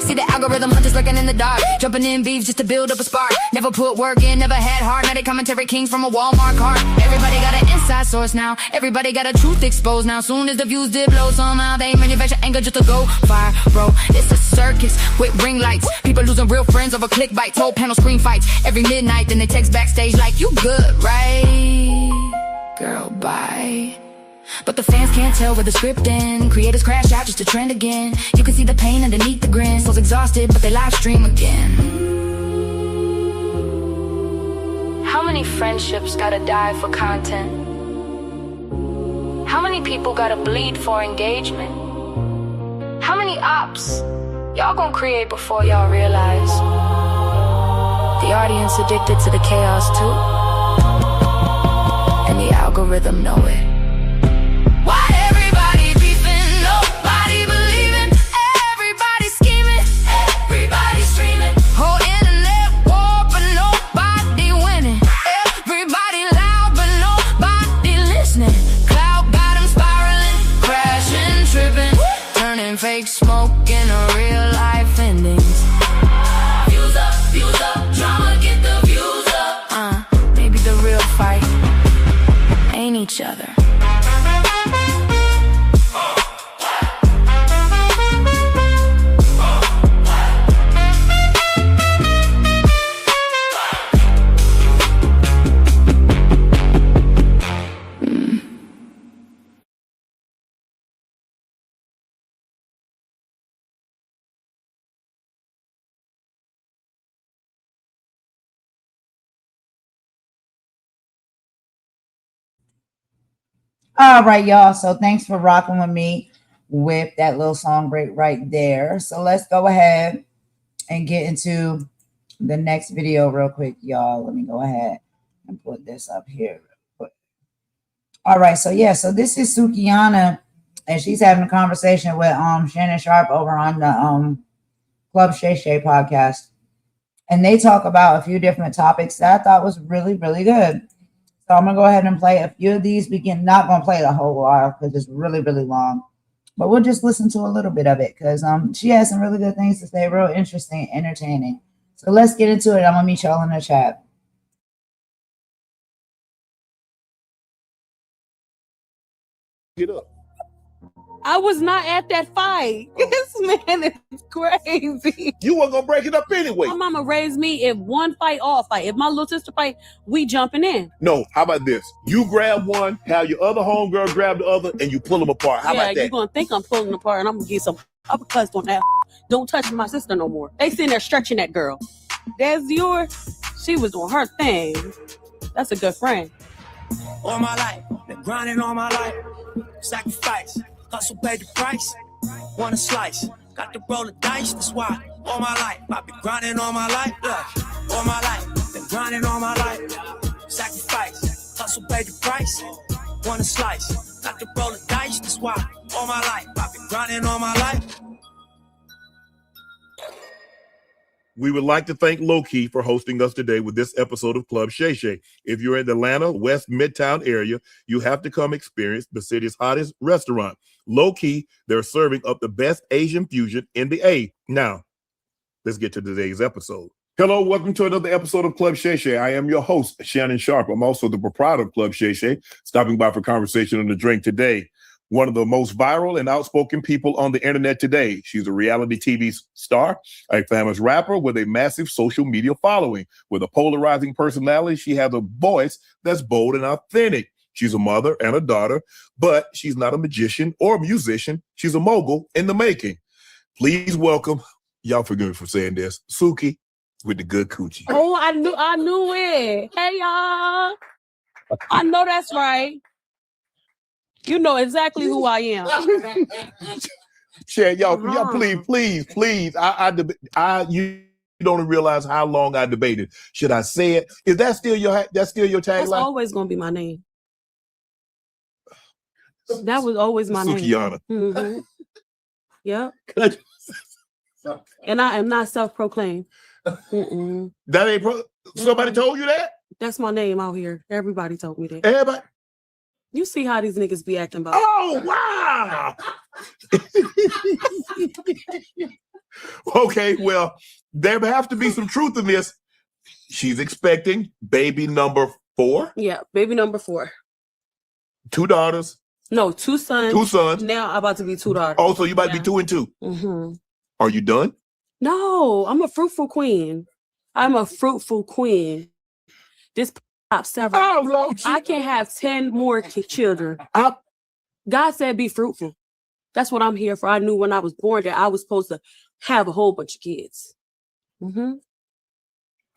See the algorithm hunters lurking in the dark, jumping in beefs just to build up a spark. Never put work in, never had heart. Now they commentary kings from a Walmart cart. Everybody got an inside source now. Everybody got a truth exposed now. Soon as the views did blow, somehow they manufacture anger just to go fire, bro. It's a circus with ring lights. People losing real friends over click bites. Whole panel screen fights every midnight. Then they text backstage like, you good, right? Girl, bye. But the fans can't tell where the script ends. Creators crash out just to trend again. You can see the pain underneath the grin. Souls exhausted, but they live stream again. How many friendships gotta die for content? How many people gotta bleed for engagement? How many ops y'all gonna create before y'all realize the audience addicted to the chaos too? And the algorithm know it. Why everybody beefing? Nobody believing. Everybody scheming. Everybody streaming. Whole internet war, but nobody winning. Everybody loud, but nobody listening. Cloud bottom spiraling, crashing, tripping, turning fake smoke into real life endings. Views up, drama get the views up. Maybe the real fight ain't each other. All right, y'all. So thanks for rocking with me with that little song break right there. So let's go ahead and get into the next video real quick, y'all. Let me go ahead and put this up here real quick. All right, so yeah, so this is Sukihana, and she's having a conversation with Shannon Sharp over on the Club Shay Shay podcast. And they talk about a few different topics that I thought was really, really good. So I'm going to go ahead and play a few of these. Not going to play the whole while because it's really, really long. But we'll just listen to a little bit of it because she has some really good things to say, real interesting, entertaining. So let's get into it. I'm going to meet y'all in the chat. Get up. I was not at that fight. This man is crazy. You weren't gonna break it up anyway. My mama raised me, if one fight, all fight. If my little sister fight, we jumping in. No, how about this? You grab one, have your other homegirl grab the other, and you pull them apart. How about that? You're gonna think I'm pulling apart and I'm gonna get some uppercuts on that. Don't touch my sister no more. They sitting there stretching that girl. That's yours. She was doing her thing. That's a good friend. All my life, been grinding all my life. Sacrifice, hustle paid the price. Want a slice, got to roll the dice. That's why all my life, I've been grinding all my life. Yeah. All my life, been grinding all my life. Sacrifice, hustle paid the price. Want a slice, got to roll the dice. That's why all my life, I've been grinding all my life. We would like to thank Low-Key for hosting us today with this episode of Club Shay Shay. If you're in the Atlanta, West Midtown area, you have to come experience the city's hottest restaurant. Low-Key, they're serving up the best Asian fusion in the A. Now, let's get to today's episode. Hello, welcome to another episode of Club Shay Shay. I am your host, Shannon Sharp. I'm also the proprietor of Club Shay Shay, stopping by for conversation on the drink today. One of the most viral and outspoken people on the internet today. She's a reality TV star, a famous rapper with a massive social media following. With a polarizing personality, she has a voice that's bold and authentic. She's a mother and a daughter, but she's not a magician or a musician. She's a mogul in the making. Please welcome, y'all forgive me for saying this, Suki with the good coochie. Oh, I knew it. Hey, y'all. I know that's right. You know exactly who I am. Chad, y'all, please. You don't realize how long I debated. Should I say it? Is that still your tagline? That's always gonna be my name. That was always my Sukihana. name. Mm-hmm. Yep. And I am not self-proclaimed. Mm-mm. That ain't somebody told you that? That's my name out here. Everybody told me that. Everybody. You see how these niggas be acting about. Oh, wow. Okay, well, there have to be some truth in this. She's expecting baby number 4. Yeah, baby number 4. 2 daughters. No, 2 sons. 2 sons. Now I'm about to be 2 daughters. Oh, so you about to be 2 and 2. Mm-hmm. Are you done? No, I'm a fruitful queen. This top 7. Oh, Lord. I can have 10 more children. God said be fruitful. That's what I'm here for. I knew when I was born that I was supposed to have a whole bunch of kids. Mm-hmm.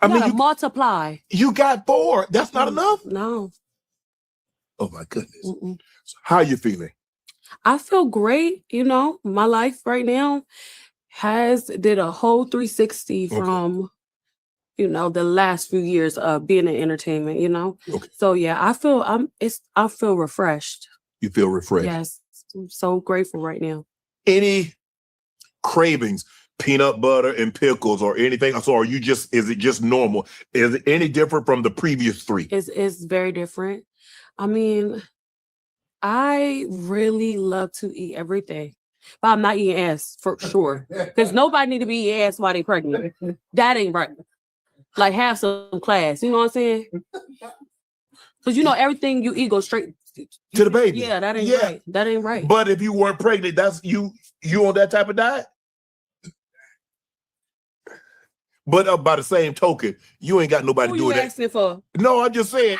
I mean, you multiply. You got 4. That's not enough? No. Oh, my goodness. Mm-mm. So how are you feeling? I feel great. You know, my life right now did a whole 360 from, you know, the last few years of being in entertainment, you know? Okay. So yeah, I feel refreshed. You feel refreshed? Yes. I'm so grateful right now. Any cravings, peanut butter and pickles or anything? So is it just normal? Is it any different from the previous 3? It's very different. I mean, I really love to eat everything. But I'm not eating ass for sure. Because nobody need to be eating ass while they pregnant. That ain't right. Like, have some class. You know what I'm saying? Because, you know, everything you eat goes straight to the baby. Yeah, that ain't right. That ain't right. But if you weren't pregnant, that's you on that type of diet? But by the same token, you ain't got nobody doing that. Who you asking for? No, I'm just saying.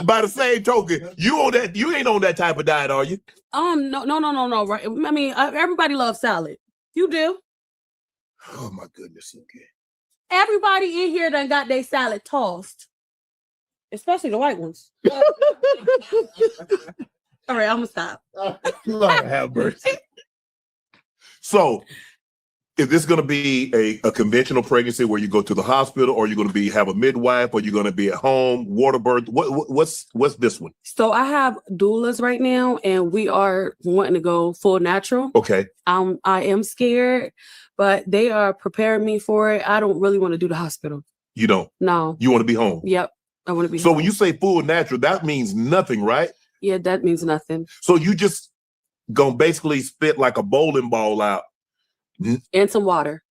By the same token, you ain't on that type of diet, are you? No. Right. I mean, everybody loves salad. You do. Oh my goodness. Okay. Everybody in here done got their salad tossed. Especially the white ones. All right, I'm gonna stop. Lord have mercy. So, Is this going to be a conventional pregnancy where you go to the hospital, or you're going to have a midwife, or you're going to be at home, water birth? What's this one? So I have doulas right now, and we are wanting to go full natural. Okay. I am scared, but they are preparing me for it. I don't really want to do the hospital. You don't? No. You want to be home? Yep. I want to be So home. when you say full natural, that means nothing, right? Yeah, that means nothing. So you just gonna basically spit like a bowling ball out. And some water.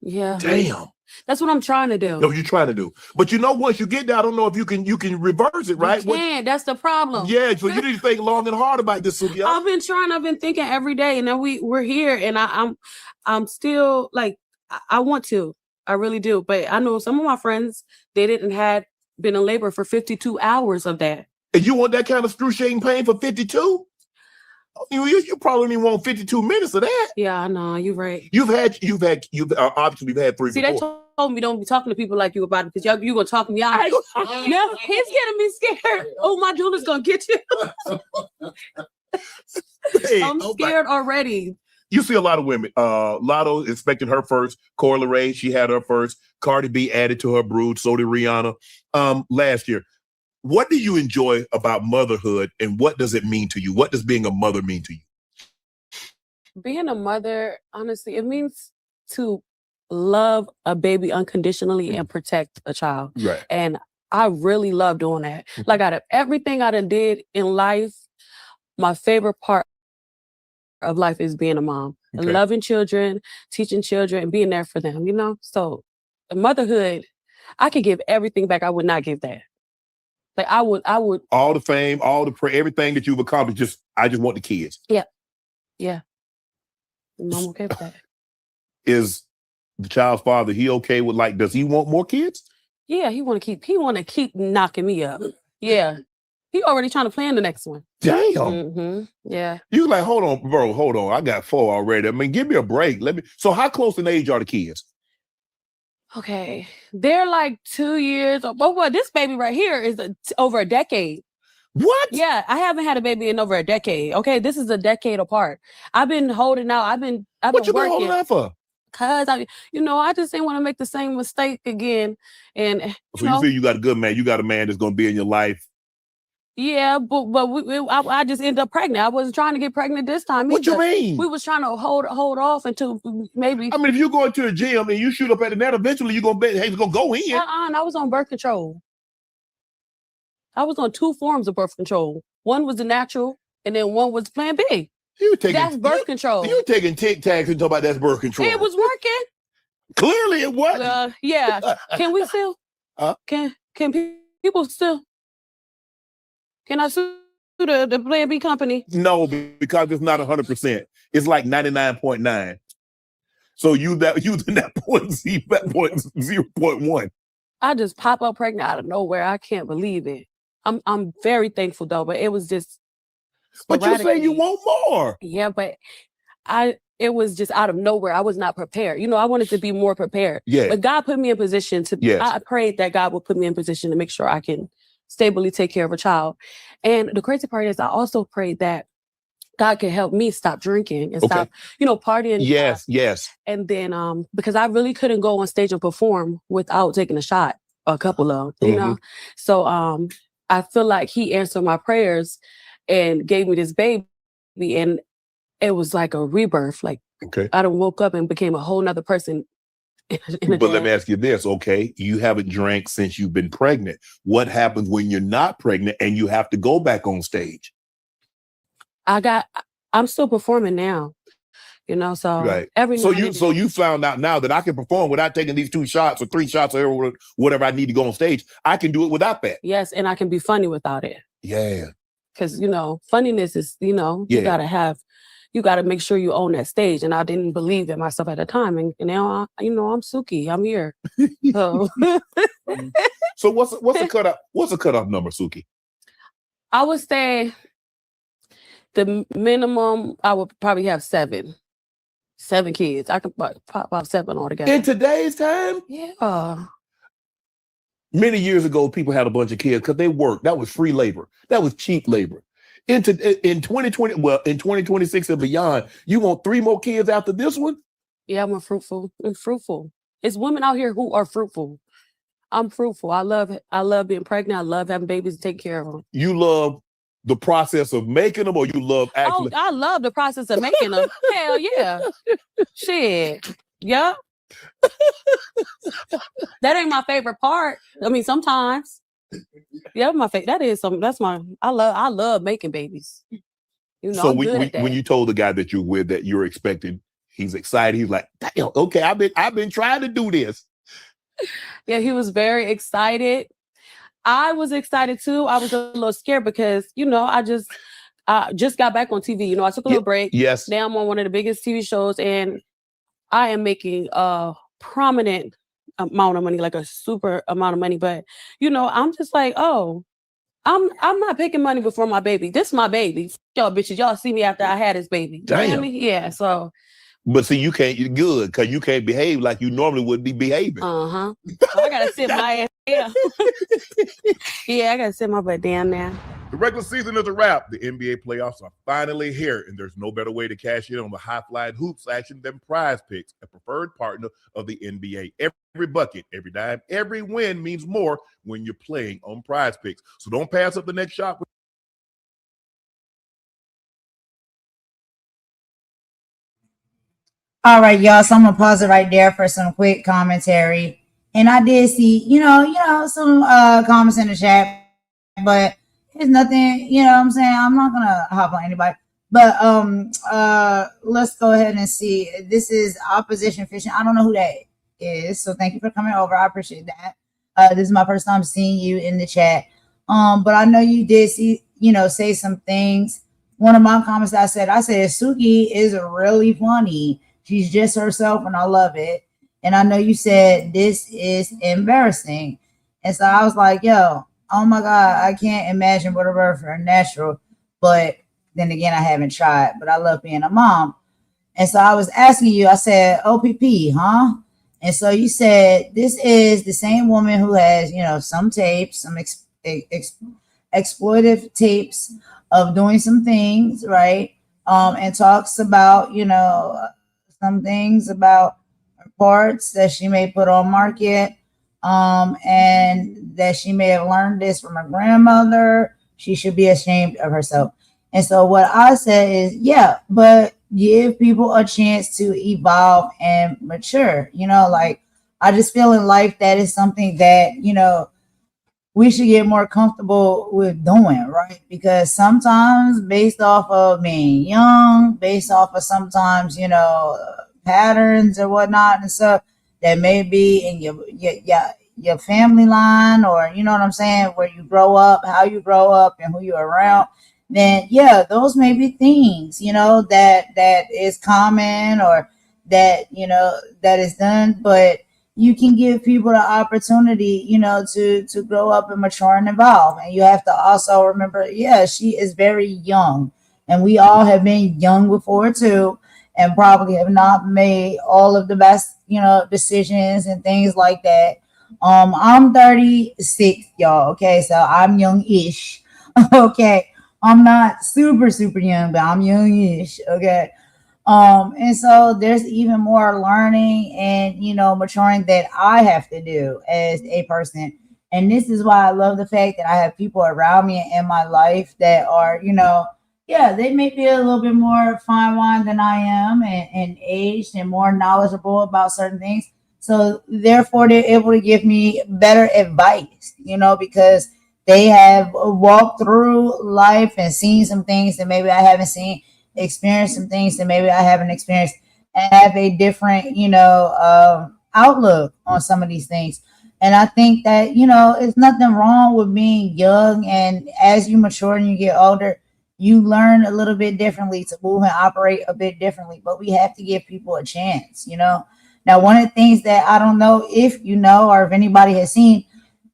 Yeah. Damn. That's what I'm trying to do. That's what you're trying to do. But you know, once you get there, I don't know if you can reverse it, right? You can. That's the problem. Yeah, so you need to think long and hard about this, Suki. I've been trying. I've been thinking every day, and then we're here, and I'm still like I want to. I really do. But I know some of my friends, they been in labor for 52 hours of that. And you want that kind of excruciating pain for 52? You probably only want 52 minutes of that. Yeah, I know. You're right. You've obviously had 3 See, before. they told me don't be talking to people like you about it because you gonna talk me out. Yeah, he's getting me scared. Oh, my jeweler's gonna get you. Hey, I'm scared already. You see a lot of women. Lotto expected her first. Corla Ray, she had her first. Cardi B added to her brood. So did Rihanna last year. What do you enjoy about motherhood, and what does it mean to you? What does being a mother mean to you? Being a mother, honestly, it means to love a baby unconditionally and protect a child. Right. And I really love doing that. Like out of everything I done did in life, my favorite part of life is being a mom. Okay. Loving children, teaching children, and being there for them, you know? So motherhood, I could give everything back. I would not give that. Like I would all the fame, all the everything that you've accomplished. I just want the kids. Yeah. And I'm okay with that. Is the child's father, he okay with, like, does he want more kids? Yeah, he want to keep knocking me up. Yeah. He already trying to plan the next one. Damn. Mm-hmm. Yeah. You like, hold on, bro, hold on. I got 4 already. I mean, give me a break. So how close in age are the kids? Okay. They're like 2 years. Well, this baby right here is over a decade. What? Yeah, I haven't had a baby in over a decade. Okay, this is a decade apart. I've been holding out. I've been What you been working. holding out for? Cause I just didn't want to make the same mistake again. And So you feel you got a good man. You got a man that's going to be in your life. Yeah, but I just ended up pregnant. I wasn't trying to get pregnant this time. What you mean? We was trying to hold off until maybe. I mean, if you go into a gym and you shoot up at the net, eventually you're gonna it's gonna go in. I was on birth control. I was on 2 forms of birth control. One was the natural, and then one was Plan B. That's birth control. You taking Tic Tacs and talking about that's birth control. It was working. Clearly, it wasn't. Yeah. Can we still? Can people still? Can I sue the Plan B company? No, because it's not 100%. It's like 99.9. So you in that 0.1. I just pop up pregnant out of nowhere. I can't believe it. I'm very thankful though, but it was just. But you say you want more. Yeah, but it was just out of nowhere. I was not prepared. I wanted to be more prepared. Yeah. But God put me in position to. Yes. I prayed that God would put me in position to make sure I can stably take care of a child. And the crazy part is I also prayed that God can help me stop drinking and stop, partying. Yes. And then because I really couldn't go on stage and perform without taking a shot, a couple of, you know. So I feel like he answered my prayers and gave me this baby, and it was like a rebirth. Like I done woke up and became a whole nother person. But let me ask you this, okay? You haven't drank since you've been pregnant. What happens when you're not pregnant and you have to go back on stage? I'm still performing now, so right. So you found out now that I can perform without taking these 2 shots or 3 shots or whatever I need to go on stage. I can do it without that. Yes, and I can be funny without it. Yeah. Because, funniness is, you got to make sure you own that stage. And I didn't believe in myself at the time. And now, I'm Suki. I'm here. So, so what's the cutoff? What's the cutoff number, Suki? I would say the minimum, I would probably have 7 kids. I could pop out 7 altogether. In today's time? Yeah. Many years ago, people had a bunch of kids because they worked. That was free labor. That was cheap labor. in 2020, well, in 2026 and beyond, you want 3 more kids after this one? Yeah, I'm fruitful. I'm fruitful. It's women out here who are fruitful. I'm fruitful. I love being pregnant. I love having babies and taking care of them. You love the process of making them, or you love actually? I love the process of making them. Hell yeah. Shit. Yeah. That ain't my favorite part. I mean, sometimes. Yeah, my favorite. That is something. That's my. I love making babies. You know, So I'm good at that. when you told the guy that you're with that you're expecting, he's excited. He's like, damn, okay, I've been trying to do this. Yeah, he was very excited. I was excited too. I was a little scared because, you know, I just got back on TV. You know, I took a little break. Yes. Now I'm on one of the biggest TV shows, and I am making a prominent amount of money, like a super amount of money. But, you know, I'm just like, oh, I'm not picking money before my baby. This is my baby. Y'all bitches, y'all see me after I had his baby. Damn. You know what I mean? Yeah, so. But see, you're good because you can't behave like you normally would be behaving. So I gotta sit my ass down. Yeah, I gotta sit my butt down now. The regular season is a wrap. The NBA playoffs are finally here, and there's no better way to cash in on the high-flying hoops action than Prize Picks, a preferred partner of the NBA. Every bucket, every dime, every win means more when you're playing on Prize Picks. So don't pass up the next shot. All right, y'all. So I'm gonna pause it right there for some quick commentary. And I did see, some comments in the chat, but it's nothing, you know what I'm saying? I'm not gonna hop on anybody. But let's go ahead and see. This is Opposition Fishing. I don't know who that is, so thank you for coming over. I appreciate that. This is my first time seeing you in the chat. But I know you did see, say some things. One of my comments I said Suki is really funny. She's just herself, and I love it. And I know you said this is embarrassing. And so I was like, yo, oh my God, I can't imagine what a birth for a natural. But then again, I haven't tried, but I love being a mom. And so I was asking you, I said, OPP, huh? And so you said, this is the same woman who has, some tapes, some exploitive tapes of doing some things, right? And talks about, some things about parts that she may put on market, and that she may have learned this from her grandmother. She should be ashamed of herself. And so what I said is, yeah, but give people a chance to evolve and mature. I just feel in life that is something that, we should get more comfortable with doing, right? Because sometimes based off of being young, based off of sometimes, patterns or whatnot and stuff that may be in your family line, or, you know what I'm saying, where you grow up, how you grow up and who you're around, then yeah, those may be things, that is common, or that, that is done, but you can give people the opportunity, to grow up and mature and evolve. And you have to also remember, yeah, she is very young, and we all have been young before too, and probably have not made all of the best, decisions and things like that. I'm 36, y'all. Okay, so I'm young-ish. Okay, I'm not super, super young, but I'm young-ish. Okay. And so there's even more learning and, maturing that I have to do as a person. And this is why I love the fact that I have people around me in my life that are, yeah, they may be a little bit more fine wine than I am, and aged and more knowledgeable about certain things. So therefore they're able to give me better advice, because they have walked through life and seen some things that maybe I haven't seen, experienced some things that maybe I haven't experienced, and have a different, outlook on some of these things. And I think that, it's nothing wrong with being young. And as you mature and you get older, you learn a little bit differently to move and operate a bit differently. But we have to give people a chance, Now, one of the things that I don't know if or if anybody has seen,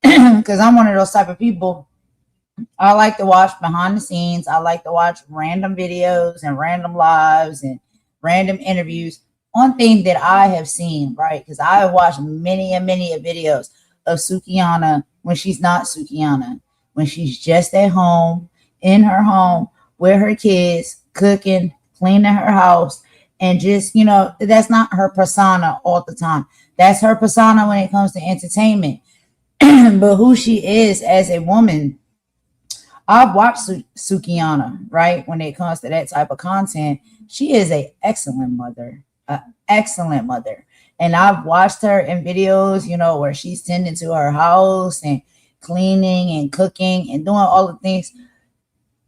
because I'm one of those type of people, I like to watch behind the scenes. I like to watch random videos and random lives and random interviews on things that I have seen, right? Because I have watched many videos of Sukihana when she's not Sukihana, when she's just at home, in her home, with her kids, cooking, cleaning her house, and just, that's not her persona all the time. That's her persona when it comes to entertainment. But who she is as a woman, I've watched Sukihana, right? When it comes to that type of content, she is a excellent mother. And I've watched her in videos, where she's tending to her house and cleaning and cooking and doing all the things.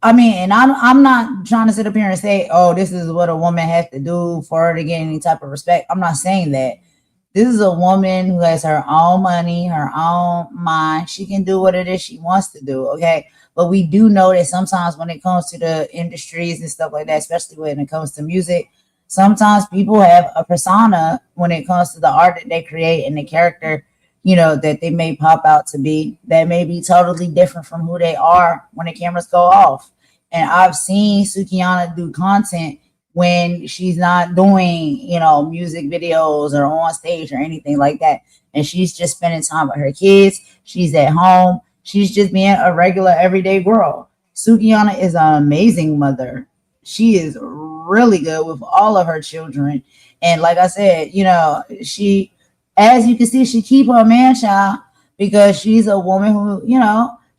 I mean, and I'm not trying to sit up here and say, oh, this is what a woman has to do for her to get any type of respect. I'm not saying that. This is a woman who has her own money, her own mind. She can do what it is she wants to do, okay? But we do know that sometimes when it comes to the industries and stuff like that, especially when it comes to music, sometimes people have a persona when it comes to the art that they create and the character, that they may pop out to be, that may be totally different from who they are when the cameras go off. And I've seen Sukihana do content when she's not doing, music videos or on stage or anything like that. And she's just spending time with her kids. She's at home. She's just being a regular everyday girl. Sukihana is an amazing mother. She is really good with all of her children. And like I said, she, as you can see, she keep her man child because she's a woman who,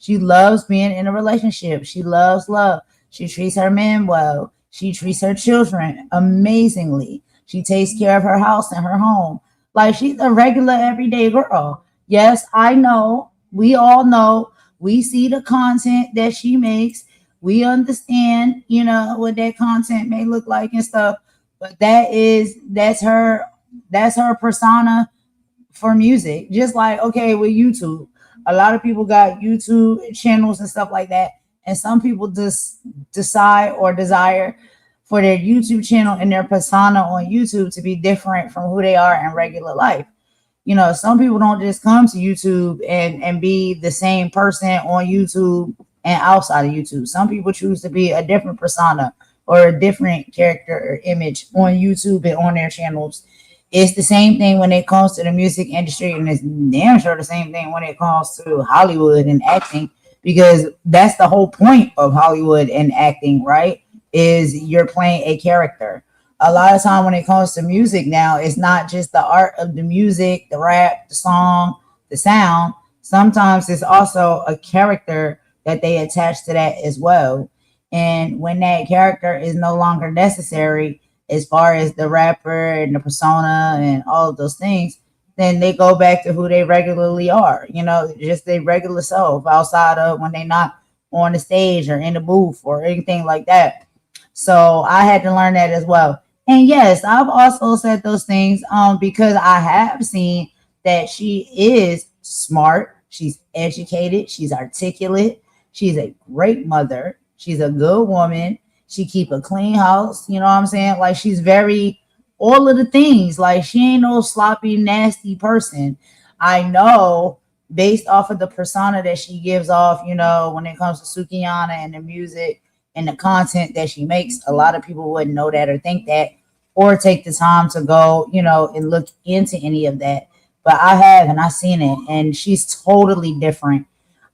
she loves being in a relationship. She loves love. She treats her man well. She treats her children amazingly. She takes care of her house and her home. Like, she's a regular everyday girl. Yes, I know. We all know. We see the content that she makes. We understand, what that content may look like and stuff. But that's her persona for music. Just like, okay, with YouTube. A lot of people got YouTube channels and stuff like that. And some people just decide or desire for their YouTube channel and their persona on YouTube to be different from who they are in regular life. Some people don't just come to YouTube and be the same person on YouTube and outside of YouTube. Some people choose to be a different persona or a different character or image on YouTube and on their channels. It's the same thing when it comes to the music industry, and it's damn sure the same thing when it comes to Hollywood and acting, because that's the whole point of Hollywood and acting, right? Is you're playing a character. A lot of time when it comes to music now, it's not just the art of the music, the rap, the song, the sound. Sometimes it's also a character that they attach to that as well. And when that character is no longer necessary, as far as the rapper and the persona and all of those things, then they go back to who they regularly are, just their regular self outside of when they're not on the stage or in the booth or anything like that. So I had to learn that as well. And yes, I've also said those things because I have seen that she is smart. She's educated. She's articulate. She's a great mother. She's a good woman. She keep a clean house. You know what I'm saying? Like, she's very, all of the things. Like, she ain't no sloppy, nasty person. I know based off of the persona that she gives off, when it comes to Sukihana and the music and the content that she makes, a lot of people wouldn't know that or think that or take the time to go, and look into any of that. But I have, and I've seen it, and she's totally different.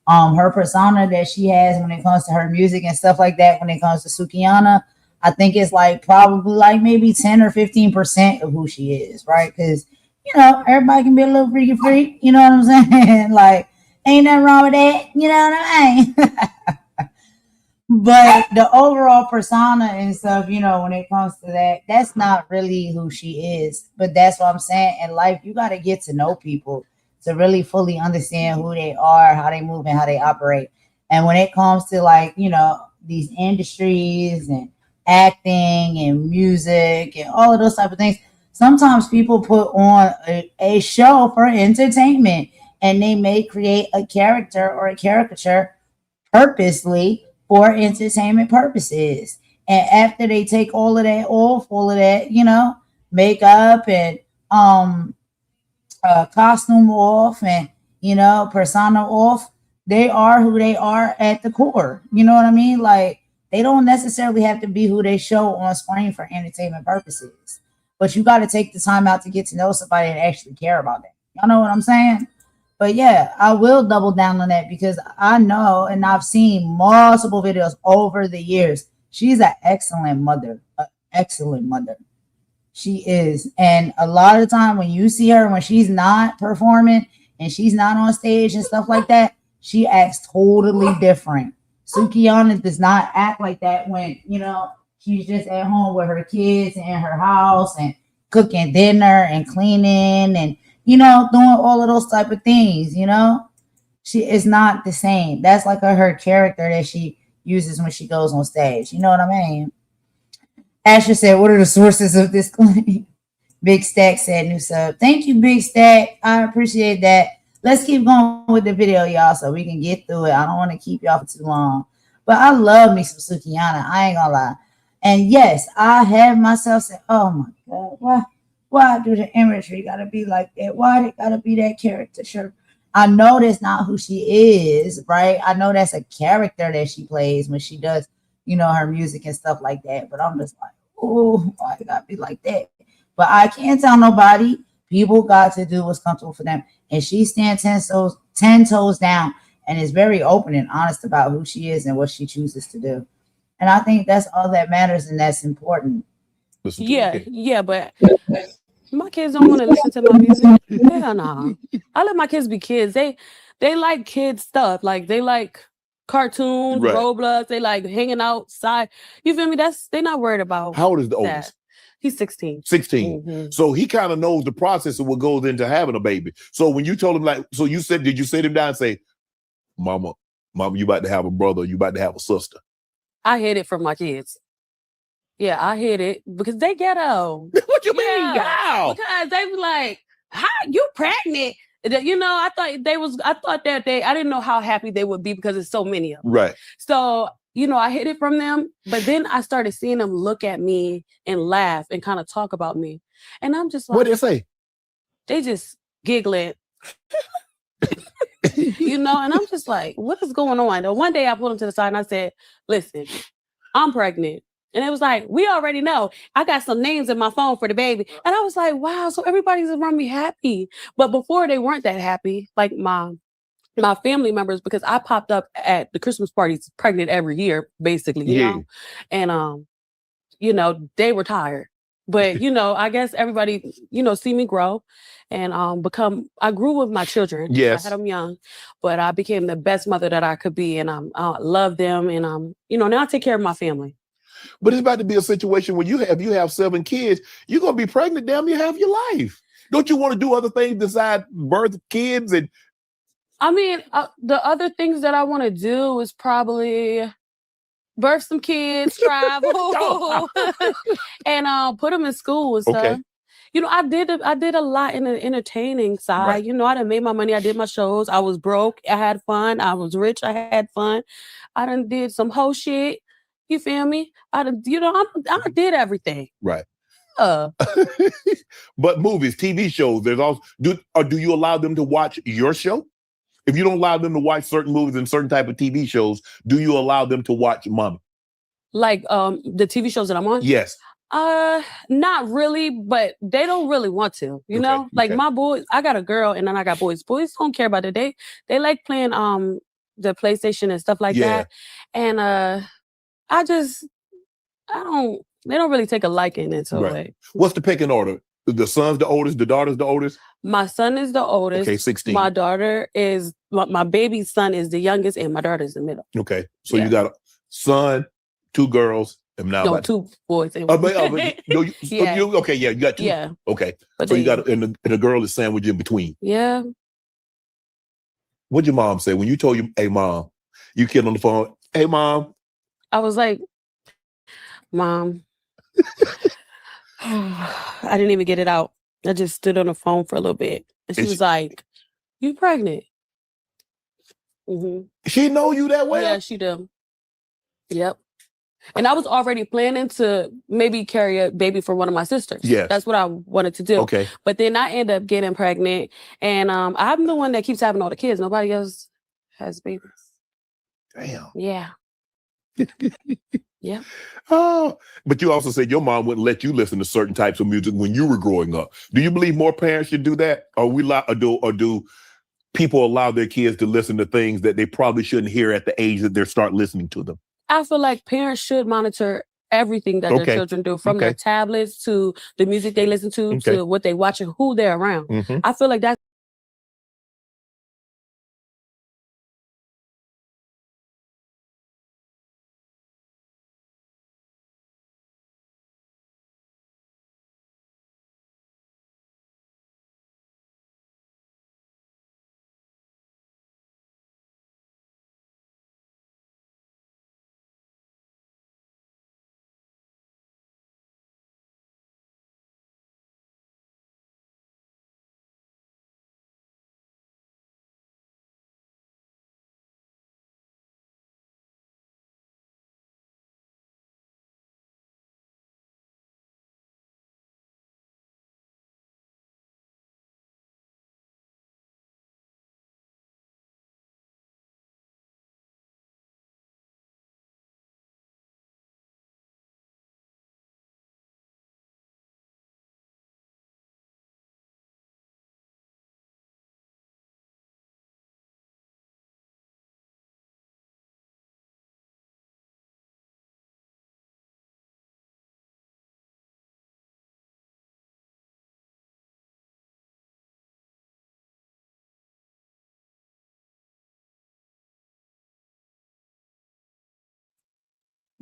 Her persona that she has when it comes to her music and stuff like that, when it comes to Sukihana, I think it's like probably like maybe 10 or 15% of who she is, right? Because, everybody can be a little freaky freak, you know what I'm saying? Like, ain't nothing wrong with that, you know what I mean? But the overall persona and stuff, when it comes to that, that's not really who she is. But that's what I'm saying. In life, you got to get to know people to really fully understand who they are, how they move, and how they operate. And when it comes to like, these industries and acting and music and all of those type of things, sometimes people put on a show for entertainment, and they may create a character or a caricature purposely for entertainment purposes. And after they take all of that off, all of that, makeup and costume off and persona off, they are who they are at the core. You know what I mean? Like, they don't necessarily have to be who they show on screen for entertainment purposes, but you got to take the time out to get to know somebody and actually care about that. Y'all know what I'm saying? But yeah, I will double down on that because I know, and I've seen multiple videos over the years. She's an excellent mother, an excellent mother. She is. And a lot of the time when you see her, when she's not performing and she's not on stage and stuff like that, she acts totally different. Sukihana does not act like that when, you know, she's just at home with her kids and her house and cooking dinner and cleaning and, you know, doing all of those type of things, you know. She is not the same. That's like her character that she uses when she goes on stage. You know what I mean? Asher said, what are the sources of this claim? Big Stack said, new sub. Thank you, Big Stack. I appreciate that. Let's keep going with the video, y'all, so we can get through it. I don't want to keep y'all for too long. But I love me some Sukihana. I ain't gonna lie. And yes, I have myself say, oh my God, why do the imagery gotta be like that? Why it gotta be that character? Sure. I know that's not who she is, right? I know that's a character that she plays when she does, you know, her music and stuff like that. But I'm just like, oh, why it gotta be like that? But I can't tell nobody. People got to do what's comfortable for them. And she stands 10 toes down and is very open and honest about who she is and what she chooses to do. And I think that's all that matters and that's important. Yeah, but my kids don't want to listen to my music. Hell no. I let my kids be kids. They like kid stuff. Like they like cartoons, Right. Roblox. They like hanging outside. You feel me? They're not worried about. How old is the that. oldest? He's 16. 16. Mhm. So he kind of knows the process of what goes into having a baby. So when you told him, like, so you said, did you sit him down and say, Mama, you about to have a brother, you about to have a sister? I hid it from my kids. Yeah, I hid it because they ghetto. What you mean? How? Because they be like, "How you pregnant?" You know, I thought that I didn't know how happy they would be because there's so many of them. Right. So, you know, I hid it from them, but then I started seeing them look at me and laugh and kind of talk about me. And I'm just like, What did they say? They just giggling. You know, and I'm just like, what is going on? And one day I pulled them to the side and I said, listen, I'm pregnant. And it was like, we already know. I got some names in my phone for the baby. And I was like, wow, so everybody's around me happy. But before they weren't that happy, like my family members, because I popped up at the Christmas parties pregnant every year, basically, you know? And, you know, they were tired. But, you know, I guess everybody, you know, see me grow and I grew with my children. Yes. I had them young, but I became the best mother that I could be. And I love them. And, you know, now I take care of my family. But it's about to be a situation where you have 7 kids, you're going to be pregnant damn near half your life. Don't you want to do other things besides birth kids? And I mean, the other things that I want to do is probably birth some kids, travel, and put them in school and stuff. Okay. You know, I did a lot in the entertaining side. Right. You know, I done made my money. I did my shows. I was broke. I had fun. I was rich. I had fun. I done did some whole shit. You feel me? I did everything. Right. But movies, TV shows, there's also do you allow them to watch your show? If you don't allow them to watch certain movies and certain type of TV shows, do you allow them to watch Mommy? Like the TV shows that I'm on? Yes. Not really, but they don't really want to, you know? Like my boys, I got a girl and then I got boys. Boys don't care about it. They like playing the PlayStation and stuff like that. And they don't really take a liking into it. What's the pecking order? The son's the oldest, the daughter's the oldest? My son is the oldest. Okay, 16. My daughter is, my baby son is the youngest and my daughter's the middle. Okay, so you got a son, 2 girls, and now no, 2 boys. And you got 2. Yeah. Okay, but so you got, and the girl is sandwiched in between. Yeah. What'd your mom say when you told you, hey, Mom, you kid on the phone, hey, Mom? I was like, Mom, I didn't even get it out. I just stood on the phone for a little bit. And she was like, you pregnant? Mm-hmm. She know you that well? Yeah, she do. Yep. And I was already planning to maybe carry a baby for one of my sisters. Yes. That's what I wanted to do. Okay. But then I end up getting pregnant. And I'm the one that keeps having all the kids. Nobody else has babies. Damn. Yeah. Yeah. Oh, but you also said your mom wouldn't let you listen to certain types of music when you were growing up. Do you believe more parents should do that? Or do people allow their kids to listen to things that they probably shouldn't hear at the age that they start listening to them? I feel like parents should monitor everything that their children do, from their tablets to the music they listen to what they watch and who they're around. I feel like that's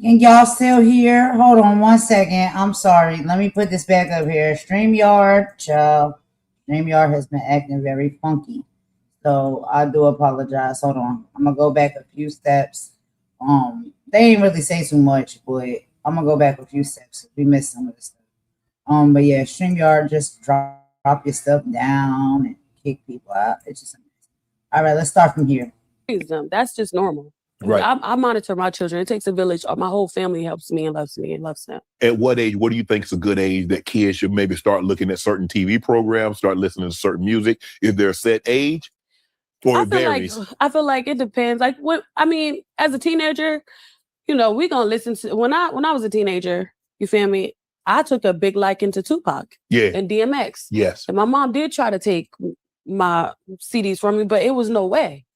And y'all still here? Hold on one second. I'm sorry. Let me put this back up here. StreamYard, child. StreamYard has been acting very funky. So I do apologize. Hold on. I'm gonna go back a few steps. They ain't really say too much, but I'm gonna go back a few steps. We missed some of the stuff. But yeah, StreamYard, just drop your stuff down and kick people out. It's just amazing. All right, let's start from here. That's just normal. Right. I monitor my children. It takes a village. My whole family helps me and loves them. At what age, what do you think is a good age that kids should maybe start looking at certain TV programs, start listening to certain music? Is there a set age? Or it varies? I feel like it depends. Like as a teenager, we gonna listen to when I was a teenager, you feel me? I took a big liking to Tupac and DMX. Yes. And my mom did try to take my CDs from me, but it was no way.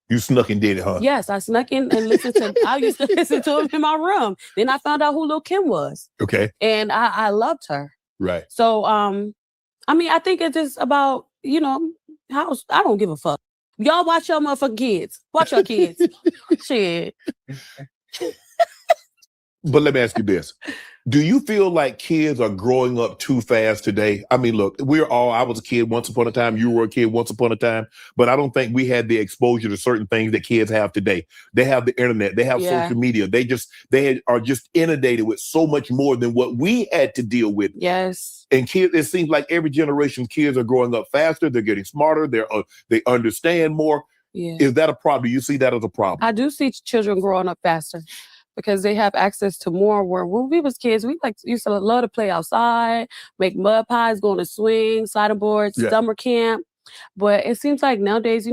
You snuck and did it, huh? Yes, I snuck in and listened to. I used to listen to him in my room. Then I found out who Lil' Kim was. Okay. And I loved her. Right. So I think it's just about how I don't give a fuck. Y'all watch your motherfucking kids. Watch your kids. Shit. But let me ask you this. Do you feel like kids are growing up too fast today? I mean, look, I was a kid once upon a time. You were a kid once upon a time. But I don't think we had the exposure to certain things that kids have today. They have the internet. They have social media. They are just inundated with so much more than what we had to deal with. Yes. And kids, it seems like every generation, kids are growing up faster. They're getting smarter. They understand more. Yeah. Is that a problem? Do you see that as a problem? I do see children growing up faster, because they have access to more. Where when we was kids, we used to love to play outside, make mud pies, go on a swing, sliding boards, summer camp. But it seems like nowadays,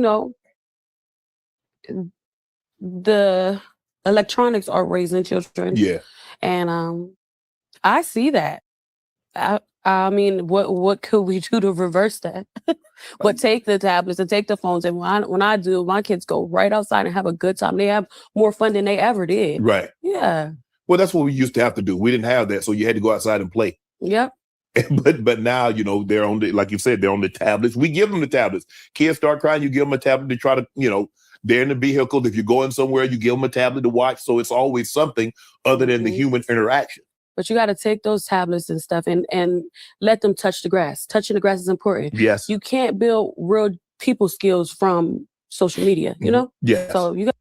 the electronics are raising children. Yeah. And I see that. I mean, what could we do to reverse that? But take the tablets and take the phones. And when I do, my kids go right outside and have a good time. They have more fun than they ever did. Right. Yeah. Well, that's what we used to have to do. We didn't have that, so you had to go outside and play. Yep. But now, they're on like you said, they're on the tablets. We give them the tablets. Kids start crying, you give them a tablet to try to, they're in the vehicle. If you're going somewhere, you give them a tablet to watch. So it's always something other than the human interaction. But you got to take those tablets and stuff and let them touch the grass. Touching the grass is important. Yes. You can't build real people skills from social media, Yes. So you got.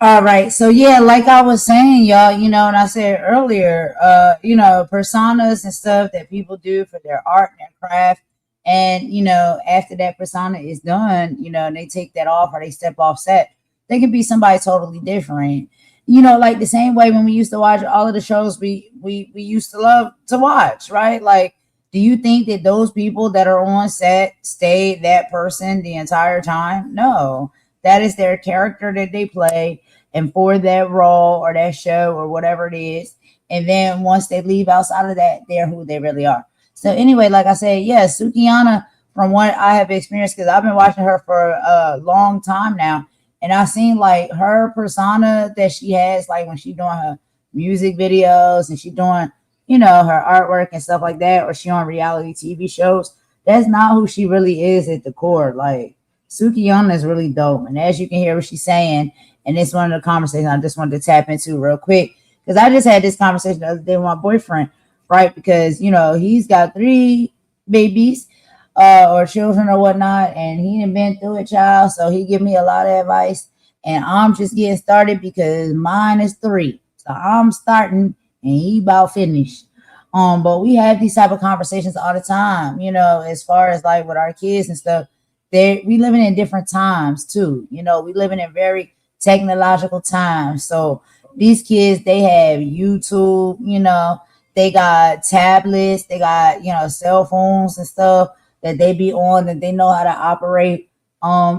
All right. So yeah, like I was saying, y'all, and I said earlier, personas and stuff that people do for their art and their craft. And, after that persona is done, and they take that off or they step off set, they can be somebody totally different. Like the same way when we used to watch all of the shows we used to love to watch, right? Like, do you think that those people that are on set stay that person the entire time? No, that is their character that they play, and for that role or that show or whatever it is. And then once they leave outside of that, they're who they really are. So anyway, like I said, yes, Sukihana, from what I have experienced, because I've been watching her for a long time now. And I seen like her persona that she has, like when she doing her music videos and she doing, you know, her artwork and stuff like that, or she on reality TV shows. That's not who she really is at the core. Like Sukihana is really dope. And as you can hear what she's saying, and it's one of the conversations I just wanted to tap into real quick. Because I just had this conversation the other day with my boyfriend, right? Because, you know, he's got 3 babies or children or whatnot, and he done been through it, child. So he give me a lot of advice. And I'm just getting started because mine is 3. So I'm starting and he about finished. But we have these type of conversations all the time, you know, as far as like with our kids and stuff. We living in different times too. You know, we living in very technological times. So these kids, they have YouTube, you know, they got tablets, they got, you know, cell phones and stuff that they be on, that they know how to operate.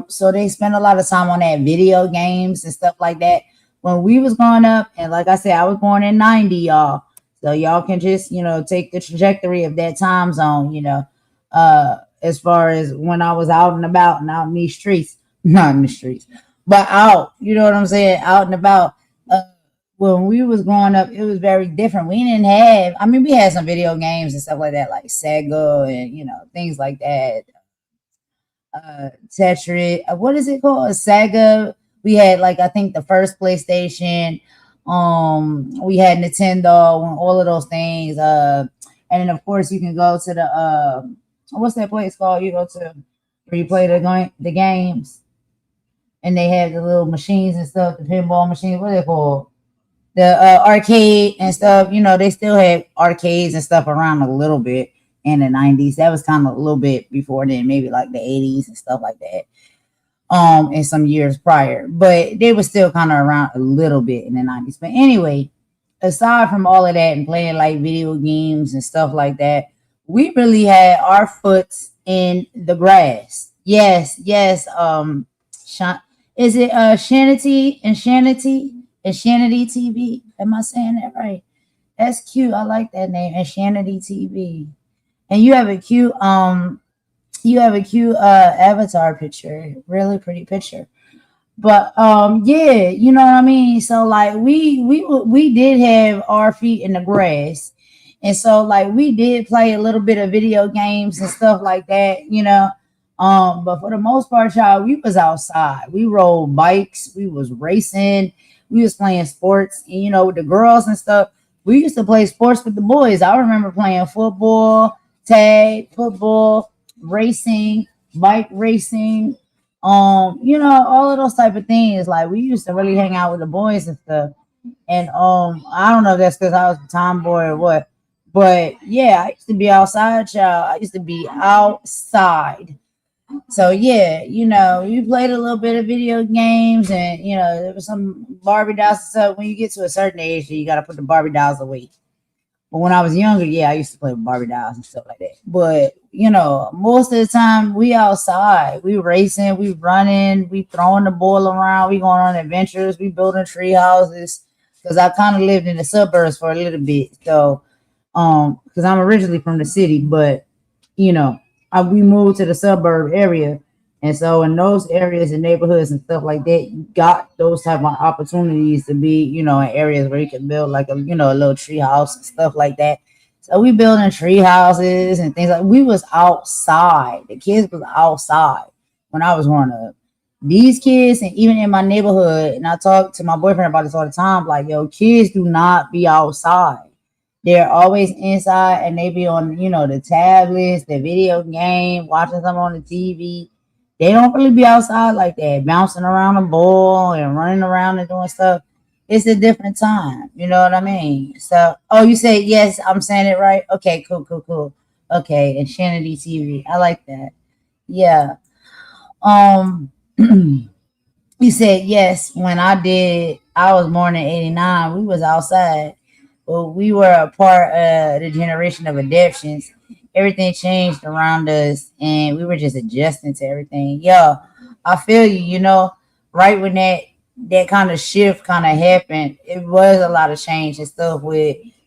So they spend a lot of time on that, video games and stuff like that. When we was growing up, and like I said, I was born in 90, y'all. So y'all can just, you know, take the trajectory of that time zone, you know, as far as when I was out and about and out in these streets, not in the streets, but out, you know what I'm saying? Out and about. When we was growing up, it was very different. We didn't have, I mean, we had some video games and stuff like that, like Sega and, you know, things like that. Tetris, what is it called? Sega. We had like, I think the first PlayStation. We had Nintendo and all of those things. And then of course you can go to the what's that place called? You go to where you play the games, and they have the little machines and stuff, the pinball machines. What are they called? The arcade and stuff. You know, they still have arcades and stuff around a little bit in the 90s. That was kind of a little bit before then, maybe like the 80s and stuff like that. And some years prior, but they were still kind of around a little bit in the 90s. But anyway, aside from all of that and playing like video games and stuff like that, we really had our foots in the grass. Yes. Is it Shanity TV? Am I saying that right? That's cute. I like that name, Shanity TV. And you have a cute avatar picture, really pretty picture. But yeah, you know what I mean. So like we did have our feet in the grass, and so like we did play a little bit of video games and stuff like that, you know. But for the most part, y'all, we was outside. We rode bikes, we was racing, we was playing sports, and you know, with the girls and stuff, we used to play sports with the boys. I remember playing football, tag, football, racing, bike racing, you know, all of those type of things. Like we used to really hang out with the boys and stuff. And I don't know if that's because I was a tomboy or what, but yeah, I used to be outside, y'all. I used to be outside. So yeah, you know, you played a little bit of video games, and you know, there was some Barbie dolls and stuff. When you get to a certain age, you got to put the Barbie dolls away. But when I was younger, yeah, I used to play with Barbie dolls and stuff like that. But, you know, most of the time we outside, we racing, we running, we throwing the ball around, we going on adventures, we building tree houses. Because I kind of lived in the suburbs for a little bit. So, because I'm originally from the city, but, you know, we moved to the suburb area. And so in those areas and neighborhoods and stuff like that, you got those type of opportunities to be, you know, in areas where you can build like a, you know, a little tree house and stuff like that. So we building tree houses and things like we was outside. The kids was outside when I was growing up. These kids, and even in my neighborhood, and I talk to my boyfriend about this all the time, like, yo, kids do not be outside. They're always inside, and they be on, you know, the tablets, the video game, watching something on the TV. They don't really be outside like that, bouncing around the ball and running around and doing stuff. It's a different time. You know what I mean? So, oh, you say, yes, I'm saying it right? Okay, cool. Okay, and Shanity TV. I like that. Yeah. You said, yes, when I was born in 89, we was outside. Well, we were a part of the generation of adaptions. Everything changed around us, and we were just adjusting to everything. Yeah, I feel you. You know, right when that kind of shift kind of happened, it was a lot of change and stuff.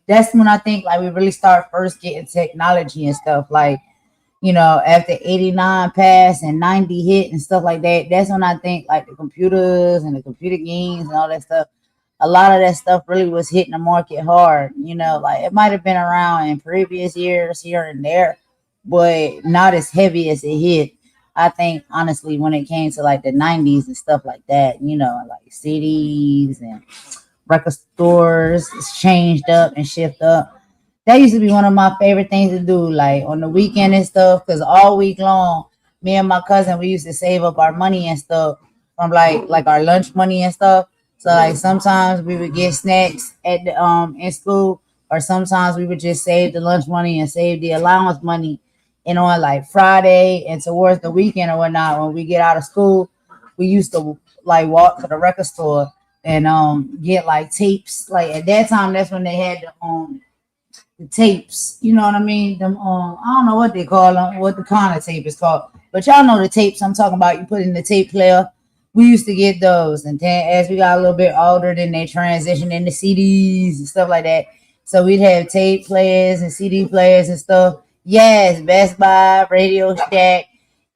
That's when I think like we really start first getting technology and stuff. Like, you know, after 89 passed and 90 hit and stuff like that, that's when I think like the computers and the computer games and all that stuff, a lot of that stuff really was hitting the market hard. You know, like it might have been around in previous years here and there, but not as heavy as it hit. I think honestly, when it came to like the 90s and stuff like that, you know, like CDs and record stores changed up and shifted up. That used to be one of my favorite things to do, like on the weekend and stuff, because all week long, me and my cousin, we used to save up our money and stuff from like our lunch money and stuff. So like sometimes we would get snacks at the in school, or sometimes we would just save the lunch money and save the allowance money. And on like Friday and towards the weekend or whatnot, when we get out of school, we used to like walk to the record store and get like tapes. Like at that time, that's when they had the tapes. You know what I mean? Them I don't know what they call them, what the kind of tape is called, but y'all know the tapes I'm talking about. You put in the tape player. We used to get those, and then as we got a little bit older, then they transitioned into CDs and stuff like that. So we'd have tape players and CD players and stuff. Yes, Best Buy, Radio Shack,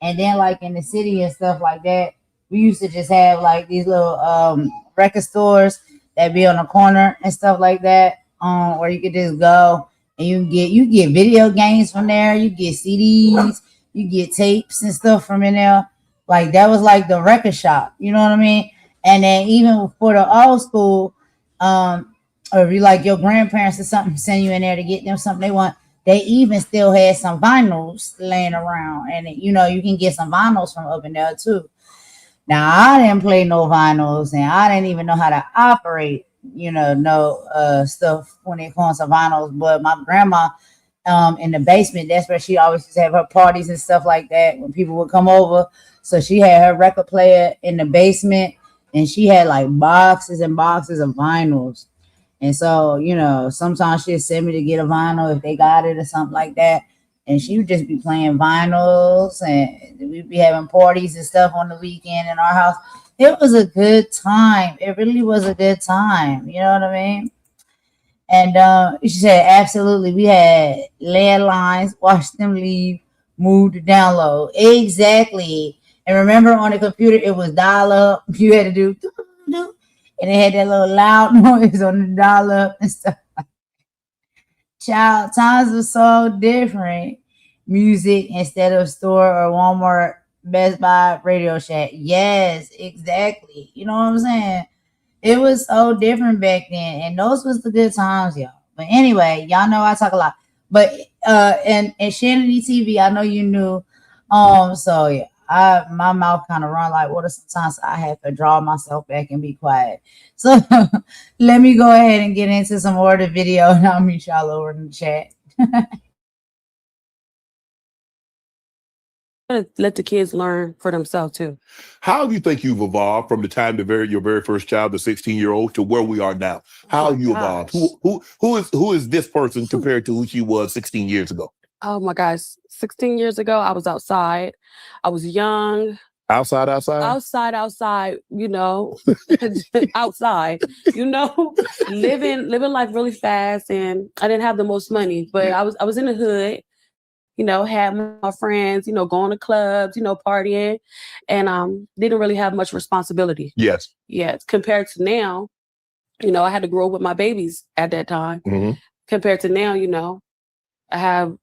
and then like in the city and stuff like that, we used to just have like these little record stores that be on the corner and stuff like that, where you could just go and you get video games from there, you get CDs, you get tapes and stuff from in there. Like that was like the record shop, you know what I mean? And then even for the old school, or if you like your grandparents or something send you in there to get them something they want, they even still had some vinyls laying around, and you know you can get some vinyls from up in there too. Now I didn't play no vinyls, and I didn't even know how to operate, you know, no stuff when it comes to vinyls. But my grandma, in the basement, that's where she always used to have her parties and stuff like that when people would come over. So she had her record player in the basement, and she had like boxes and boxes of vinyls. And so, you know, sometimes she'd send me to get a vinyl if they got it or something like that. And she would just be playing vinyls, and we'd be having parties and stuff on the weekend in our house. It was a good time. It really was a good time. You know what I mean? And she said, absolutely. We had landlines, watch them leave, move to download. Exactly. And remember on the computer, it was dial up. You had to do, and it had that little loud noise on the dial up and stuff. Child, times were so different. Music instead of store or Walmart, Best Buy, Radio Shack. Yes, exactly. You know what I'm saying? It was so different back then, and those was the good times, y'all. But anyway, y'all know I talk a lot. But and Shanity TV, I know you knew. So yeah, my mouth kind of run like water sometimes. I have to draw myself back and be quiet. So let me go ahead and get into some more of the video, and I'll meet y'all over in the chat. Let the kids learn for themselves too. How do you think you've evolved from the time your very first child, the 16-year-old, to where we are now? How have you evolved? Who is this person compared to who she was 16 years ago? Oh my gosh, 16 years ago, I was outside. I was young. Outside. Outside, you know, outside, you know, living life really fast, and I didn't have the most money, but I was in the hood, you know, had my friends, you know, going to clubs, you know, partying, and didn't really have much responsibility. Yes. Yeah, compared to now, you know, I had to grow up with my babies at that time. Mm-hmm. Compared to now, you know, I have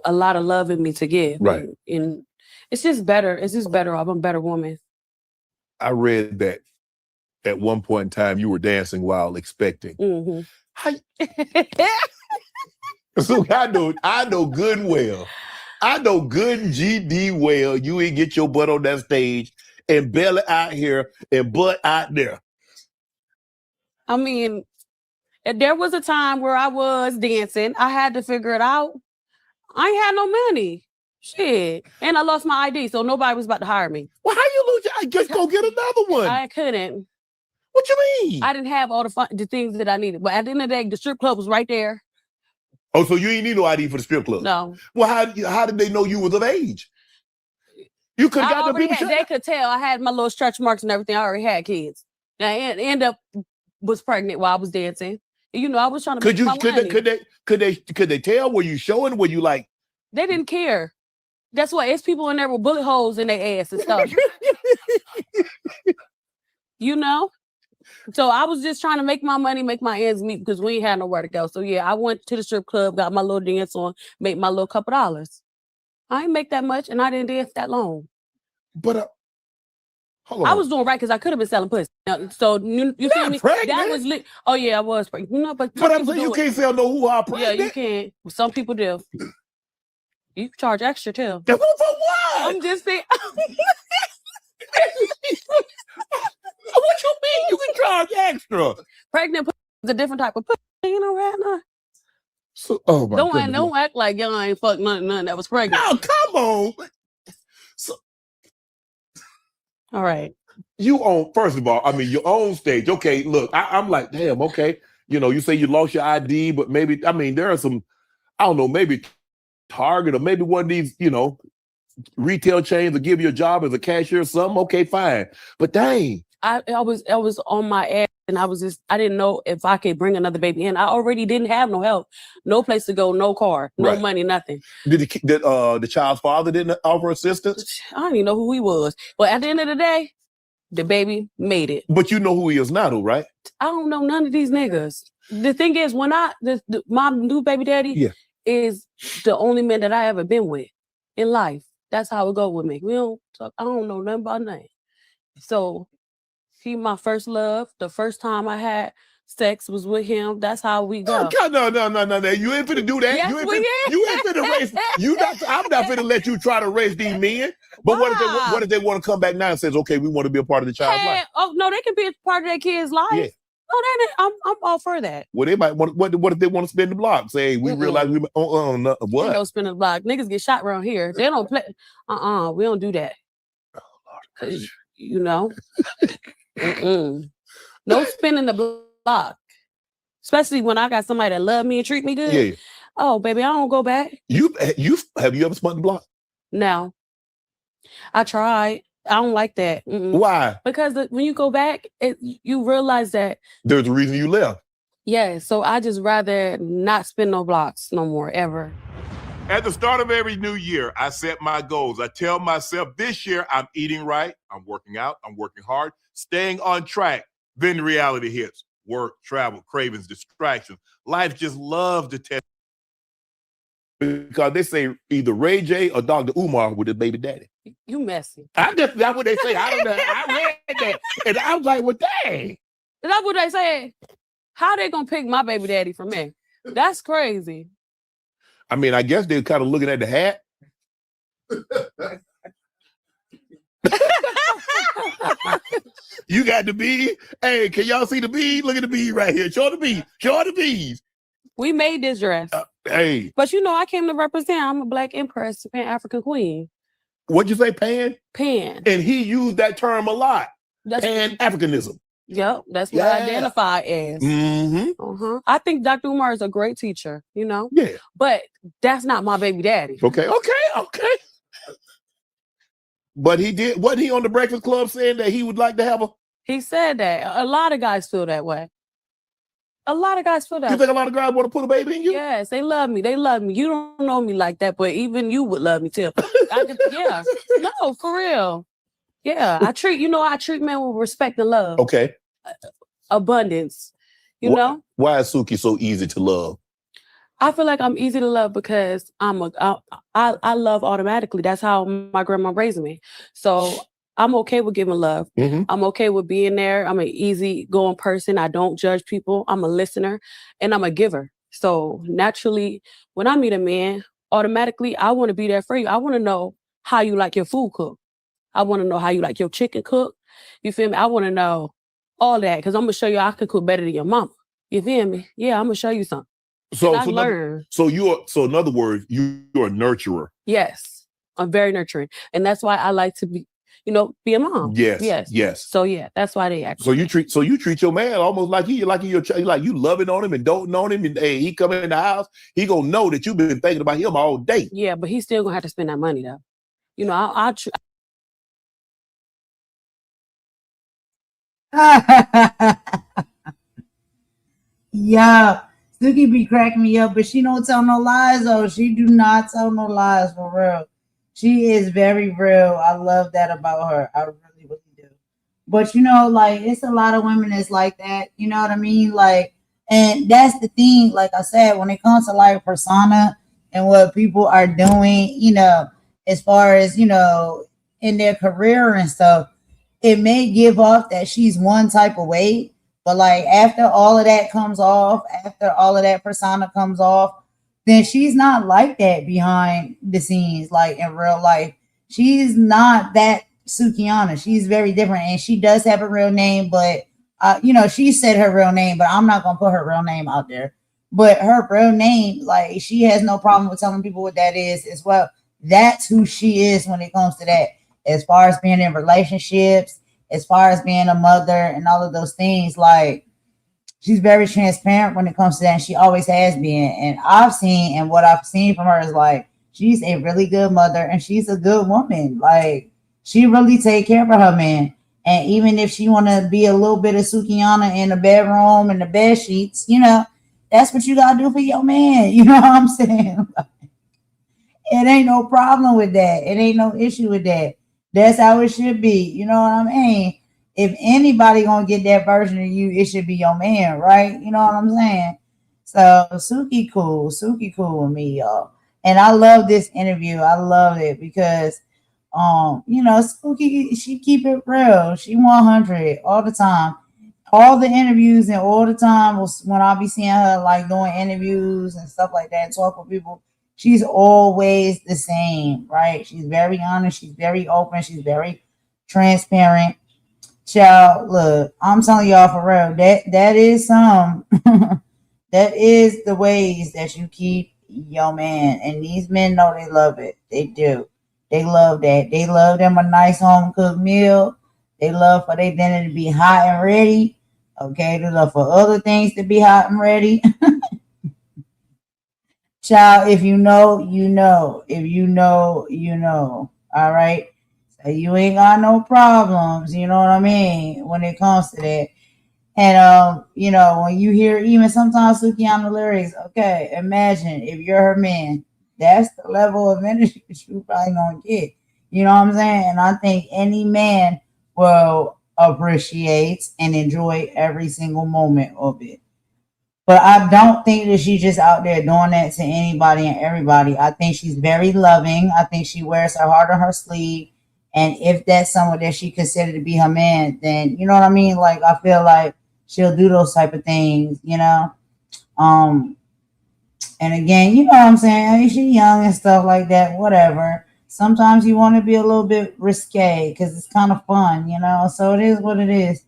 a lot of love in me to give. Right. And it's just better. It's just better off. I'm a better woman. I read that at one point in time you were dancing while expecting. Mm-hmm. So I know good and well. I know good and GD well you ain't get your butt on that stage and belly out here and butt out there. I mean, there was a time where I was dancing. I had to figure it out. I ain't had no money. Shit. And I lost my ID, so nobody was about to hire me. Well, how you lose your ID? Just go get another one. I couldn't. What you mean? I didn't have all the things that I needed. But at the end of the day, the strip club was right there. Oh, so you ain't need no ID for the strip club? No. Well, how did they know you was of age? You could have got the people. They could tell I had my little stretch marks and everything. I already had kids. And I ended up was pregnant while I was dancing. You know, I was trying to make my money. Could they tell? Were you showing? Were you like? They didn't care. Guess what? It's people in there with bullet holes in their ass and stuff. You know? So I was just trying to make my money, make my ends meet because we ain't had nowhere to go. So yeah, I went to the strip club, got my little dance on, made my little couple dollars. I didn't make that much and I didn't dance that long. But hold on. I was doing right because I could have been selling pussy. So you feel me? Pregnant? That was lit. Oh yeah, I was pregnant. You know, but I'm saying you can't sell no hoo-ha pregnant. Yeah, you can't. Some people do. You can charge extra too. For what? I'm just saying. What you mean you can charge extra? Pregnant pussy is a different type of pussy, you know, right now. So, oh my goodness. Don't act like y'all ain't fucked none that was pregnant. No, come on. So, all right. You own, first of all, I mean, your own stage. Okay, look, I'm like, damn, okay. You know, you say you lost your ID, but maybe, I mean, there are some, I don't know, maybe Target or maybe one of these, you know, retail chains will give you a job as a cashier or something. Okay, fine. But dang. I was on my ass and I didn't know if I could bring another baby in. I already didn't have no help, no place to go, no car, no money, nothing. Did the child's father didn't offer assistance? I don't even know who he was. But at the end of the day, the baby made it. But you know who he is now, though, right? I don't know none of these niggas. The thing is, when my new baby daddy is the only man that I ever been with in life. That's how it go with me. We don't talk. I don't know nothing about nothing. So he my first love. The first time I had sex was with him. That's how we go. Oh, no. You ain't finna do that. Yes, you ain't finna race. I'm not finna let you try to race these men. But what if they want to come back now and says, okay, we want to be a part of the child's life? Oh no, they can be a part of their kid's life. Yeah. No, I'm all for that. Well, they might want. What if they want to spin the block? Say, we realize we. What? They don't spin the block. Niggas get shot around here. They don't play. We don't do that. Oh Lord, you know. No spinning the block. Especially when I got somebody that love me and treat me good. Yeah. Oh, baby, I don't go back. Have you ever spun the block? No. I tried. I don't like that. Why? Because when you go back, you realize that there's a reason you left. Yeah, so I just rather not spin no blocks no more, ever. At the start of every new year, I set my goals. I tell myself this year I'm eating right, I'm working out, I'm working hard, staying on track. Then reality hits. Work, travel, cravings, distractions. Life just loves to test. Because they say either Ray J or Dr. Umar with his baby daddy. You messy. That's what they say. I don't know. I read that. And I was like, well, dang. That's what they said. How they gonna pick my baby daddy from me? That's crazy. I mean, I guess they're kind of looking at the hat. You got the bead. Hey, can y'all see the bead? Look at the bead right here. Show the bead. Show the beads. We made this dress. Hey. But you know, I came to represent. I'm a Black Empress, Pan-African Queen. What'd you say, Pan? Pan. And he used that term a lot. Pan-Africanism. Yep, that's what I identify as. Mm-hmm. I think Dr. Umar is a great teacher, you know? Yeah. But that's not my baby daddy. Okay. But he did, wasn't he on the Breakfast Club saying that he would like to have a... He said that. A lot of guys feel that way. A lot of guys feel that. You think a lot of guys want to put a baby in you? Yes, they love me. They love me. You don't know me like that, but even you would love me too. Yeah. No, for real. Yeah. I treat men with respect and love. Okay. Abundance. You know? Why is Suki so easy to love? I feel like I'm easy to love because I love automatically. That's how my grandma raised me. So I'm okay with giving love. Mm-hmm. I'm okay with being there. I'm an easygoing person. I don't judge people. I'm a listener and I'm a giver. So naturally, when I meet a man, automatically, I want to be there for you. I want to know how you like your food cooked. I want to know how you like your chicken cooked. You feel me? I want to know all that because I'm going to show you I can cook better than your mama. You feel me? Yeah, I'm going to show you something. So in other words, you're a nurturer. Yes, I'm very nurturing. And that's why I like to be a mom. Yes. So yeah, that's why they act. So you treat your man almost like you loving on him and doting on him, and hey, he come in the house, he gonna know that you've been thinking about him all day. Yeah, but he's still gonna have to spend that money though. You know, Yeah, Suki be cracking me up, but she don't tell no lies though. She do not tell no lies for real. She is very real. I love that about her. I really, really do. But you know, like it's a lot of women that's like that. You know what I mean? Like, and that's the thing. Like I said, when it comes to like persona and what people are doing, you know, as far as in their career and stuff, it may give off that she's one type of way, but like after all of that comes off, after all of that persona comes off, then she's not like that behind the scenes, like in real life. She's not that Sukihana. She's very different, and she does have a real name, but she said her real name, but I'm not gonna put her real name out there. But her real name, like she has no problem with telling people what that is as well. That's who she is when it comes to that. As far as being in relationships, as far as being a mother and all of those things, like she's very transparent when it comes to that, and she always has been. And what I've seen from her is like she's a really good mother and she's a good woman. Like she really take care of her man. And even if she want to be a little bit of Sukihana in the bedroom and the bed sheets, that's what you gotta do for your man. You know what I'm saying? It ain't no problem with that. It ain't no issue with that. That's how it should be. You know what I mean? If anybody gonna get that version of you, it should be your man, right? You know what I'm saying? So Suki cool with me, y'all. And I love this interview. I love it because Suki, she keep it real. She 100 all the time. All the interviews and all the time was when I be seeing her like doing interviews and stuff like that and talk with people. She's always the same, right? She's very honest. She's very open. She's very transparent. Child, look, I'm telling y'all for real. That is some. That is the ways that you keep your man, and these men know they love it. They do. They love that. They love them a nice home cooked meal. They love for their dinner to be hot and ready. Okay, they love for other things to be hot and ready. Child, if you know, you know. If you know, you know. All right. So you ain't got no problems, you know what I mean, when it comes to that. And when you hear even sometimes Sukihana lyrics, okay, imagine if you're her man, that's the level of energy that you probably gonna get. You know what I'm saying? And I think any man will appreciate and enjoy every single moment of it. But I don't think that she's just out there doing that to anybody and everybody. I think she's very loving. I think she wears her heart on her sleeve. And if that's someone that she considered to be her man, then you know what I mean? Like I feel like she'll do those type of things, And again, you know what I'm saying? She's young and stuff like that, whatever. Sometimes you want to be a little bit risque because it's kind of fun, So it is what it is.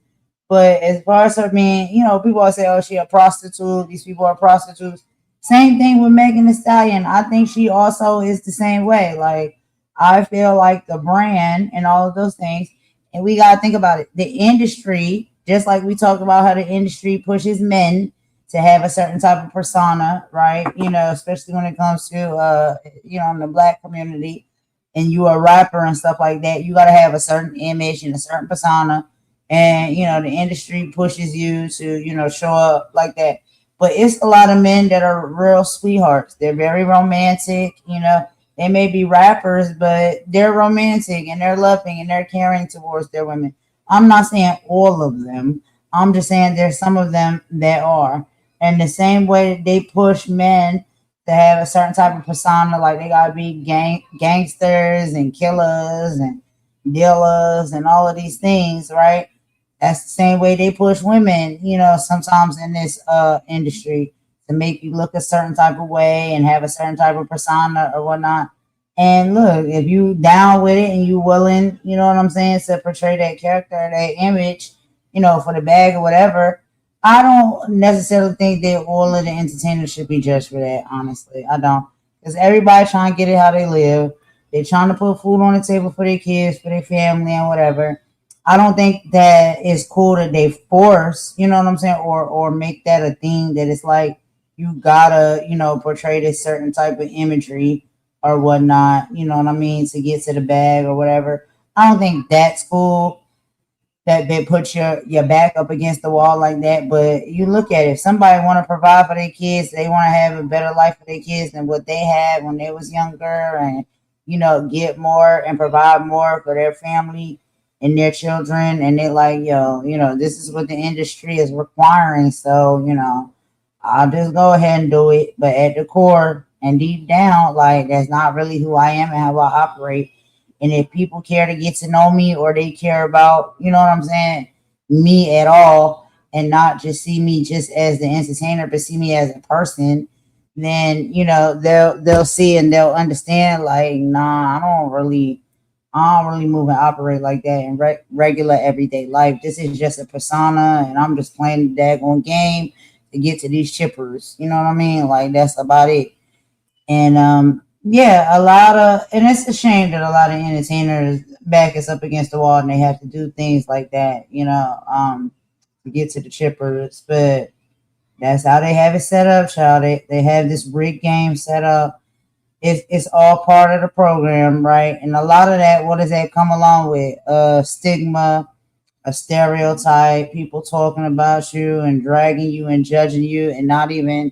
But as far as her being, people always say, oh, she a prostitute. These people are prostitutes. Same thing with Megan Thee Stallion. I think she also is the same way. Like, I feel like the brand and all of those things. And we got to think about it. The industry, just like we talked about how the industry pushes men to have a certain type of persona, right? Especially when it comes to, in the Black community and you a rapper and stuff like that, you got to have a certain image and a certain persona. And the industry pushes you to show up like that. But it's a lot of men that are real sweethearts. They're very romantic. They may be rappers, but they're romantic and they're loving and they're caring towards their women. I'm not saying all of them. I'm just saying there's some of them that are. And the same way that they push men to have a certain type of persona, like they gotta be gangsters and killers and dealers and all of these things, right? That's the same way they push women, sometimes in this industry to make you look a certain type of way and have a certain type of persona or whatnot. And look, if you down with it and you willing, you know what I'm saying, to portray that character, that image, for the bag or whatever, I don't necessarily think that all of the entertainers should be judged for that, honestly. I don't. Because everybody trying to get it how they live. They're trying to put food on the table for their kids, for their family and whatever. I don't think that it's cool that they force, you know what I'm saying, or make that a thing that it's like you gotta, portray this certain type of imagery or whatnot, you know what I mean, to get to the bag or whatever. I don't think that's cool that they put your back up against the wall like that. But you look at it, if somebody want to provide for their kids, they want to have a better life for their kids than what they had when they was younger, and get more and provide more for their family and their children. And they're like, yo, this is what the industry is requiring. So, I'll just go ahead and do it. But at the core and deep down, like, that's not really who I am and how I operate. And if people care to get to know me, or they care about, what I'm saying, me at all, and not just see me just as the entertainer, but see me as a person, then they'll see and they'll understand. Like, nah, I don't really move and operate like that in regular everyday life. This is just a persona, and I'm just playing the daggone game to get to these chippers. You know what I mean? Like, that's about it. And yeah, and it's a shame that a lot of entertainers back us up against the wall and they have to do things like that, to get to the chippers. But that's how they have it set up, child. They have this rigged game set up. It's all part of the program, right? And a lot of that, what does that come along with? Stigma, a stereotype, people talking about you and dragging you and judging you, and not even,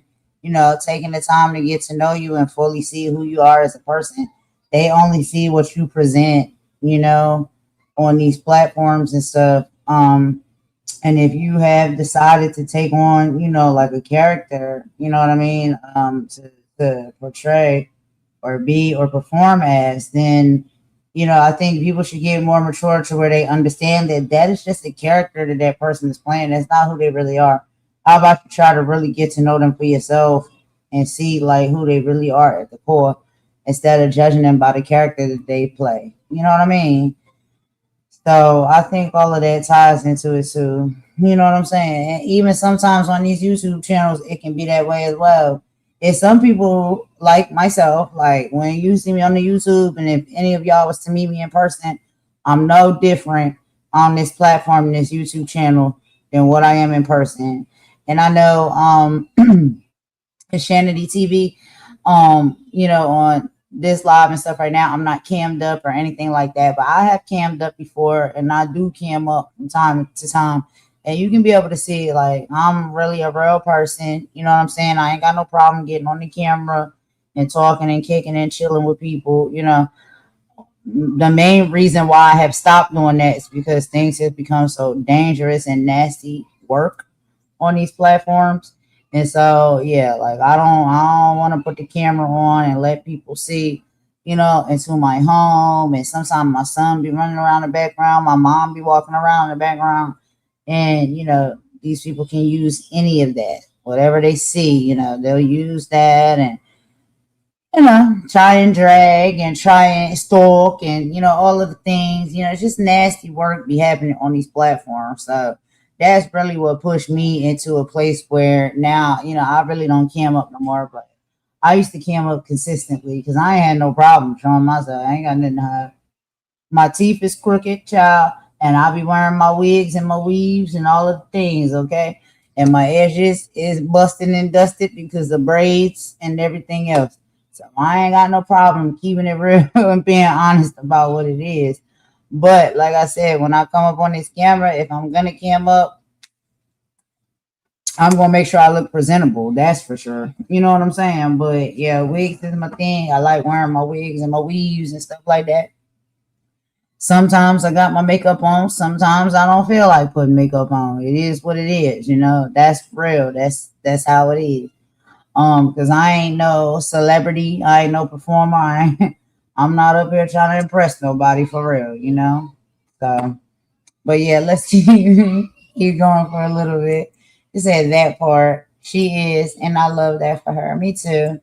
taking the time to get to know you and fully see who you are as a person. They only see what you present, on these platforms and stuff. And if you have decided to take on, like a character, you know what I mean, to portray or be or perform as, then, I think people should get more mature to where they understand that is just a character that person is playing. That's not who they really are. How about you try to really get to know them for yourself and see like who they really are at the core, instead of judging them by the character that they play. You know what I mean? So I think all of that ties into it too. You know what I'm saying? And even sometimes on these YouTube channels, it can be that way as well. If some people like myself, like when you see me on the YouTube, and if any of y'all was to meet me in person, I'm no different on this platform, this YouTube channel, than what I am in person. And I know Christianity TV, on this live and stuff right now, I'm not cammed up or anything like that, but I have cammed up before, and I do cam up from time to time. And you can be able to see, like, I'm really a real person. You know what I'm saying? I ain't got no problem getting on the camera and talking and kicking and chilling with people. The main reason why I have stopped doing that is because things have become so dangerous and nasty work on these platforms. And so, yeah, like, I don't want to put the camera on and let people see, into my home. And sometimes my son be running around the background, my mom be walking around in the background. And, these people can use any of that. Whatever they see, they'll use that and, try and drag and try and stalk and, all of the things. It's just nasty work be happening on these platforms. So that's really what pushed me into a place where now, I really don't cam up no more. But I used to cam up consistently because I ain't had no problem showing myself. I ain't got nothing to hide. My teeth is crooked, child. And I'll be wearing my wigs and my weaves and all of the things, okay? And my edges is busted and dusted because of braids and everything else. So I ain't got no problem keeping it real and being honest about what it is. But like I said, when I come up on this camera, if I'm going to cam up, I'm going to make sure I look presentable. That's for sure. You know what I'm saying? But yeah, wigs is my thing. I like wearing my wigs and my weaves and stuff like that. Sometimes I got my makeup on. Sometimes I don't feel like putting makeup on. It is what it is, That's real. That's how it is. Because I ain't no celebrity. I ain't no performer. I'm not up here trying to impress nobody for real, So, but yeah, let's keep going for a little bit. It said that part. She is, and I love that for her. Me too.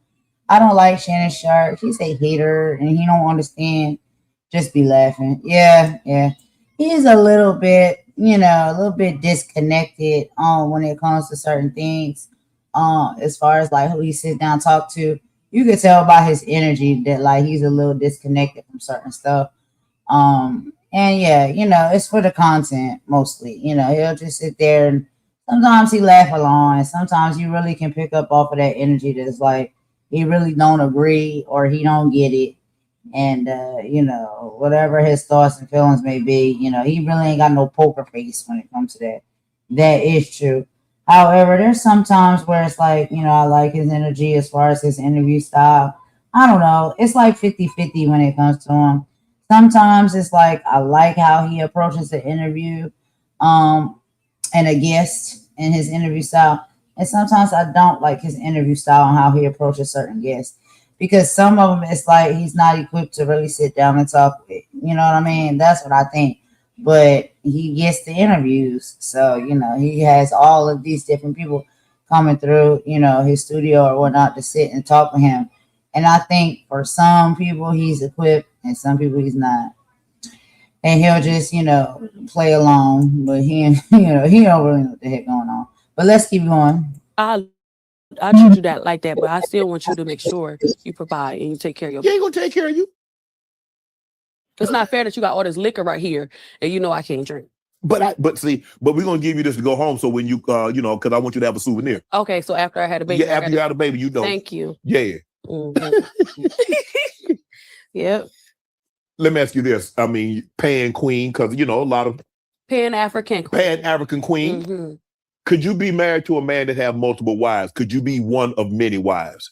I don't like Shannon Sharp. He's a hater, and he don't understand. Just be laughing. Yeah. He is a little bit, disconnected when it comes to certain things. As far as like who he sits down and talk to, you could tell by his energy that like he's a little disconnected from certain stuff. And yeah, it's for the content mostly. He'll just sit there and sometimes he laugh along, and sometimes you really can pick up off of that energy that's like he really don't agree or he don't get it. And whatever his thoughts and feelings may be, he really ain't got no poker face when it comes to that. That is true. However, there's some times where it's like, I like his energy as far as his interview style. I don't know. It's like 50-50 when it comes to him. Sometimes it's like I like how he approaches the interview, and a guest in his interview style. And sometimes I don't like his interview style and how he approaches certain guests. Because some of them it's like he's not equipped to really sit down and talk with. You know what I mean? That's what I think. But he gets the interviews. So, he has all of these different people coming through, his studio or whatnot to sit and talk with him. And I think for some people he's equipped and some people he's not. And he'll just, play along, but he don't really know what the heck going on. But let's keep going. I treat you that like that, but I still want you to make sure you provide and you take care of your. He ain't gonna take care of you. It's not fair that you got all this liquor right here and I can't drink. But we're gonna give you this to go home. So when you, because I want you to have a souvenir. Okay, so after I had a baby. Yeah, after you had a baby, Thank you. Yeah. Mm-hmm. Yep. Let me ask you this. I mean, Pan Queen, because a lot of Pan-African queen. Mm-hmm. Could you be married to a man that have multiple wives? Could you be one of many wives?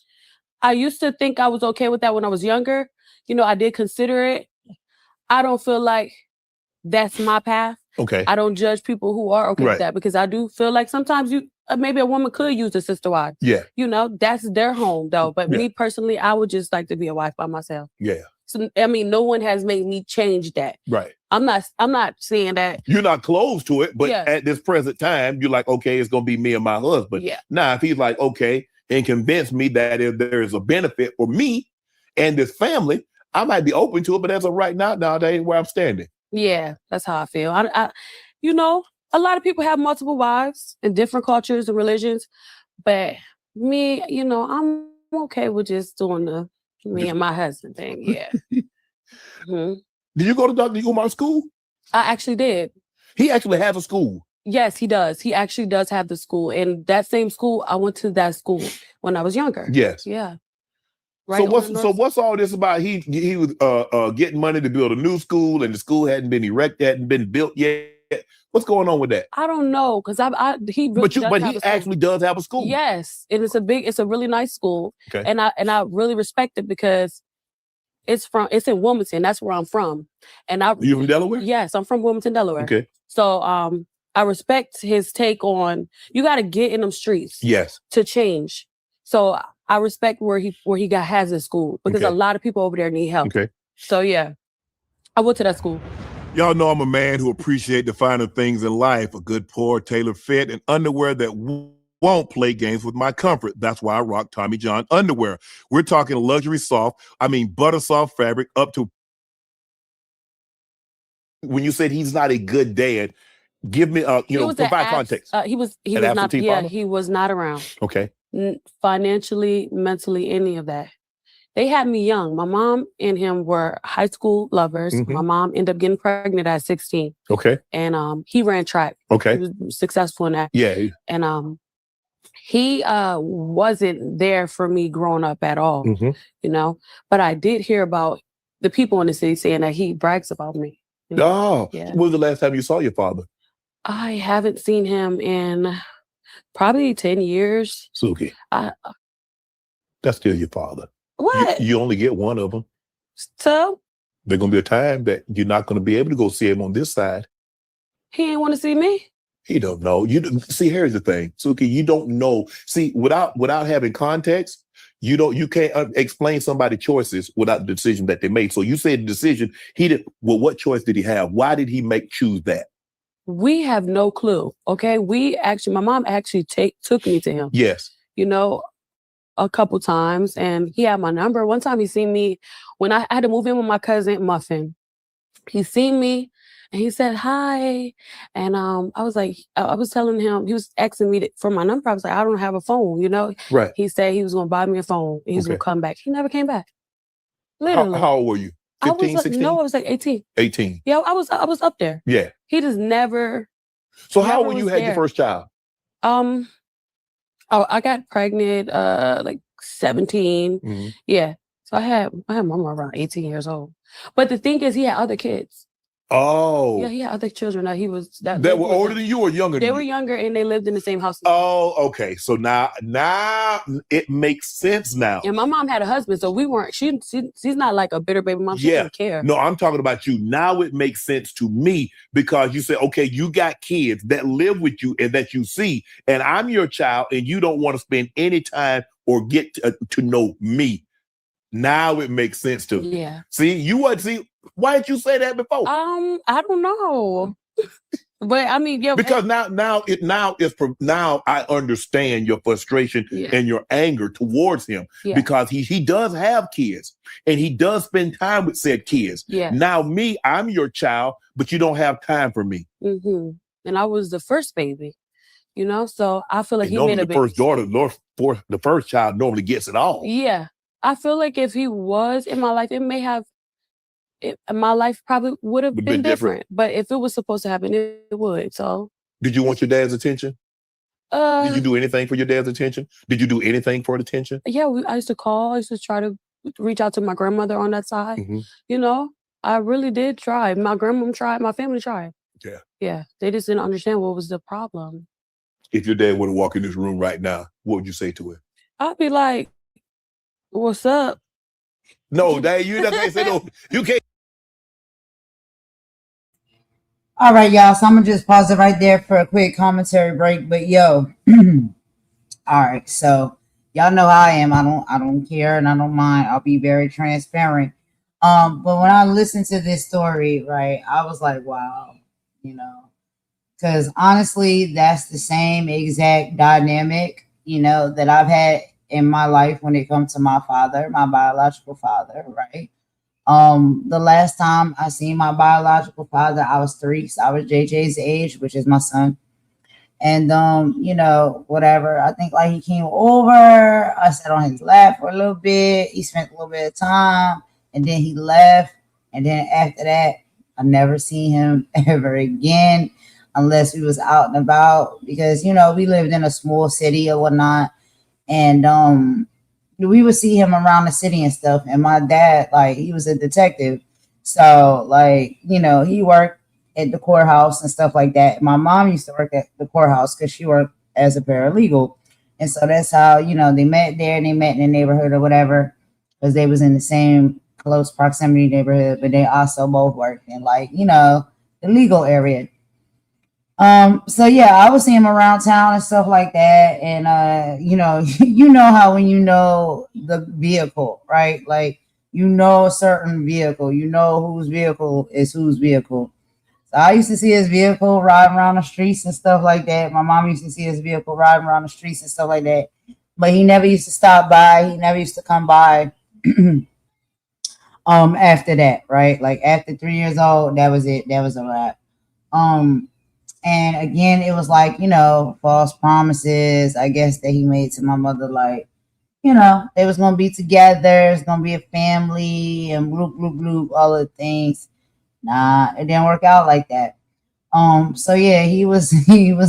I used to think I was okay with that when I was younger. I did consider it. I don't feel like that's my path. Okay. I don't judge people who are okay with that because I do feel like sometimes maybe a woman could use a sister wife. Yeah. That's their home though. But me personally, I would just like to be a wife by myself. Yeah. So I mean, no one has made me change that. Right. I'm not saying that. You're not close to it, but at this present time, you're like, okay, it's gonna be me and my husband. Yeah. Now, if he's like, okay, and convince me that if there is a benefit for me and this family, I might be open to it. But as of right now, that ain't where I'm standing. Yeah, that's how I feel. I a lot of people have multiple wives in different cultures and religions, but me, I'm okay with just doing the me and my husband thing. Yeah. Mm-hmm. Did you go to Dr. Umar school? I actually did. He actually has a school. Yes, he does. He actually does have the school. And that same school, I went to that school when I was younger. Yes. Yeah. Right. So what's all this about? He was getting money to build a new school, and the school hadn't been erected, hadn't been built yet. What's going on with that? I don't know, because he really but he actually does have a school. Yes, and it's a really nice school. Okay. And I really respect it because it's in Wilmington. That's where I'm from. And You from Delaware? Yes, I'm from Wilmington, Delaware. Okay. So I respect his take on you got to get in them streets. Yes. To change. So I respect where he has his school because a lot of people over there need help. Okay. So yeah, I went to that school. Y'all know I'm a man who appreciate the finer things in life, a good pour, tailored fit, and underwear that won't play games with my comfort. That's why I rock Tommy John underwear. We're talking luxury soft, butter soft fabric up to. When you said he's not a good dad, give me, provide context. He was not. Yeah, he was not around. Okay. Financially, mentally, any of that. They had me young. My mom and him were high school lovers. Mm-hmm. My mom ended up getting pregnant at 16. Okay. And he ran track. Okay. He was successful in that. Yeah. And he wasn't there for me growing up at all. Mm-hmm. But I did hear about the people in the city saying that he brags about me. Oh. Yeah. When was the last time you saw your father? I haven't seen him in probably 10 years. Suki. That's still your father. What? You only get one of them. So? There's going to be a time that you're not going to be able to go see him on this side. He ain't want to see me? He don't know. See, here's the thing, Suki, you don't know. See, without having context, you can't explain somebody's choices without the decision that they made. So you said the decision, what choice did he have? Why did he choose that? We have no clue. Okay. My mom actually took me to him. Yes. A couple times, and he had my number. One time he seen me when I had to move in with my cousin Muffin. He seen me and he said hi. And I was like, I was telling him, he was asking me for my number. I was like, I don't have a phone, Right. He said he was gonna buy me a phone. He was gonna come back. He never came back. Literally. How old were you? 15, 16? No, I was like 18. 18. Yeah, I was up there. Yeah. He just never. So how old when you had your first child? I got pregnant like 17. Mm-hmm. Yeah. So I had my mom around 18 years old. But the thing is, he had other kids. Oh. Yeah, he had other children that he was That lived were with older him. than you or younger They than were you? younger and they lived in the same house. Oh, okay. So now it makes sense now. And my mom had a husband, so we weren't. She's not like a bitter baby mom. She Yeah. didn't care. No, I'm talking about you. Now it makes sense to me because you say, okay, you got kids that live with you and that you see, and I'm your child, and you don't want to spend any time or get to know me. Now it makes sense to Yeah. see. Why didn't you say that before? I don't know. But I mean, yeah, because now I understand your frustration and your anger towards him because he does have kids and he does spend time with said kids. Yeah. Now I'm your child, but you don't have time for me. Mm-hmm. And I was the first baby, so I feel like and he made a the first daughter, the first child normally gets it all. Yeah, I feel like if he was in my life, my life probably would have been different. But if it was supposed to happen, it would. So, did you want your dad's attention? Did you do anything for your dad's attention? Did you do anything for attention? Yeah, I used to call. I used to try to reach out to my grandmother on that side. Mm-hmm. I really did try. My grandmom tried. My family tried. Yeah. Yeah, they just didn't understand what was the problem. If your dad were to walk in this room right now, what would you say to him? I'd be like, "What's up?" No, Dad, you not gonna say no. You can't. All right, y'all. So I'm gonna just pause it right there for a quick commentary break. But yo, all right. So y'all know how I am. I don't care and I don't mind. I'll be very transparent. But when I listened to this story, right, I was like, wow, because honestly, that's the same exact dynamic, that I've had in my life when it comes to my father, my biological father, right? The last time I seen my biological father, I was 3, so I was JJ's age, which is my son. And whatever. I think like he came over, I sat on his lap for a little bit, he spent a little bit of time, and then he left. And then after that, I never seen him ever again, unless we was out and about, because we lived in a small city or whatnot. And we would see him around the city and stuff. And my dad, like, he was a detective. So, like, he worked at the courthouse and stuff like that. My mom used to work at the courthouse because she worked as a paralegal. And so that's how, they met there and they met in the neighborhood or whatever, because they was in the same close proximity neighborhood, but they also both worked in, like, the legal area. So yeah, I would see him around town and stuff like that. And how when the vehicle, right? Like, a certain vehicle, whose vehicle is whose vehicle. So I used to see his vehicle riding around the streets and stuff like that. My mom used to see his vehicle riding around the streets and stuff like that. But he never used to stop by. He never used to come by. After that, right? Like after 3 years old, that was it. That was a wrap. And again, it was like, false promises, I guess, that he made to my mother, like, they was going to be together, it's going to be a family, and bloop, all the things. Nah, it didn't work out like that. So yeah, he was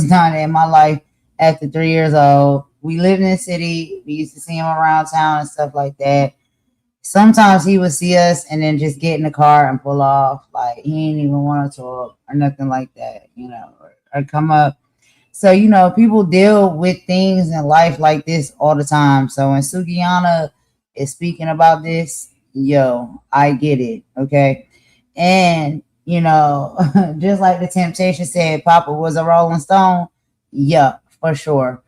not in my life after 3 years old. We lived in the city. We used to see him around town and stuff like that. Sometimes he would see us and then just get in the car and pull off. Like, he didn't even want to talk or nothing like that, or come up. So, people deal with things in life like this all the time. So when Sukihana is speaking about this, yo, I get it, okay? And, just like the Temptation said, Papa was a Rolling Stone. Yeah, for sure.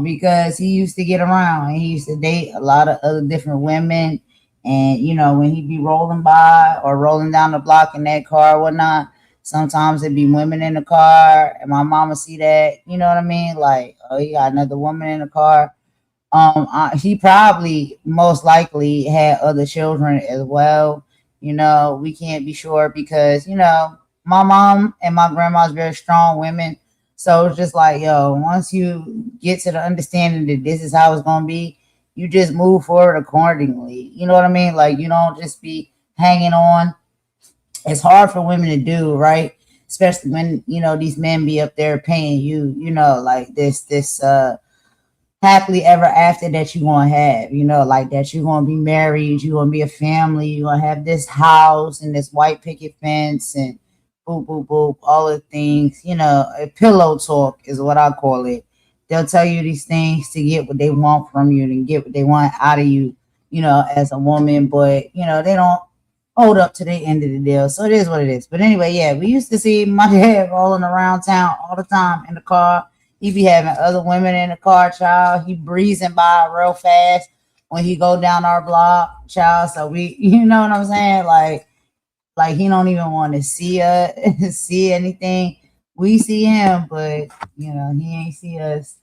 Because he used to get around and he used to date a lot of other different women. And, when he'd be rolling by or rolling down the block in that car or whatnot, sometimes it'd be women in the car, and my mama see that, you know what I mean? Like, oh, he got another woman in the car. He probably most likely had other children as well. We can't be sure because, my mom and my grandma's very strong women. So it's just like, yo, once you get to the understanding that this is how it's going to be, you just move forward accordingly. You know what I mean? Like, you don't just be hanging on. It's hard for women to do, right? Especially when, these men be up there paying you, like this happily ever after that you're going to have, like that you're going to be married, you're going to be a family, you're going to have this house and this white picket fence and, boop, boop, boop, all the things, a pillow talk is what I call it. They'll tell you these things to get what they want from you and get what they want out of you, as a woman, but, they don't hold up to the end of the deal. So it is what it is. But anyway, yeah, we used to see my dad rolling around town all the time in the car. He be having other women in the car, child. He breezing by real fast when he go down our block, child. So we, you know what I'm saying? Like he don't even want to see us, see anything. We see him, but he ain't see us.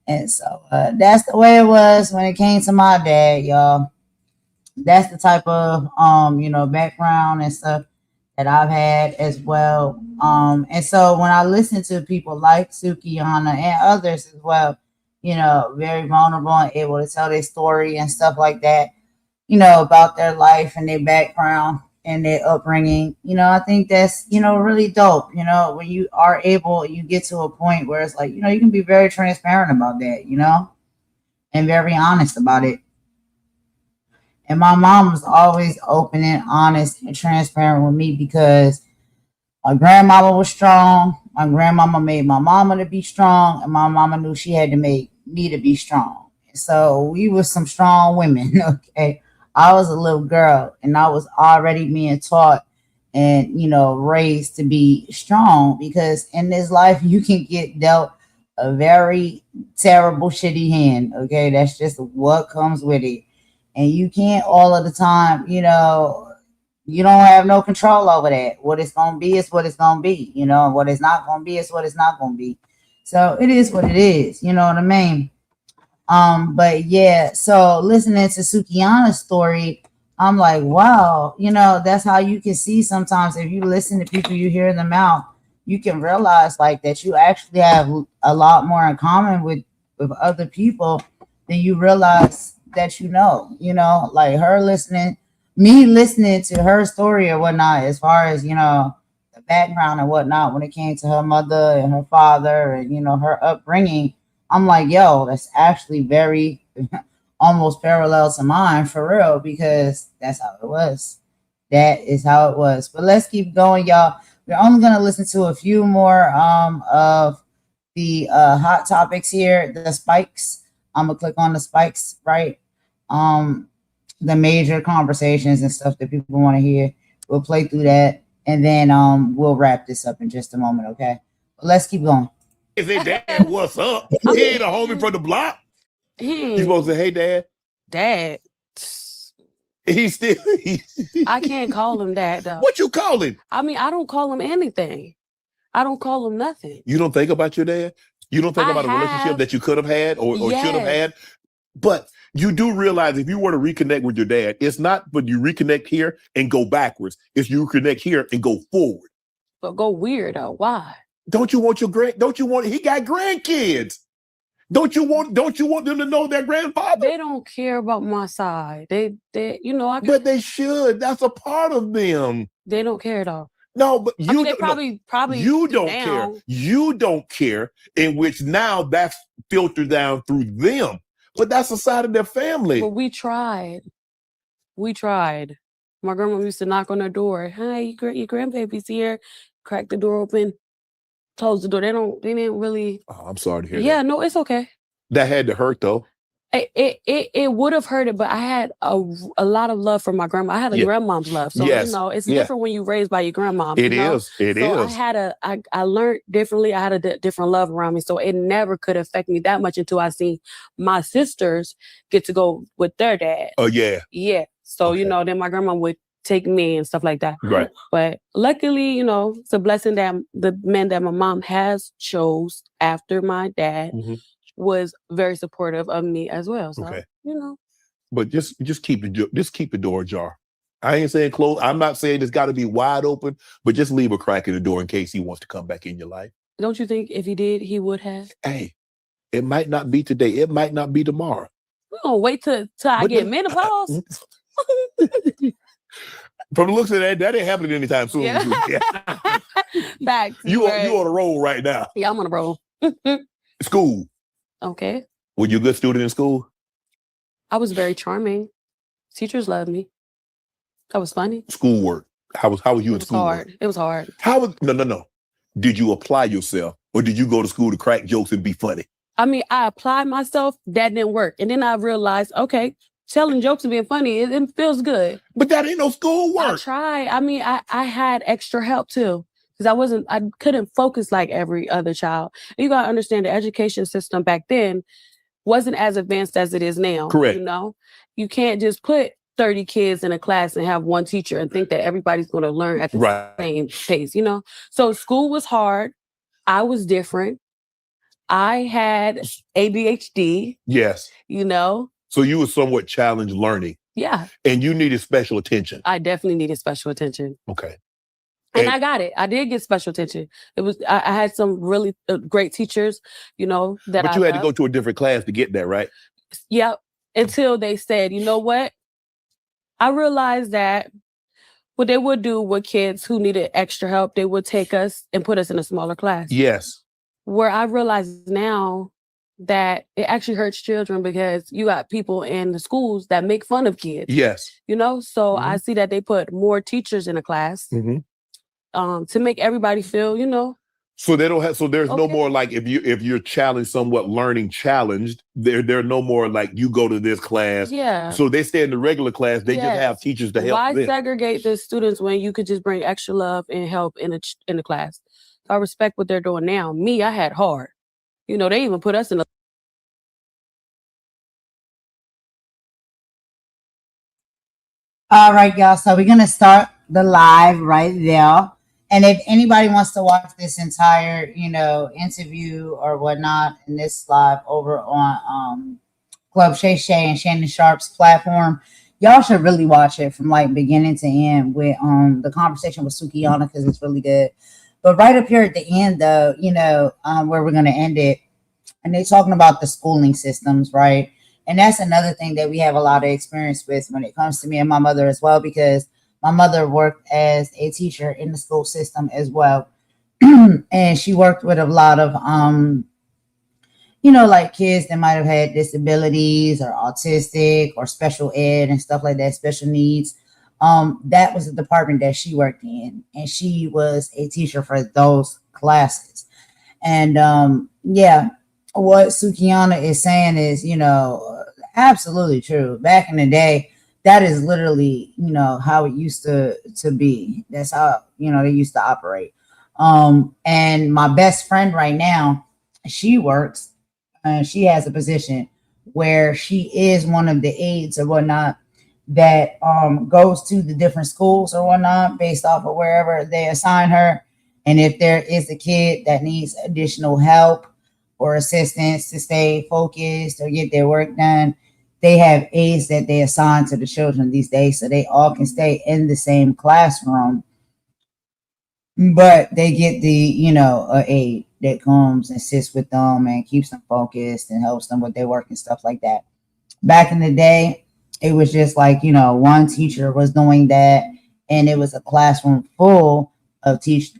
And so that's the way it was when it came to my dad, y'all. That's the type of background and stuff that I've had as well. And so when I listen to people like Sukihana and others as well, very vulnerable and able to tell their story and stuff like that, about their life and their background and their upbringing, I think that's, really dope. When you are able, you get to a point where it's like, you can be very transparent about that, and very honest about it. And my mom was always open and honest and transparent with me because my grandmama was strong. My grandmama made my mama to be strong, and my mama knew she had to make me to be strong. So we were some strong women, okay? I was a little girl, and I was already being taught and, raised to be strong because in this life, you can get dealt a very terrible, shitty hand, okay? That's just what comes with it. And you can't all of the time, you don't have no control over that. What it's going to be is what it's going to be. What it's not going to be is what it's not going to be. So it is what it is. You know what I mean? But yeah, so listening to Sukihana's story, I'm like, wow, that's how you can see sometimes if you listen to people, you hear them out, you can realize like that you actually have a lot more in common with other people than you realize that like me listening to her story or whatnot, as far as the background and whatnot when it came to her mother and her father and her upbringing. I'm like, yo, that's actually very almost parallel to mine for real, because that's how it was. That is how it was. But let's keep going, y'all. We're only gonna listen to a few more of the hot topics here, the spikes. I'm gonna click on the spikes, right? The major conversations and stuff that people want to hear. We'll play through that, and then we'll wrap this up in just a moment, okay? But let's keep going. Is it Dad? What's up? He ain't a homie from the block. He's supposed to say, hey, Dad. Dad. He's still. I can't call him that though. What you call him? I mean, I don't call him anything. I don't call him nothing. You don't think about your dad? You don't think about a relationship that you could have had or should have had? But you do realize if you were to reconnect with your dad, it's not but you reconnect here and go backwards. It's you reconnect here and go forward. But go weird though. Why? Don't you want he got grandkids. Don't you want them to know their grandfather? They don't care about my side. They But they should. That's a part of them. They don't care though. No, but you they probably you don't care. You don't care, in which now that's filtered down through them. But that's a side of their family. But we tried. My grandma used to knock on her door. Hi, your grandbaby's here. Crack the door open. Close the door. They didn't really. Oh, I'm sorry to hear that. Yeah, no, it's okay. That had to hurt though. It would have hurt it, but I had a lot of love for my grandma. I had a grandmom's love. So it's different when you're raised by your grandma. It is. I learned differently. I had a different love around me. So it never could affect me that much until I seen my sisters get to go with their dad. Oh yeah. Yeah. So then my grandma would take me and stuff like that. Right. But luckily, it's a blessing that the man that my mom has chose after my dad was very supportive of me as well. So, But just keep the door ajar. I ain't saying close. I'm not saying it's got to be wide open, but just leave a crack in the door in case he wants to come back in your life. Don't you think if he did, he would have? Hey, it might not be today. It might not be tomorrow. We're gonna wait till I get menopause. From the looks of that ain't happening anytime soon. Yeah. Back. You on a roll right now. Yeah, I'm on a roll. School. Okay. Were you a good student in school? I was very charming. Teachers loved me. I was funny. Schoolwork. How was you in school? Hard. It was hard. No. Did you apply yourself, or did you go to school to crack jokes and be funny? I mean, I applied myself. That didn't work, and then I realized, okay, telling jokes and being funny, it feels good. But that ain't no school work. I tried. I mean, I had extra help too, because I couldn't focus like every other child. You gotta understand the education system back then wasn't as advanced as it is now. Correct. You know, you can't just put 30 kids in a class and have one teacher and think that everybody's going to learn at the same pace, you know? So school was hard. I was different. I had ADHD. Yes. You know? So you were somewhat challenged learning. Yeah. And you needed special attention. I definitely needed special attention. Okay. And I got it. I did get special attention. I had some really great teachers, you know, that But you had to go to a different class to get that, right? Yep. Until they said, you know what? I realized that what they would do with kids who needed extra help, they would take us and put us in a smaller class. Yes. Where I realize now that it actually hurts children because you got people in the schools that make fun of kids. Yes. You know, so I see that they put more teachers in a class to make everybody feel, you know. So they don't have. So there's no more like if you're challenged, somewhat learning challenged. There are no more like you go to this class. Yeah. So they stay in the regular class. They just have teachers to help Why them. segregate the students when you could just bring extra love and help in the class? So I respect what they're doing now. Me, I had hard. You know, they even put us in a. All right, y'all. So we're gonna start the live right there. And if anybody wants to watch this entire, you know, interview or whatnot in this live over on Club Shay Shay and Shannon Sharp's platform, y'all should really watch it from like beginning to end with the conversation with Sukihana because it's really good. But right up here at the end, though, you know, where we're gonna end it, and they're talking about the schooling systems, right? And that's another thing that we have a lot of experience with when it comes to me and my mother as well, because my mother worked as a teacher in the school system as well. And she worked with a lot of, you know, like kids that might have had disabilities or autistic or special ed and stuff like that, special needs. That was the department that she worked in. And she was a teacher for those classes. And yeah, what Sukihana is saying is, you know, absolutely true. Back in the day, that is literally, you know, how it used to be. That's how, you know, they used to operate. And my best friend right now, she works, she has a position where she is one of the aides or whatnot that goes to the different schools or whatnot based off of wherever they assign her. And if there is a kid that needs additional help or assistance to stay focused or get their work done, they have aides that they assign to the children these days so they all can stay in the same classroom. But they get the, you know, aide that comes and sits with them and keeps them focused and helps them with their work and stuff like that. Back in the day, it was just like, you know, one teacher was doing that, and it was a classroom full of students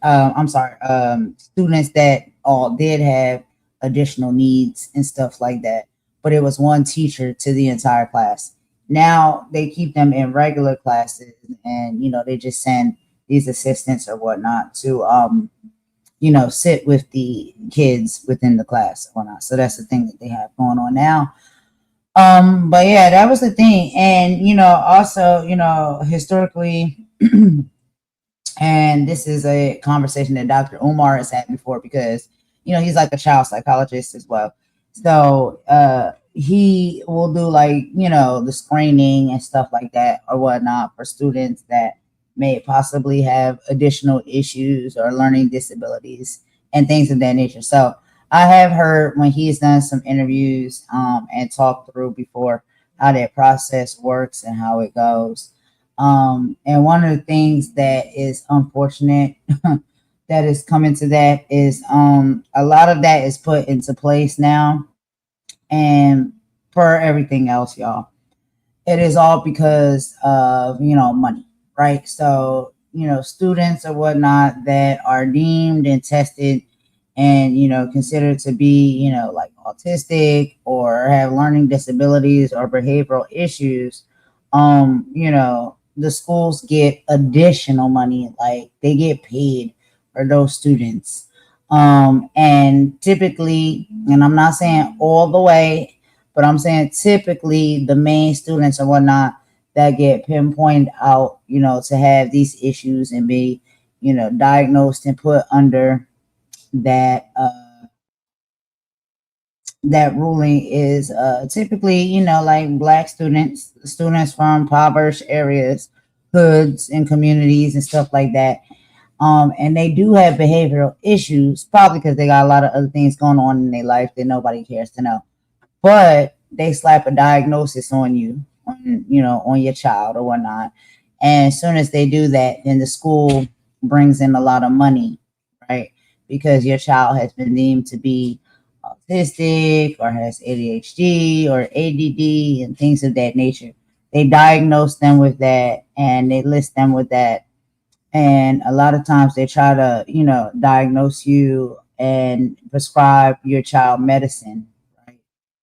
that all did have additional needs and stuff like that. But it was one teacher to the entire class. Now they keep them in regular classes, and, you know, they just send these assistants or whatnot to, you know, sit with the kids within the class or whatnot. So that's the thing that they have going on now. But yeah, that was the thing. And, you know, also, you know, historically, and this is a conversation that Dr. Umar has had before because, you know, he's like a child psychologist as well. So he will do like, you know, the screening and stuff like that or whatnot for students that may possibly have additional issues or learning disabilities and things of that nature. So I have heard when he's done some interviews and talked through before how that process works and how it goes. And one of the things that is unfortunate that is coming to that is a lot of that is put into place now. And for everything else, y'all, it is all because of, you know, money, right? So, you know, students or whatnot that are deemed and tested and, you know, considered to be, you know, like autistic or have learning disabilities or behavioral issues, you know, the schools get additional money, like they get paid for those students. And typically, and I'm not saying all the way, but I'm saying typically the main students or whatnot that get pinpointed out, to have these issues and be, diagnosed and put under that that ruling is typically, like Black students from impoverished areas, hoods and communities and stuff like that. And they do have behavioral issues, probably because they got a lot of other things going on in their life that nobody cares to know. But they slap a diagnosis on you, on your child or whatnot. And as soon as they do that, then the school brings in a lot of money, right? Because your child has been deemed to be autistic or has ADHD or ADD and things of that nature. They diagnose them with that and they list them with that. And a lot of times they try to, diagnose you and prescribe your child medicine, right?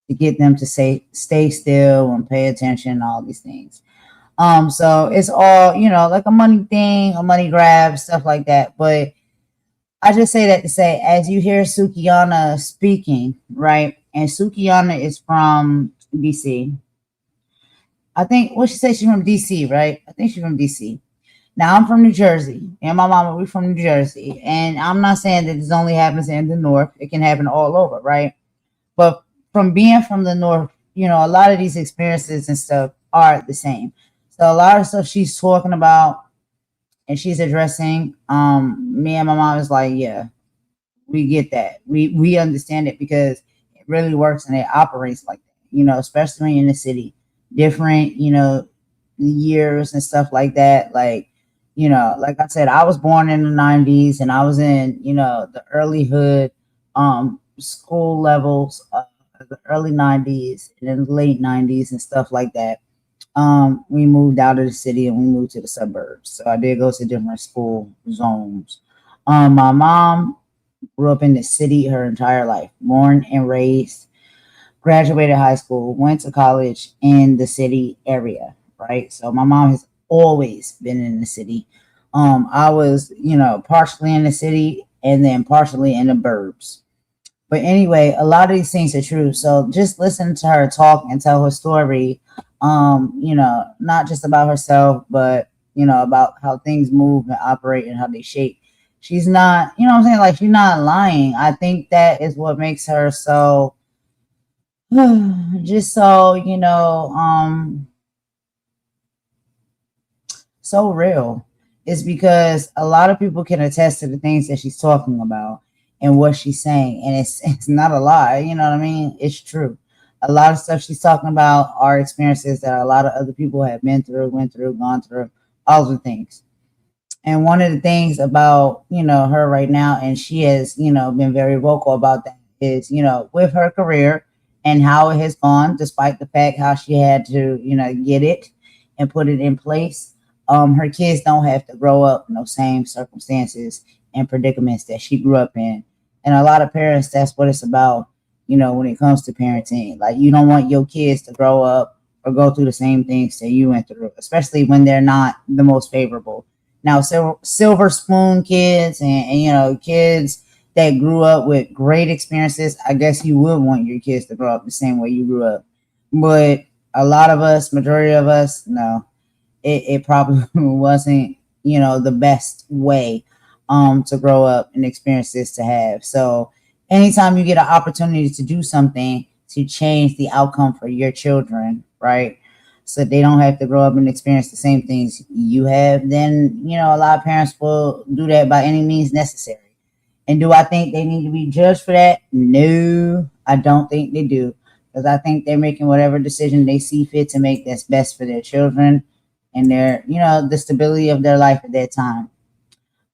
To get them to stay still and pay attention and all these things. So it's all, like a money thing, a money grab, stuff like that. But I just say that to say, as you hear Sukihana speaking, right? And Sukihana is from DC. I think, she said she's from DC, right? I think she's from DC. Now, I'm from New Jersey, and my mama, we're from New Jersey. And I'm not saying that this only happens in the North. It can happen all over, right? But from being from the North, a lot of these experiences and stuff are the same. So a lot of stuff she's talking about and she's addressing, me and my mom is like, yeah, we get that. We understand it because it really works and it operates like that, especially when you're in the city. Different, years and stuff like that. Like, like I said, I was born in the 90s and I was in, the early hood school levels of the early 90s and then the late 90s and stuff like that. We moved out of the city and we moved to the suburbs. So I did go to different school zones. My mom grew up in the city her entire life, born and raised, graduated high school, went to college in the city area, right? So my mom has always been in the city. I was, partially in the city and then partially in the burbs. But anyway, a lot of these things are true. So just listen to her talk and tell her story, not just about herself, but, about how things move and operate and how they shape. She's not, what I'm saying? Like, she's not lying. I think that is what makes her so, just so, so real. Is because a lot of people can attest to the things that she's talking about and what she's saying. And it's not a lie, you know what I mean? It's true. A lot of stuff she's talking about are experiences that a lot of other people have been through, went through, gone through, all the things. And one of the things about, her right now, and she has, been very vocal about that, is, with her career and how it has gone, despite the fact how she had to, get it and put it in place. Her kids don't have to grow up in those same circumstances and predicaments that she grew up in. And a lot of parents, that's what it's about, when it comes to parenting. Like, you don't want your kids to grow up or go through the same things that you went through, especially when they're not the most favorable. Now, silver spoon kids and kids that grew up with great experiences, I guess you would want your kids to grow up the same way you grew up. But a lot of us, majority of us, no. It probably wasn't, the best way to grow up and experiences to have. So anytime you get an opportunity to do something to change the outcome for your children, right? So they don't have to grow up and experience the same things you have, then, a lot of parents will do that by any means necessary. And do I think they need to be judged for that? No, I don't think they do. Because I think they're making whatever decision they see fit to make that's best for their children and their, the stability of their life at that time.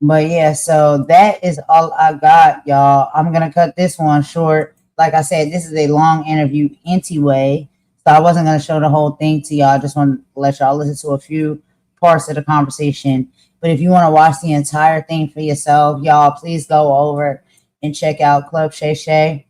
But yeah, so that is all I got, y'all. I'm going to cut this one short. Like I said, this is a long interview anyway. So I wasn't going to show the whole thing to y'all. I just want to let y'all listen to a few parts of the conversation. But if you want to watch the entire thing for yourself, y'all, please go over and check out Club Shay Shay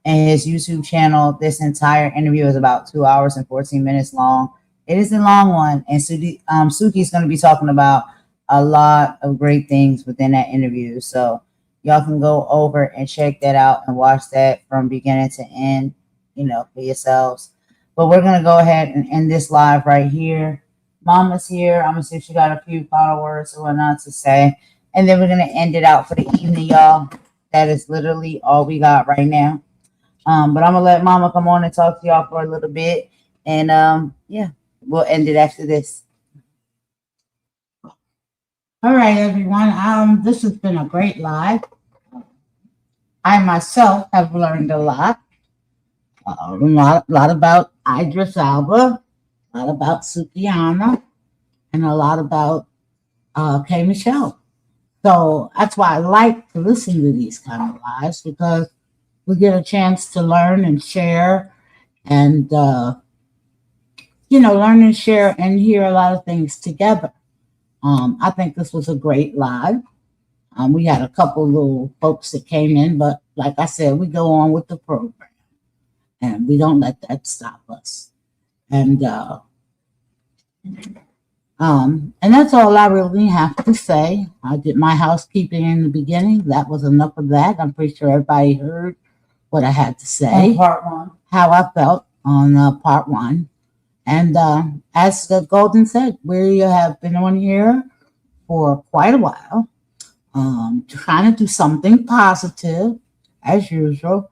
and his YouTube channel. This entire interview is about 2 hours and 14 minutes long. It is a long one, and Suki's going to be talking about a lot of great things within that interview. So y'all can go over and check that out and watch that from beginning to end, for yourselves. But we're going to go ahead and end this live right here. Mama's here. I'm going to see if she got a few final words or whatnot to say. And then we're going to end it out for the evening, y'all. That is literally all we got right now. But I'm going to let Mama come on and talk to y'all for a little bit. And, yeah, we'll end it after this. All right, everyone. This has been a great live. I myself have learned a lot. A lot about Idris Alba, a lot about Sukihana, and a lot about K. Michelle. So that's why I like to listen to these kind of lives, because we get a chance to learn and share and, learn and share and hear a lot of things together. I think this was a great live. We had a couple little folks that came in, but like I said, we go on with the program and we don't let that stop us. And that's all I really have to say. I did my housekeeping in the beginning. That was enough of that. I'm pretty sure everybody heard what I had to say. On part one. How I felt on part one. And as the Golden said, we have been on here for quite a while, trying to do something positive as usual.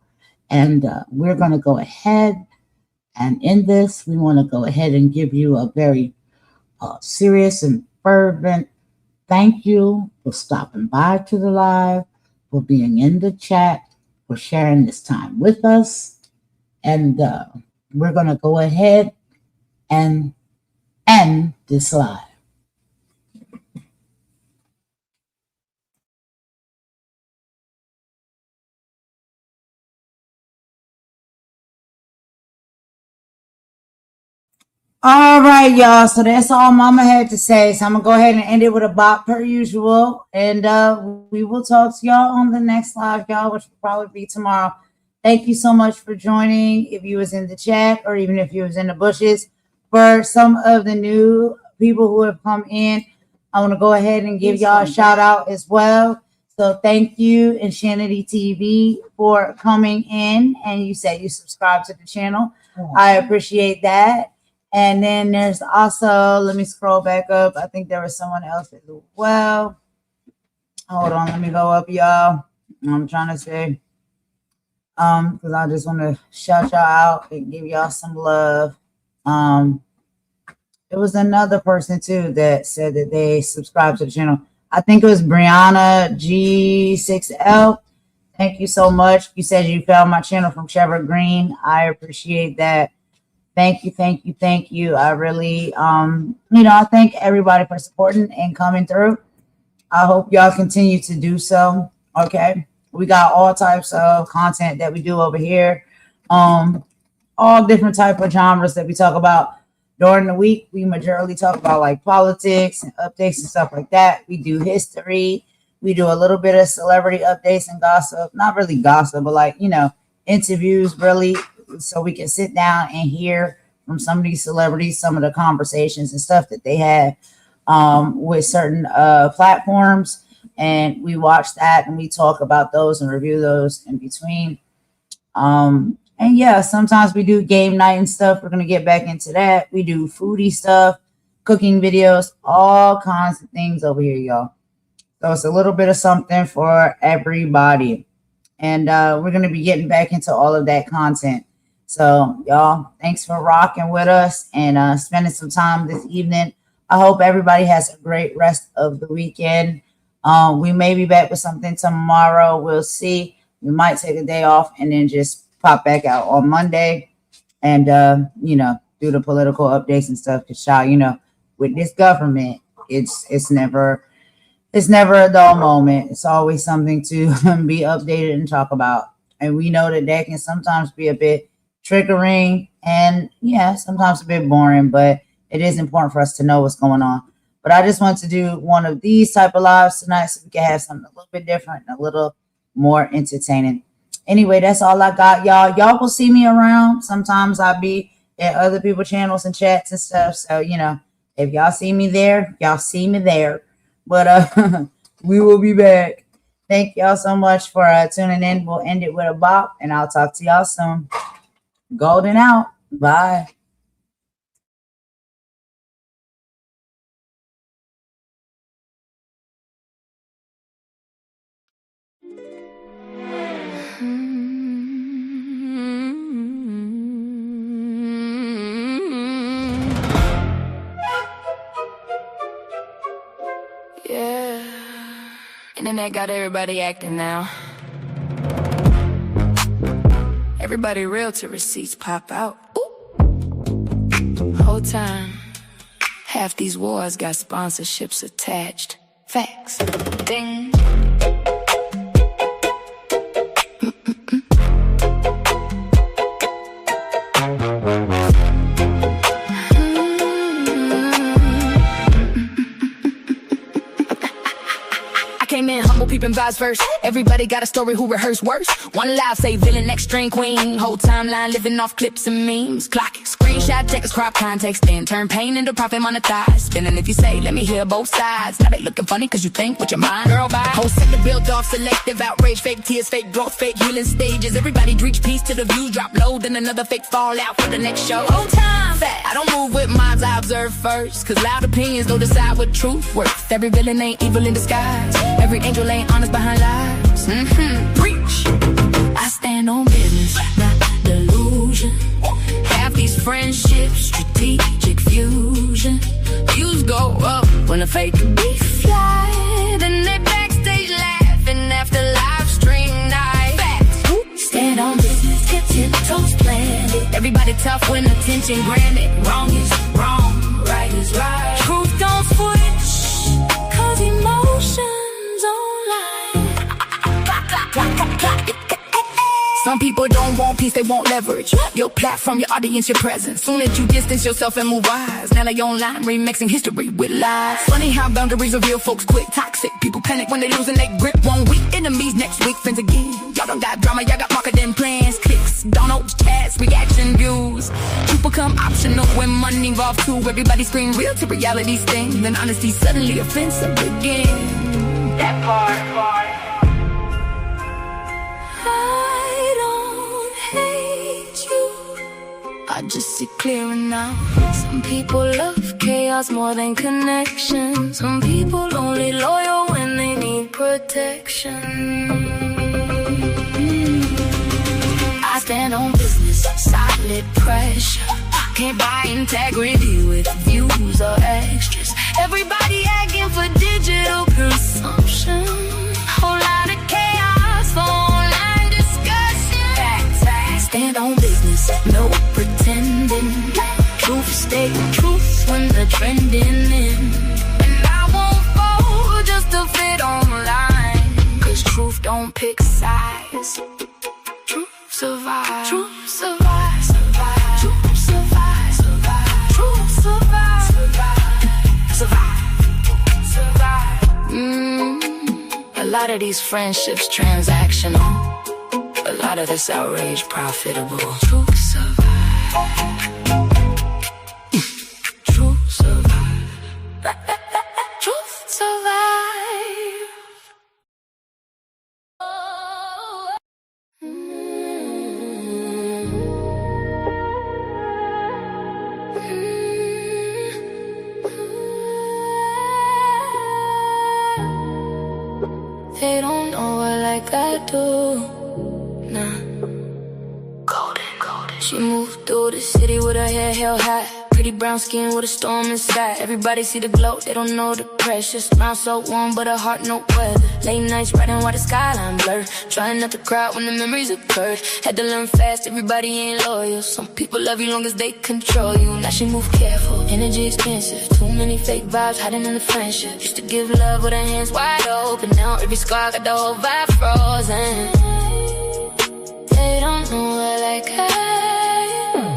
And we're going to go ahead and in this, we want to go ahead and give you a very serious and fervent thank you for stopping by to the live, for being in the chat, for sharing this time with us. And we're going to go ahead and end this live. All right, y'all. So that's all Mama had to say. So I'm going to go ahead and end it with a bop per usual. And we will talk to y'all on the next live, y'all, which will probably be tomorrow. Thank you so much for joining. If you was in the chat or even if you was in the bushes. For some of the new people who have come in, I want to go ahead and give y'all a shout out as well. So thank you, Insanity TV, for coming in. And you said you subscribe to the channel. I appreciate that. And then there's also, let me scroll back up. I think there was someone else as well. Hold on, let me go up, y'all. I'm trying to say, because I just want to shout y'all out and give y'all some love. There was another person too that said that they subscribed to the channel. I think it was Brianna G6L. Thank you so much. You said you found my channel from Trevor Green. I appreciate that. Thank you, thank you, thank you. I really, I thank everybody for supporting and coming through. I hope y'all continue to do so. Okay. We got all types of content that we do over here. All different type of genres that we talk about during the week. We majorly talk about like politics and updates and stuff like that. We do history. We do a little bit of celebrity updates and gossip. Not really gossip, but like, interviews really, so we can sit down and hear from some of these celebrities, some of the conversations and stuff that they had with certain platforms. And we watch that and we talk about those and review those in between. And yeah, sometimes we do game night and stuff. We're going to get back into that. We do foodie stuff, cooking videos, all kinds of things over here, y'all. So it's a little bit of something for everybody. And we're going to be getting back into all of that content. So y'all, thanks for rocking with us and spending some time this evening. I hope everybody has a great rest of the weekend. We may be back with something tomorrow. We'll see. We might take a day off and then just pop back out on Monday and, do the political updates and stuff. Because, y'all, with this government, it's never a dull moment. It's always something to be updated and talk about. And we know that can sometimes be a bit triggering and, sometimes a bit boring, but it is important for us to know what's going on. But I just want to do one of these type of lives tonight so we can have something a little bit different and a little more entertaining. Anyway, that's all I got, y'all. Y'all will see me around. Sometimes I'll be at other people's channels and chats and stuff. So, you know, if y'all see me there, y'all see me there. But we will be back. Thank y'all so much for tuning in. We'll end it with a bop, and I'll talk to y'all soon. Golden out. Bye. Yeah. Internet got everybody acting now. Everybody real till receipts pop out. Ooh. Whole time, half these wars got sponsorships attached. Facts. Ding. Came in humble, peeping vibes first. Everybody got a story who rehearsed worse. One live say villain, next string queen. Whole timeline living off clips and memes. Clock it, screenshot, text, crop context, then turn pain into profit monetized. Spinning if you say, let me hear both sides. Now they looking funny cause you think with your mind. Girl, bye. Whole sector built off selective outrage, fake tears, fake growth, fake healing stages. Everybody reach peace to the views, drop low, then another fake fallout for the next show. Whole time, fat. I don't move with minds, I observe first. Cause loud opinions don't decide what truth worth. Every villain ain't evil in disguise. Every angel ain't honest behind lies. Preach. I stand on business, not delusion. Half these friendships, strategic fusion. Views go up when the fake beef fly. Then they backstage laughing after live stream night. Facts. Stand on business, get 10 toes planted. Everybody tough when attention granted. Wrong is wrong, right is right. Truth don't switch, cause emotions Some people don't want peace, they want leverage. Your platform, your audience, your presence. Soon as you distance yourself and move wise, now they online remixing history with lies. Funny how boundaries reveal folks quick. Toxic people panic when they losing their grip. 1 week, enemies next week, friends again. Y'all don't got drama, y'all got marketing plans. Clicks, downloads, chats, reaction views. Truth become optional when money involved too. Everybody scream real to reality sting. Then honesty suddenly offensive again. That part. I just see clearer now. Some people love chaos more than connection. Some people only loyal when they need protection. I stand on business, solid pressure. Can't buy integrity with views or extras. Everybody asking for digital consumption. Whole lot of chaos for online discussion. Facts. Stand on business, no pretending. Truth stay truth when the trending in. And I won't fall just to fit online. Cause truth don't pick sides. Truth survive. Truth survive. Survive. Truth survive. Survive. Truth survive. Survive. Survive. A lot of these friendships transactional. A lot of this outrage profitable. Truth survive. Truth survive. Truth survive. They don't know her like I do. Nah. Golden. She moved through the city with her hair held high. Pretty brown skin with a storm inside. Everybody see the glow, they don't know the pressure. Smile so warm, but her heart no weather. Late nights riding while the skyline blur. Trying not to cry when the memories occurred. Had to learn fast, everybody ain't loyal. Some people love you long as they control you. Now she move careful, energy expensive. Too many fake vibes hiding in the friendship. Used to give love with her hands wide open. Now every scar got the whole vibe frozen. They don't know her like I.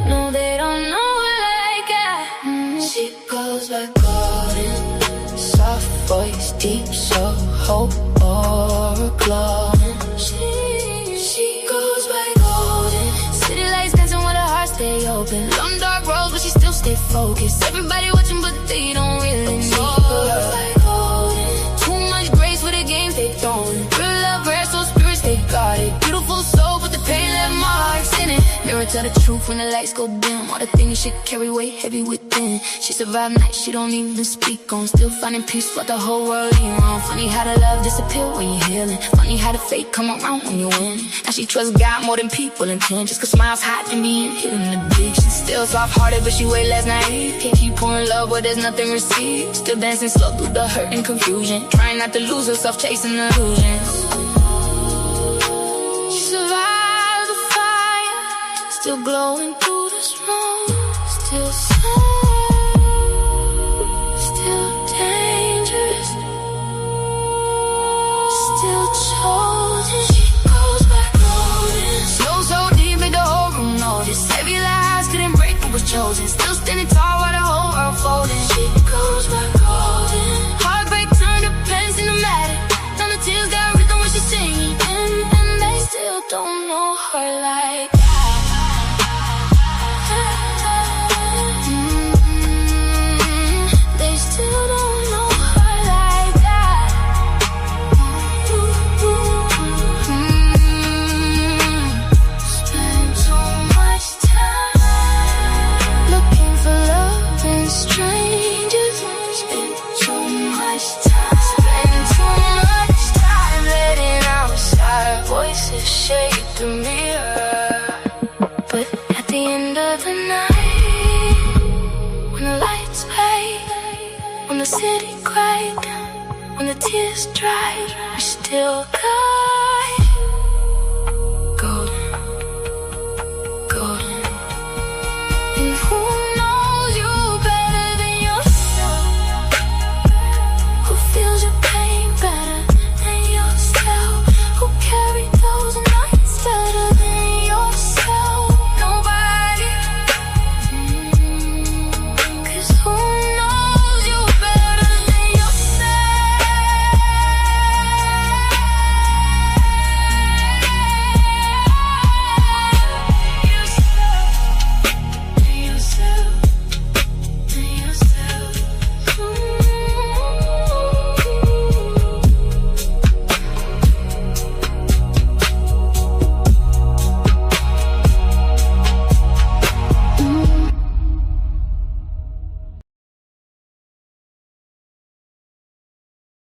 No, they don't know her like I. She goes by golden. Soft voice, deep soul, hope or glowing. She goes by golden. City lights dancing with her heart stay open. Long dark stay focused. Everybody watching, but they don't really know her. Too much grace for the games they throwing. Real love, rare soul spirits, they got it. Beautiful soul, but the pain left marks in it. Mirror tell the truth when the lights go dim. All the things she carry weight heavy within. She survived nights she don't even speak on. Still finding peace what the whole world ain't wrong. Funny how the love disappear when you're healing. Funny how the fate come around when you win. Now she trusts God more than people intend. Just cause smiles hot and being hidden the big. She's still soft-hearted but she way less naive. Can't keep pouring love where there's nothing received. Still dancing slow through the hurt and confusion. Trying not to lose herself chasing illusions. She survived the fire. Still glowing through this room. Still sad. Still dangerous. Still chosen. She goes back golden. Snow so deep made the whole room notice. Heavy lies couldn't break what was chosen. Still standing tall while the whole world folding. She goes back golden. Heartbreak turned to pains in the matter. Now the tears got rhythm when she's singing. And they still don't know her like that. They still don't know her like that. Spend too much time looking for love in strangers. Spend too much time. Spend too much time letting outside voices shake the mirror. But at the end of the night, when the lights fade, when the city cried, when the tears dried, we still got